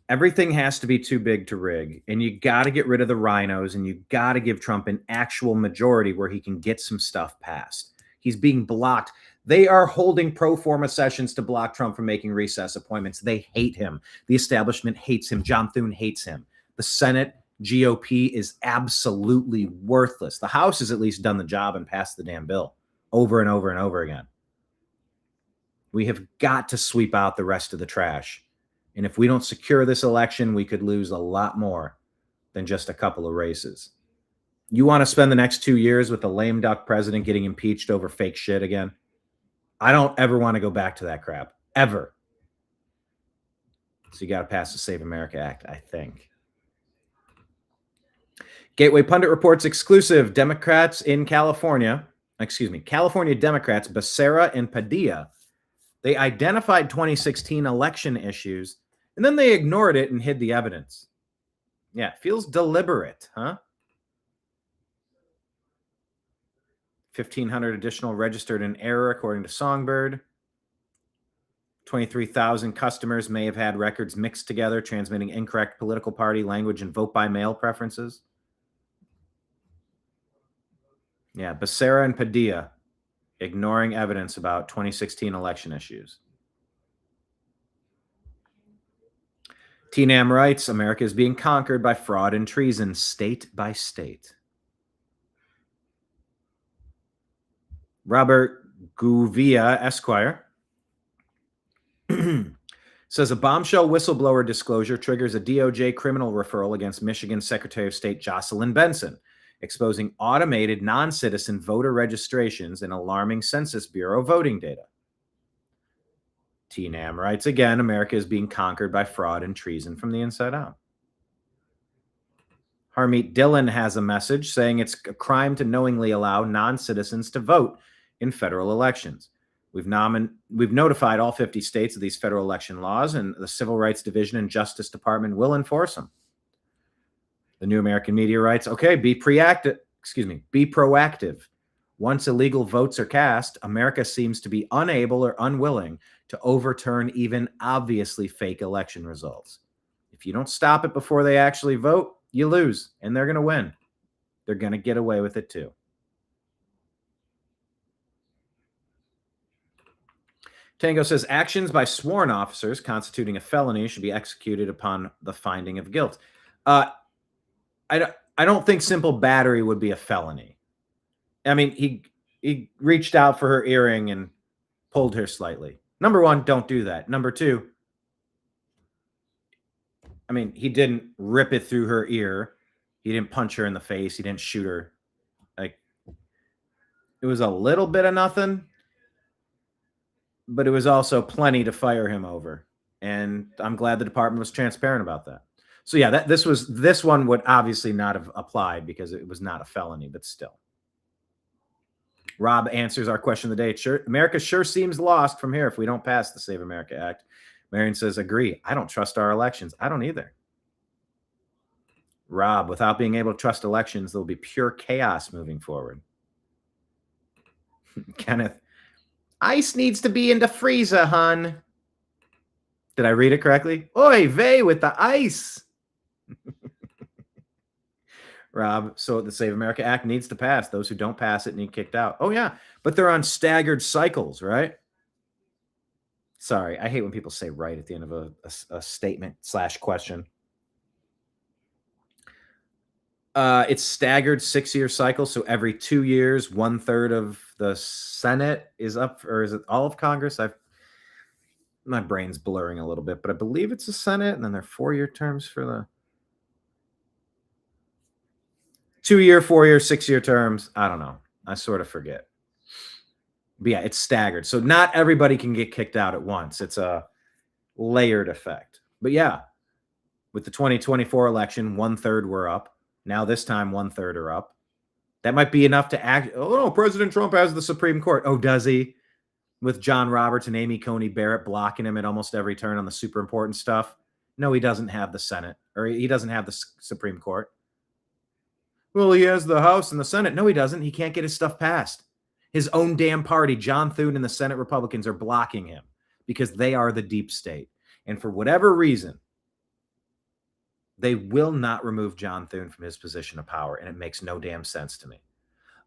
Everything has to be too big to rig, and you got to get rid of the rhinos, and you got to give Trump an actual majority where he can get some stuff passed. He's being blocked. They are holding pro forma sessions to block Trump from making recess appointments. They hate him. The establishment hates him. John Thune hates him. The Senate GOP is absolutely worthless. The House has at least done the job and passed the damn bill over and over and over again. We have got to sweep out the rest of the trash. And if we don't secure this election, we could lose a lot more than just a couple of races. You want to spend the next 2 years with a lame duck president getting impeached over fake shit again? I don't ever want to go back to that crap, ever. So you got to pass the Save America Act, I think. Gateway Pundit reports exclusive Democrats in California, California Democrats, Becerra and Padilla, they identified 2016 election issues, and then they ignored it and hid the evidence. Yeah, it feels deliberate, huh? 1,500 additional registered in error, according to Songbird. 23,000 customers may have had records mixed together, transmitting incorrect political party language and vote-by-mail preferences. Yeah, Becerra and Padilla ignoring evidence about 2016 election issues. TNAM writes, America is being conquered by fraud and treason, state by state. Robert Gouveia, Esquire, says a bombshell whistleblower disclosure triggers a DOJ criminal referral against Michigan Secretary of State Jocelyn Benson, exposing automated non-citizen voter registrations and alarming Census Bureau voting data. TNAM writes, again, America is being conquered by fraud and treason from the inside out. Harmeet Dillon has a message saying it's a crime to knowingly allow non-citizens to vote in federal elections. We've notified all 50 states of these federal election laws, and the Civil Rights Division and Justice Department will enforce them. The New American Media writes, okay, be proactive. Once illegal votes are cast, America seems to be unable or unwilling to overturn even obviously fake election results. If you don't stop it before they actually vote, you lose, and they're going to win. They're going to get away with it too. Tango says, actions by sworn officers constituting a felony should be executed upon the finding of guilt. I don't think simple battery would be a felony. I mean, he reached out for her earring and pulled her slightly. Number one, don't do that. Number two, I mean, he didn't rip it through her ear. He didn't punch her in the face. He didn't shoot her. Like, it was a little bit of nothing, but it was also plenty to fire him over. And I'm glad the department was transparent about that. So yeah, this one would obviously not have applied because it was not a felony, but still. Rob answers our question of the day. America sure seems lost from here if we don't pass the Save America Act. Marion says, agree. I don't trust our elections. I don't either. Rob, without being able to trust elections, there will be pure chaos moving forward. Kenneth, ice needs to be in the freezer, hun. Did I read it correctly? Oy vey with the ice. Rob, so the Save America Act needs to pass. Those who don't pass it need kicked out. Oh, yeah, but they're on staggered cycles, right? Sorry, I hate when people say right at the end of a statement / question. It's staggered 6-year cycle, so every 2 years, 1/3 of the Senate is up, or is it all of Congress? My brain's blurring a little bit, but I believe it's the Senate, and then they're 4-year terms for the 2-year, 4-year, 6-year terms. I don't know. I sort of forget. But yeah, it's staggered. So not everybody can get kicked out at once. It's a layered effect. But yeah, with the 2024 election, 1/3 were up. Now this time, 1/3 are up. That might be enough to act. Oh, no, President Trump has the Supreme Court. Oh, does he? With John Roberts and Amy Coney Barrett blocking him at almost every turn on the super important stuff. No, he doesn't have the Senate, or he doesn't have the Supreme Court. Well, he has the House and the Senate. No, he doesn't. He can't get his stuff passed. His own damn party, John Thune and the Senate Republicans, are blocking him because they are the deep state. And for whatever reason, they will not remove John Thune from his position of power, and it makes no damn sense to me.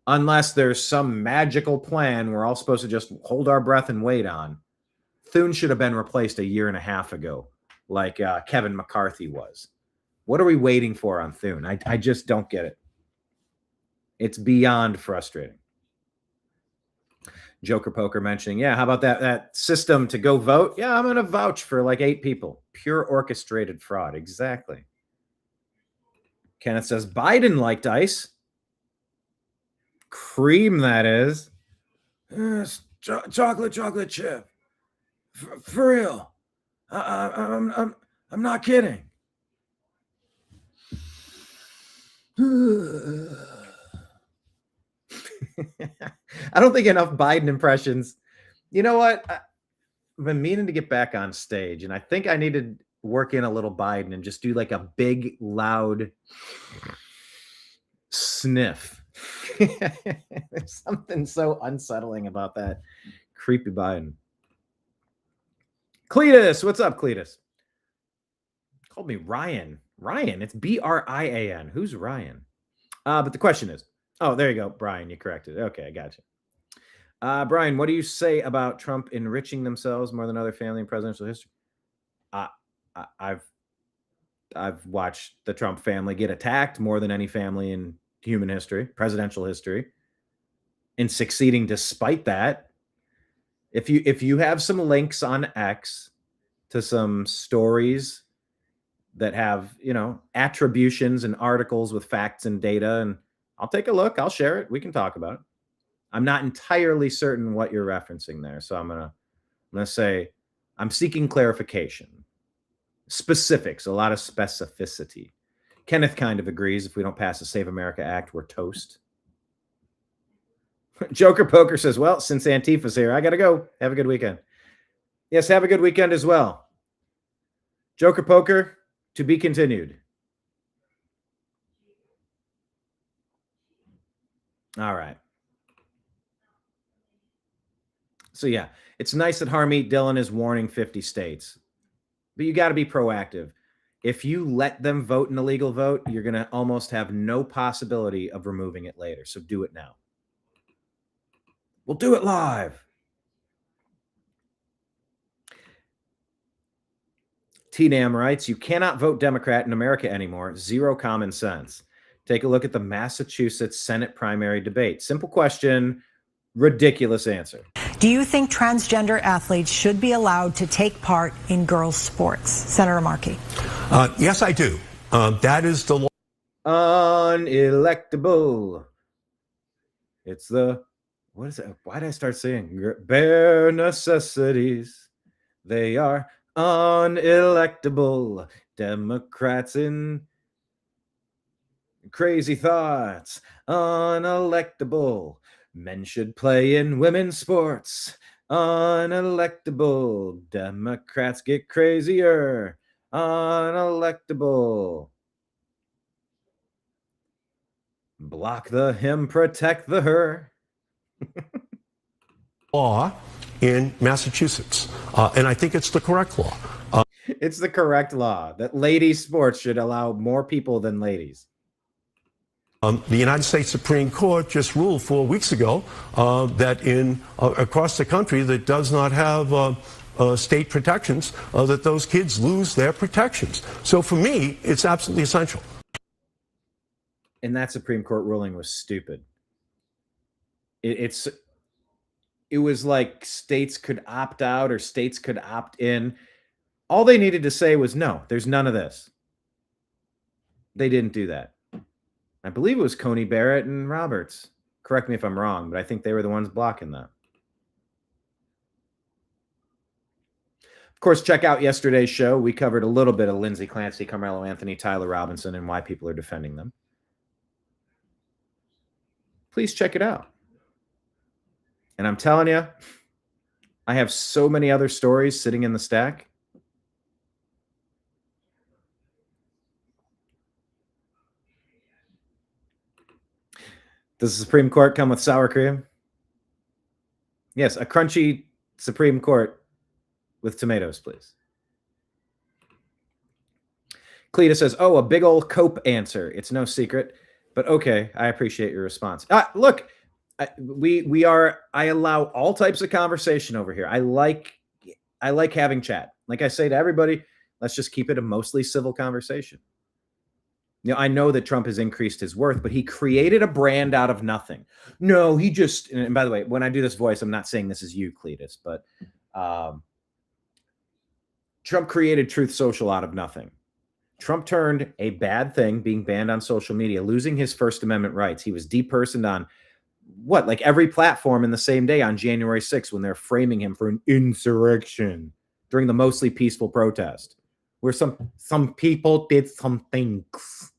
Unless there's some magical plan we're all supposed to just hold our breath and wait on. Thune should have been replaced 1.5 years ago, like Kevin McCarthy was. What are we waiting for on Thune? I just don't get it. It's beyond frustrating. Joker Poker mentioning, yeah, how about that system to go vote? Yeah, I'm going to vouch for like 8 people. Pure orchestrated fraud. Exactly. Kenneth says, Biden liked ice. Cream, that is. Yes, chocolate chip. For real. I'm not kidding. I don't think enough Biden impressions. You know what? I've been meaning to get back on stage, and I think I need to work in a little Biden and just do like a big, loud sniff. There's something so unsettling about that creepy Biden. Cletus, what's up, Cletus? Called me Ryan. Ryan, it's Brian. Who's Ryan? But the question is, oh, there you go, Brian. You corrected it. Okay, I got you. Brian, what do you say about Trump enriching themselves more than other family in presidential history? I've watched the Trump family get attacked more than any family in human history, presidential history, and succeeding despite that. If you have some links on X to some stories that have, attributions and articles with facts and data, and I'll take a look. I'll share it. We can talk about it. I'm not entirely certain what you're referencing there, so I'm gonna say I'm seeking clarification, specifics, a lot of specificity. Kenneth kind of agrees. If we don't pass the Save America Act, we're toast. Joker Poker says, well, since Antifa's here, I got to go. Have a good weekend. Yes, have a good weekend as well. Joker Poker, to be continued. All right. So, yeah, it's nice that Harmeet Dillon is warning 50 states, but you got to be proactive. If you let them vote an illegal vote, you're going to almost have no possibility of removing it later. So do it now. We'll do it live. TNAM writes, you cannot vote Democrat in America anymore. Zero common sense. Take a look at the Massachusetts Senate primary debate. Simple question, ridiculous answer. Do you think transgender athletes should be allowed to take part in girls' sports? Senator Markey. Yes, I do. That is the law. Unelectable. It's the, what is it? Why did I start saying bare necessities? They are unelectable. Democrats in crazy thoughts. Unelectable. Men should play in women's sports. Unelectable. Democrats get crazier. Unelectable. Block the him, protect the her. Law in Massachusetts, and I think it's the correct law. It's the correct law that ladies' sports should allow more people than ladies. The United States Supreme Court just ruled 4 weeks ago that in across the country that does not have state protections, that those kids lose their protections. So for me, it's absolutely essential. And that Supreme Court ruling was stupid. It was like states could opt out or states could opt in. All they needed to say was, no, there's none of this. They didn't do that. I believe it was Coney Barrett and Roberts. Correct me if I'm wrong, but I think they were the ones blocking that. Of course, check out yesterday's show. We covered a little bit of Lindsay Clancy, Karmelo Anthony, Tyler Robinson, and why people are defending them. Please check it out. And I'm telling you, I have so many other stories sitting in the stack. Does the Supreme Court come with sour cream? Yes, a crunchy Supreme Court with tomatoes, please. Cleta says, oh, a big old cope answer. It's no secret. But okay, I appreciate your response. Look, I allow all types of conversation over here. I like having chat. Like I say to everybody, let's just keep it a mostly civil conversation. You know, I know that Trump has increased his worth, but he created a brand out of nothing. No, he just, and by the way, when I do this voice, I'm not saying this is you, Cletus, but Trump created Truth Social out of nothing. Trump turned a bad thing, being banned on social media, losing his First Amendment rights. He was depersoned on like every platform in the same day on January 6th when they're framing him for an insurrection during the mostly peaceful protest where some people did some things.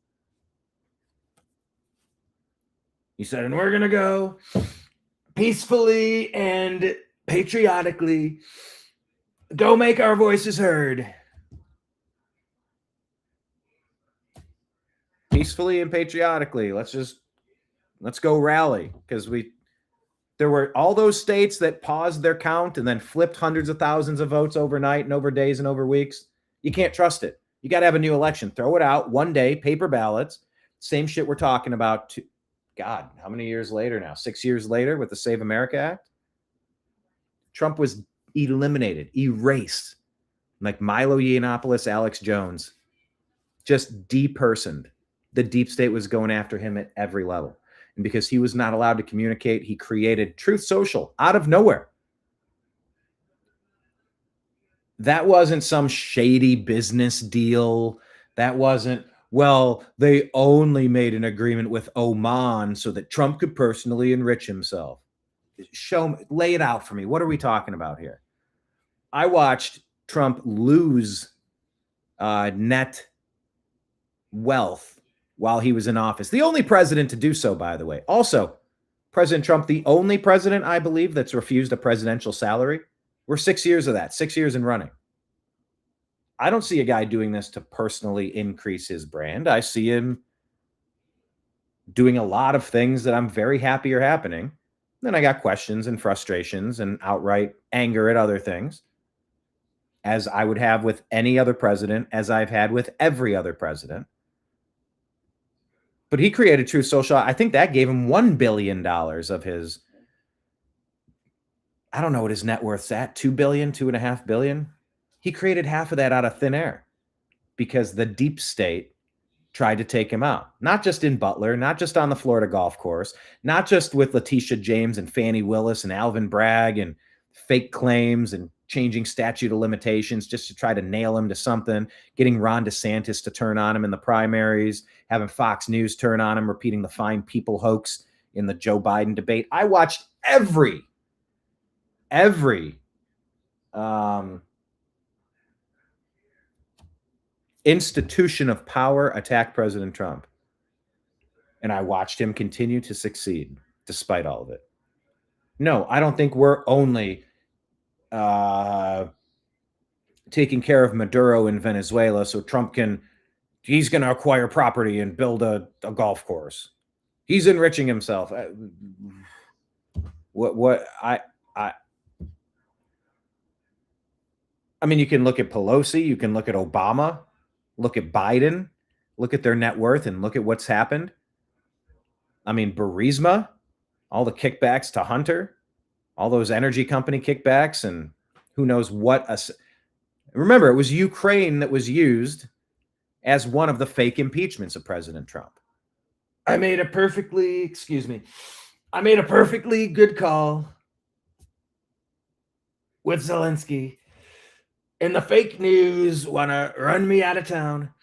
He said, and we're going to go peacefully and patriotically go make our voices heard. Peacefully and patriotically. Let's go rally, because there were all those states that paused their count and then flipped hundreds of thousands of votes overnight and over days and over weeks. You can't trust it. You got to have a new election. Throw it out one day, paper ballots. Same shit we're talking about. God, how many years later now? 6 years later with the Save America Act. Trump was eliminated, erased, like Milo Yiannopoulos, Alex Jones, just depersoned. The deep state was going after him at every level. And because he was not allowed to communicate, he created Truth Social out of nowhere. That wasn't some shady business deal. That wasn't, well, they only made an agreement with Oman so that Trump could personally enrich himself. Show me, lay it out for me. What are we talking about here? I watched Trump lose net wealth while he was in office. The only president to do so, by the way. Also, President Trump, the only president, I believe, that's refused a presidential salary. We're 6 years of that, 6 years in running. I don't see a guy doing this to personally increase his brand. I see him doing a lot of things that I'm very happy are happening. Then I got questions and frustrations and outright anger at other things, as I would have with any other president, as I've had with every other president. But he created Truth Social. I think that gave him $1 billion of his, I don't know what his net worth's at, $2 billion, $2.5 billion. He created half of that out of thin air because the deep state tried to take him out. Not just in Butler, not just on the Florida golf course, not just with Letitia James and Fannie Willis and Alvin Bragg and fake claims and changing statute of limitations just to try to nail him to something, getting Ron DeSantis to turn on him in the primaries, having Fox News turn on him, repeating the fine people hoax in the Joe Biden debate. I watched every institution of power attack President Trump. And I watched him continue to succeed despite all of it. No, I don't think we're only taking care of Maduro in Venezuela so Trump he's going to acquire property and build a golf course. He's enriching himself. I mean, you can look at Pelosi, you can look at Obama, look at Biden, look at their net worth and look at what's happened. I mean, Burisma, all the kickbacks to Hunter, all those energy company kickbacks, and who knows what. Remember, it was Ukraine that was used as one of the fake impeachments of President Trump. I made a perfectly good call with Zelensky, and the fake news want to run me out of town.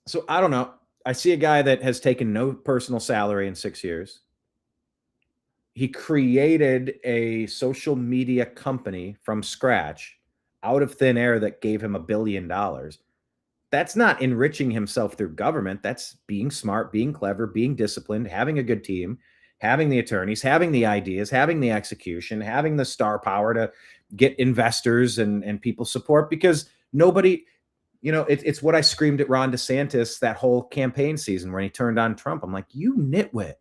So I don't know. I see a guy that has taken no personal salary in 6 years. He created a social media company from scratch out of thin air that gave him $1 billion. That's not enriching himself through government. That's being smart, being clever, being disciplined, having a good team, having the attorneys, having the ideas, having the execution, having the star power to get investors and people support, because nobody, it's what I screamed at Ron DeSantis that whole campaign season when he turned on Trump. I'm like, you nitwit.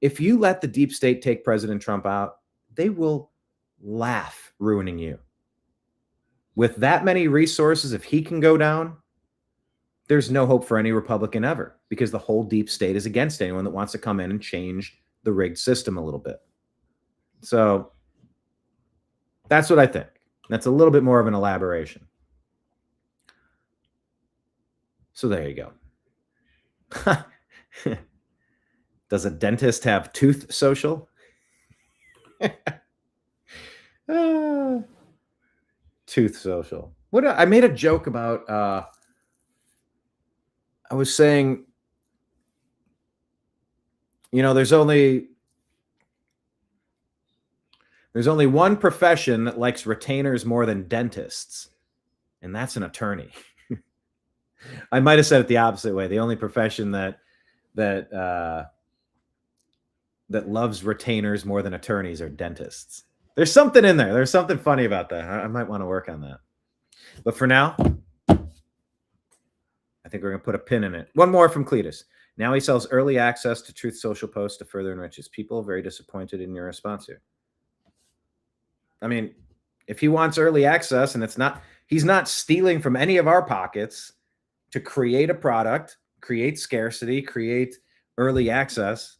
If you let the deep state take President Trump out, they will laugh ruining you. With that many resources, if he can go down, there's no hope for any Republican ever, because the whole deep state is against anyone that wants to come in and change the rigged system a little bit. So that's what I think. That's a little bit more of an elaboration. So there you go. Does a dentist have tooth social? Tooth social. I made a joke about, I was saying, there's only one profession that likes retainers more than dentists, and that's an attorney. I might have said it the opposite way. The only profession that loves retainers more than attorneys are dentists. There's something in there. There's something funny about that. I might want to work on that. But for now, I think we're going to put a pin in it. One more from Cletus. Now he sells early access to Truth Social posts to further enrich his people. Very disappointed in your response here. I mean, if he wants early access and he's not stealing from any of our pockets to create a product, create scarcity, create early access.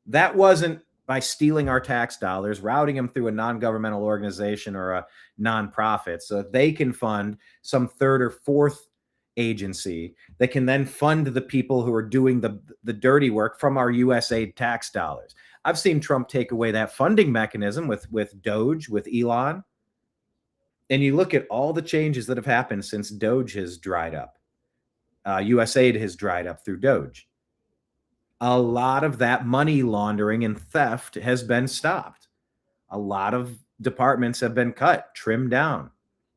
That wasn't by stealing our tax dollars, routing them through a non-governmental organization or a nonprofit so they can fund some third or fourth agency that can then fund the people who are doing the dirty work from our USAID tax dollars. I've seen Trump take away that funding mechanism with Doge, with Elon. And you look at all the changes that have happened since Doge has dried up. USAID has dried up through Doge. A lot of that money laundering and theft has been stopped. A lot of departments have been cut, trimmed down.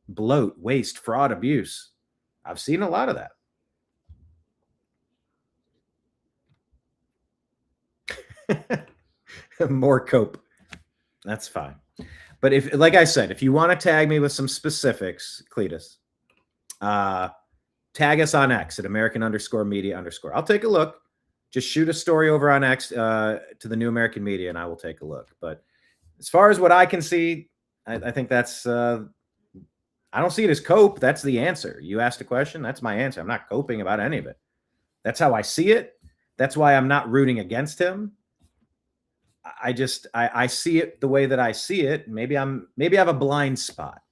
Bloat, waste, fraud, abuse. I've seen a lot of that. More cope. That's fine. But if, like I said, if you want to tag me with some specifics, Cletus, tag us on X at American_media_. I'll take a look. Just shoot a story over on X to the New American Media, and I will take a look. But as far as what I can see, I think that's, I don't see it as cope. That's the answer. You asked a question. That's my answer. I'm not coping about any of it. That's how I see it. That's why I'm not rooting against him. I see it the way that I see it. Maybe I have a blind spot.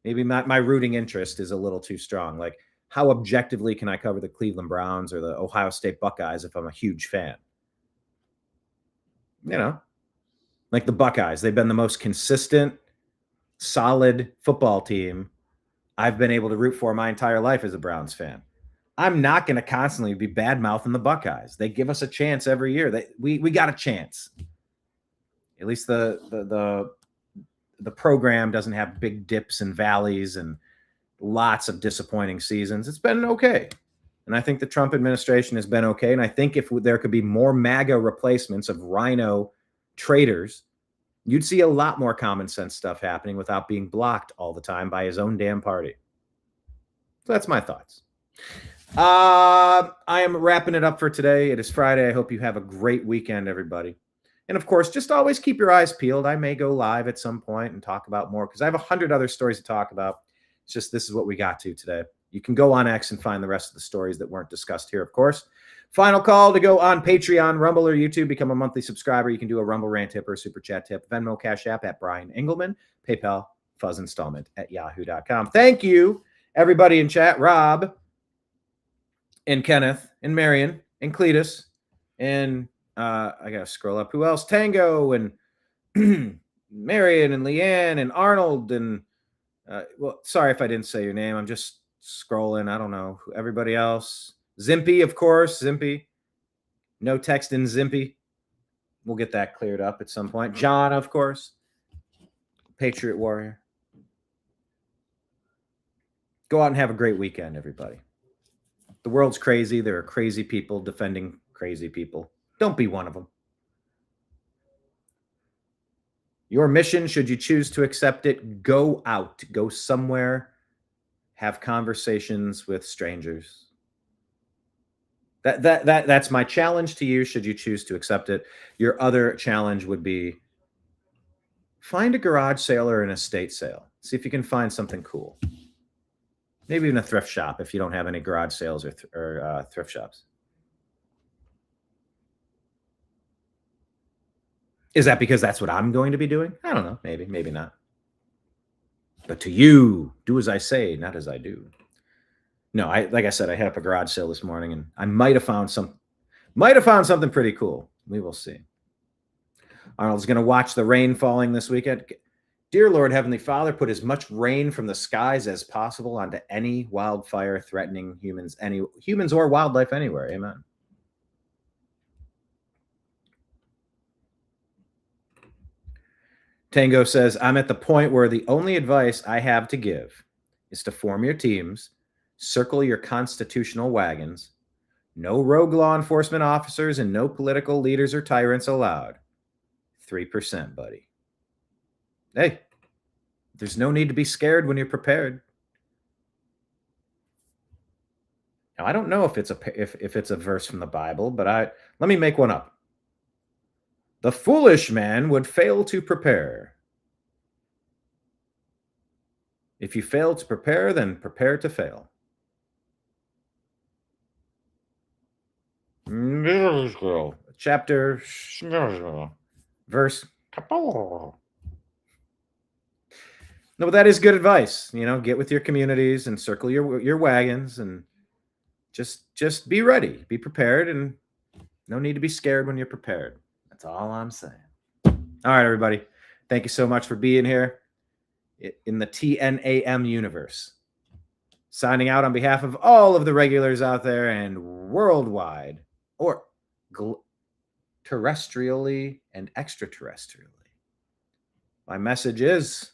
Maybe my rooting interest is a little too strong. Like, how objectively can I cover the Cleveland Browns or the Ohio State Buckeyes if I'm a huge fan? You know, like the Buckeyes, they've been the most consistent, solid football team I've been able to root for my entire life as a Browns fan. I'm not going to constantly be bad-mouthing the Buckeyes. They give us a chance every year. We got a chance. At least the program doesn't have big dips and valleys and lots of disappointing seasons. It's been okay. And I think the Trump administration has been okay. And I think if there could be more MAGA replacements of rhino traitors, you'd see a lot more common sense stuff happening without being blocked all the time by his own damn party. So that's my thoughts. I am wrapping it up for today. It is Friday. I hope you have a great weekend, everybody. And of course, just always keep your eyes peeled. I may go live at some point and talk about more because I have 100 other stories to talk about. It's just this is what we got to today. You can go on X and find the rest of the stories that weren't discussed here, of course. Final call to go on Patreon, Rumble, or YouTube. Become a monthly subscriber. You can do a Rumble rant tip or a super chat tip. Venmo, Cash App at Brian Engelman. PayPal, Fuzz Installment at yahoo.com. Thank you, everybody in chat. Rob and Kenneth and Marion and Cletus and I got to scroll up. Who else? Tango and Marion and Leanne and Arnold and well, sorry if I didn't say your name. I'm just scrolling. I don't know. Everybody else. Zimpy, of course. Zimpy. No texting Zimpy. We'll get that cleared up at some point. John, of course. Patriot Warrior. Go out and have a great weekend, everybody. The world's crazy. There are crazy people defending crazy people. Don't be one of them. Your mission, should you choose to accept it, go out. Go somewhere. Have conversations with strangers. That's my challenge to you, should you choose to accept it. Your other challenge would be find a garage sale or an estate sale. See if you can find something cool. Maybe even a thrift shop if you don't have any garage sales or thrift shops. Is that because that's what I'm going to be doing? I don't know. Maybe, maybe not. But to you, do as I say, not as I do. No, like I said, I had up a garage sale this morning, and I might have found something pretty cool. We will see. Arnold's going to watch the rain falling this weekend. Dear Lord, Heavenly Father, put as much rain from the skies as possible onto any wildfire threatening humans or wildlife anywhere. Amen. Tango says, I'm at the point where the only advice I have to give is to form your teams, circle your constitutional wagons, no rogue law enforcement officers, and no political leaders or tyrants allowed. 3%, buddy. Hey, there's no need to be scared when you're prepared. Now, I don't know if it's a verse from the Bible, but let me make one up. The foolish man would fail to prepare. If you fail to prepare, then prepare to fail. Chapter, verse. No, but that is good advice. You know, get with your communities and circle your wagons and just be ready, be prepared, and no need to be scared when you're prepared. That's all I'm saying. All right, everybody. Thank you so much for being here in the TNAM universe. Signing out on behalf of all of the regulars out there and worldwide, or terrestrially and extraterrestrially. My message is,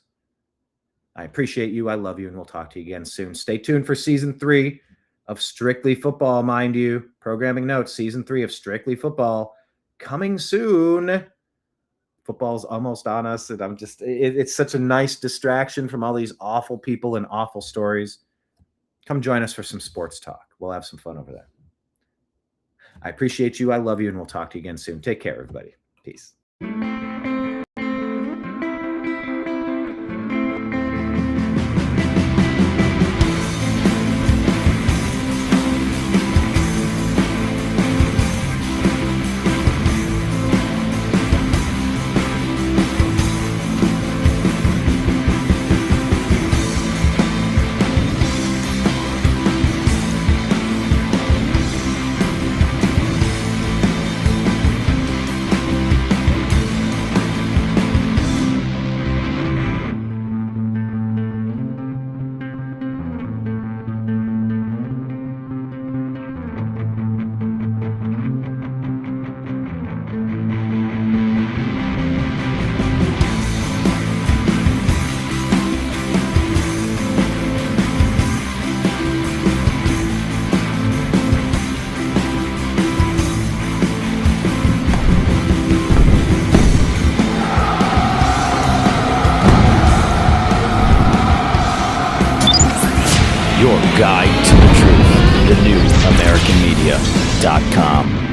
I appreciate you, I love you, and we'll talk to you again soon. Stay tuned for Season 3 of Strictly Football, mind you. Programming notes, Season 3 of Strictly Football. Coming soon. Football's almost on us, and it's such a nice distraction from all these awful people and awful stories. Come join us for some sports talk. We'll have some fun over there. I appreciate you. I love you, and we'll talk to you again soon. Take care, everybody. Peace. guide to the truth. TheNewAmericanMedia.com.